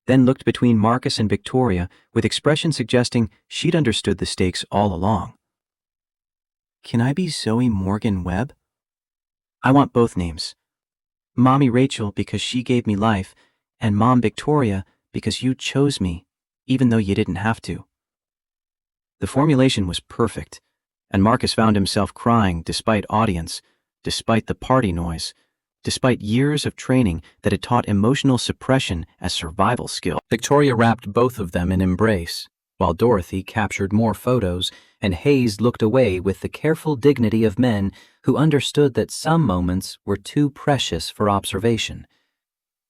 then looked between Marcus and Victoria with expression suggesting she'd understood the stakes all along. Can I be Zoe Morgan Webb? I want both names. Mommy Rachel because she gave me life, and Mom Victoria because you chose me, even though you didn't have to. The formulation was perfect, and Marcus found himself crying despite audience, despite the party noise, despite years of training that had taught emotional suppression as survival skill. Victoria wrapped both of them in embrace, while Dorothy captured more photos and Hayes looked away with the careful dignity of men who understood that some moments were too precious for observation.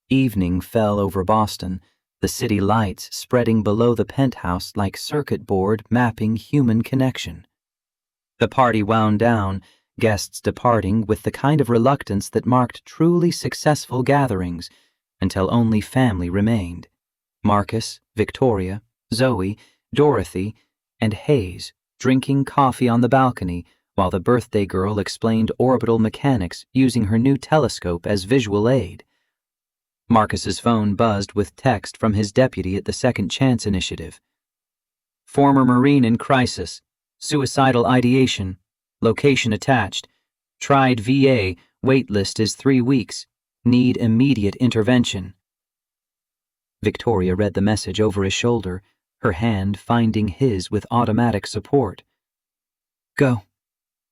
Evening fell over Boston, the city lights spreading below the penthouse like circuit board mapping human connection. The party wound down, guests departing with the kind of reluctance that marked truly successful gatherings, until only family remained. Marcus, Victoria, Zoe, Dorothy, and Hayes drinking coffee on the balcony while the birthday girl explained orbital mechanics using her new telescope as visual aid. Marcus's phone buzzed with text from his deputy at the Second Chance Initiative. Former Marine in crisis. Suicidal ideation. Location attached. Tried VA. Waitlist is 3 weeks. Need immediate intervention. Victoria read the message over his shoulder, her hand finding his with automatic support. Go.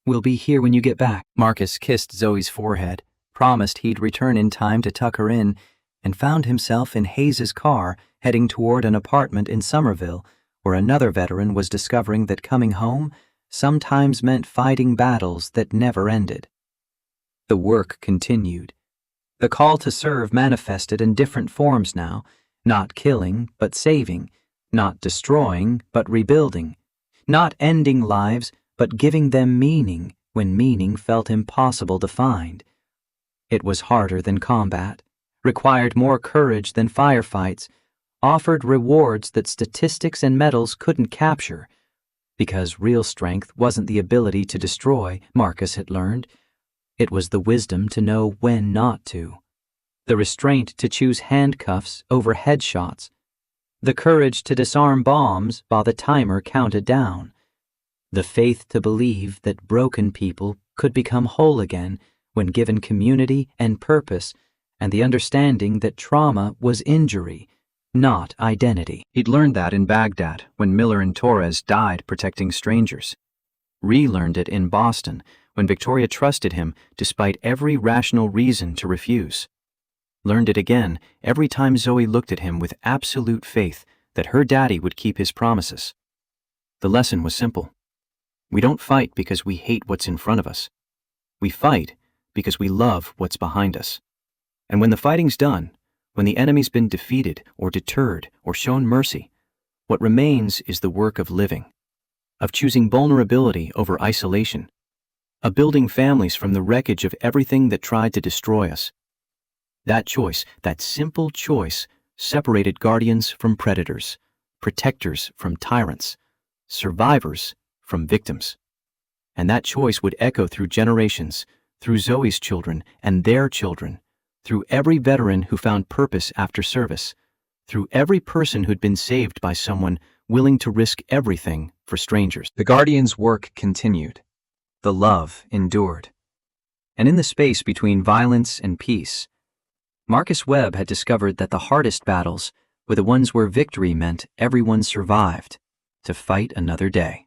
We'll be here when you get back. Marcus kissed Zoe's forehead, promised he'd return in time to tuck her in, and found himself in Hayes's car heading toward an apartment in Somerville, where another veteran was discovering that coming home sometimes meant fighting battles that never ended. The work continued. The call to serve manifested in different forms now, not killing but saving, not destroying but rebuilding, not ending lives but giving them meaning when meaning felt impossible to find. It was harder than combat, required more courage than firefights, offered rewards that statistics and medals couldn't capture, because real strength wasn't the ability to destroy, Marcus had learned. It was the wisdom to know when not to, the restraint to choose handcuffs over headshots, the courage to disarm bombs while the timer counted down, the faith to believe that broken people could become whole again when given community and purpose, and the understanding that trauma was injury, not identity. He'd learned that in Baghdad when Miller and Torres died protecting strangers. Relearned it in Boston when Victoria trusted him despite every rational reason to refuse. Learned it again every time Zoe looked at him with absolute faith that her daddy would keep his promises. The lesson was simple. We don't fight because we hate what's in front of us. We fight because we love what's behind us. And when the fighting's done, when the enemy's been defeated or deterred or shown mercy, what remains is the work of living, of choosing vulnerability over isolation, of building families from the wreckage of everything that tried to destroy us. That choice, that simple choice, separated guardians from predators, protectors from tyrants, survivors from victims. And that choice would echo through generations, through Zoe's children and their children, through every veteran who found purpose after service, through every person who'd been saved by someone willing to risk everything for strangers. The Guardians' work continued. The love endured. And in the space between violence and peace, Marcus Webb had discovered that the hardest battles were the ones where victory meant everyone survived to fight another day.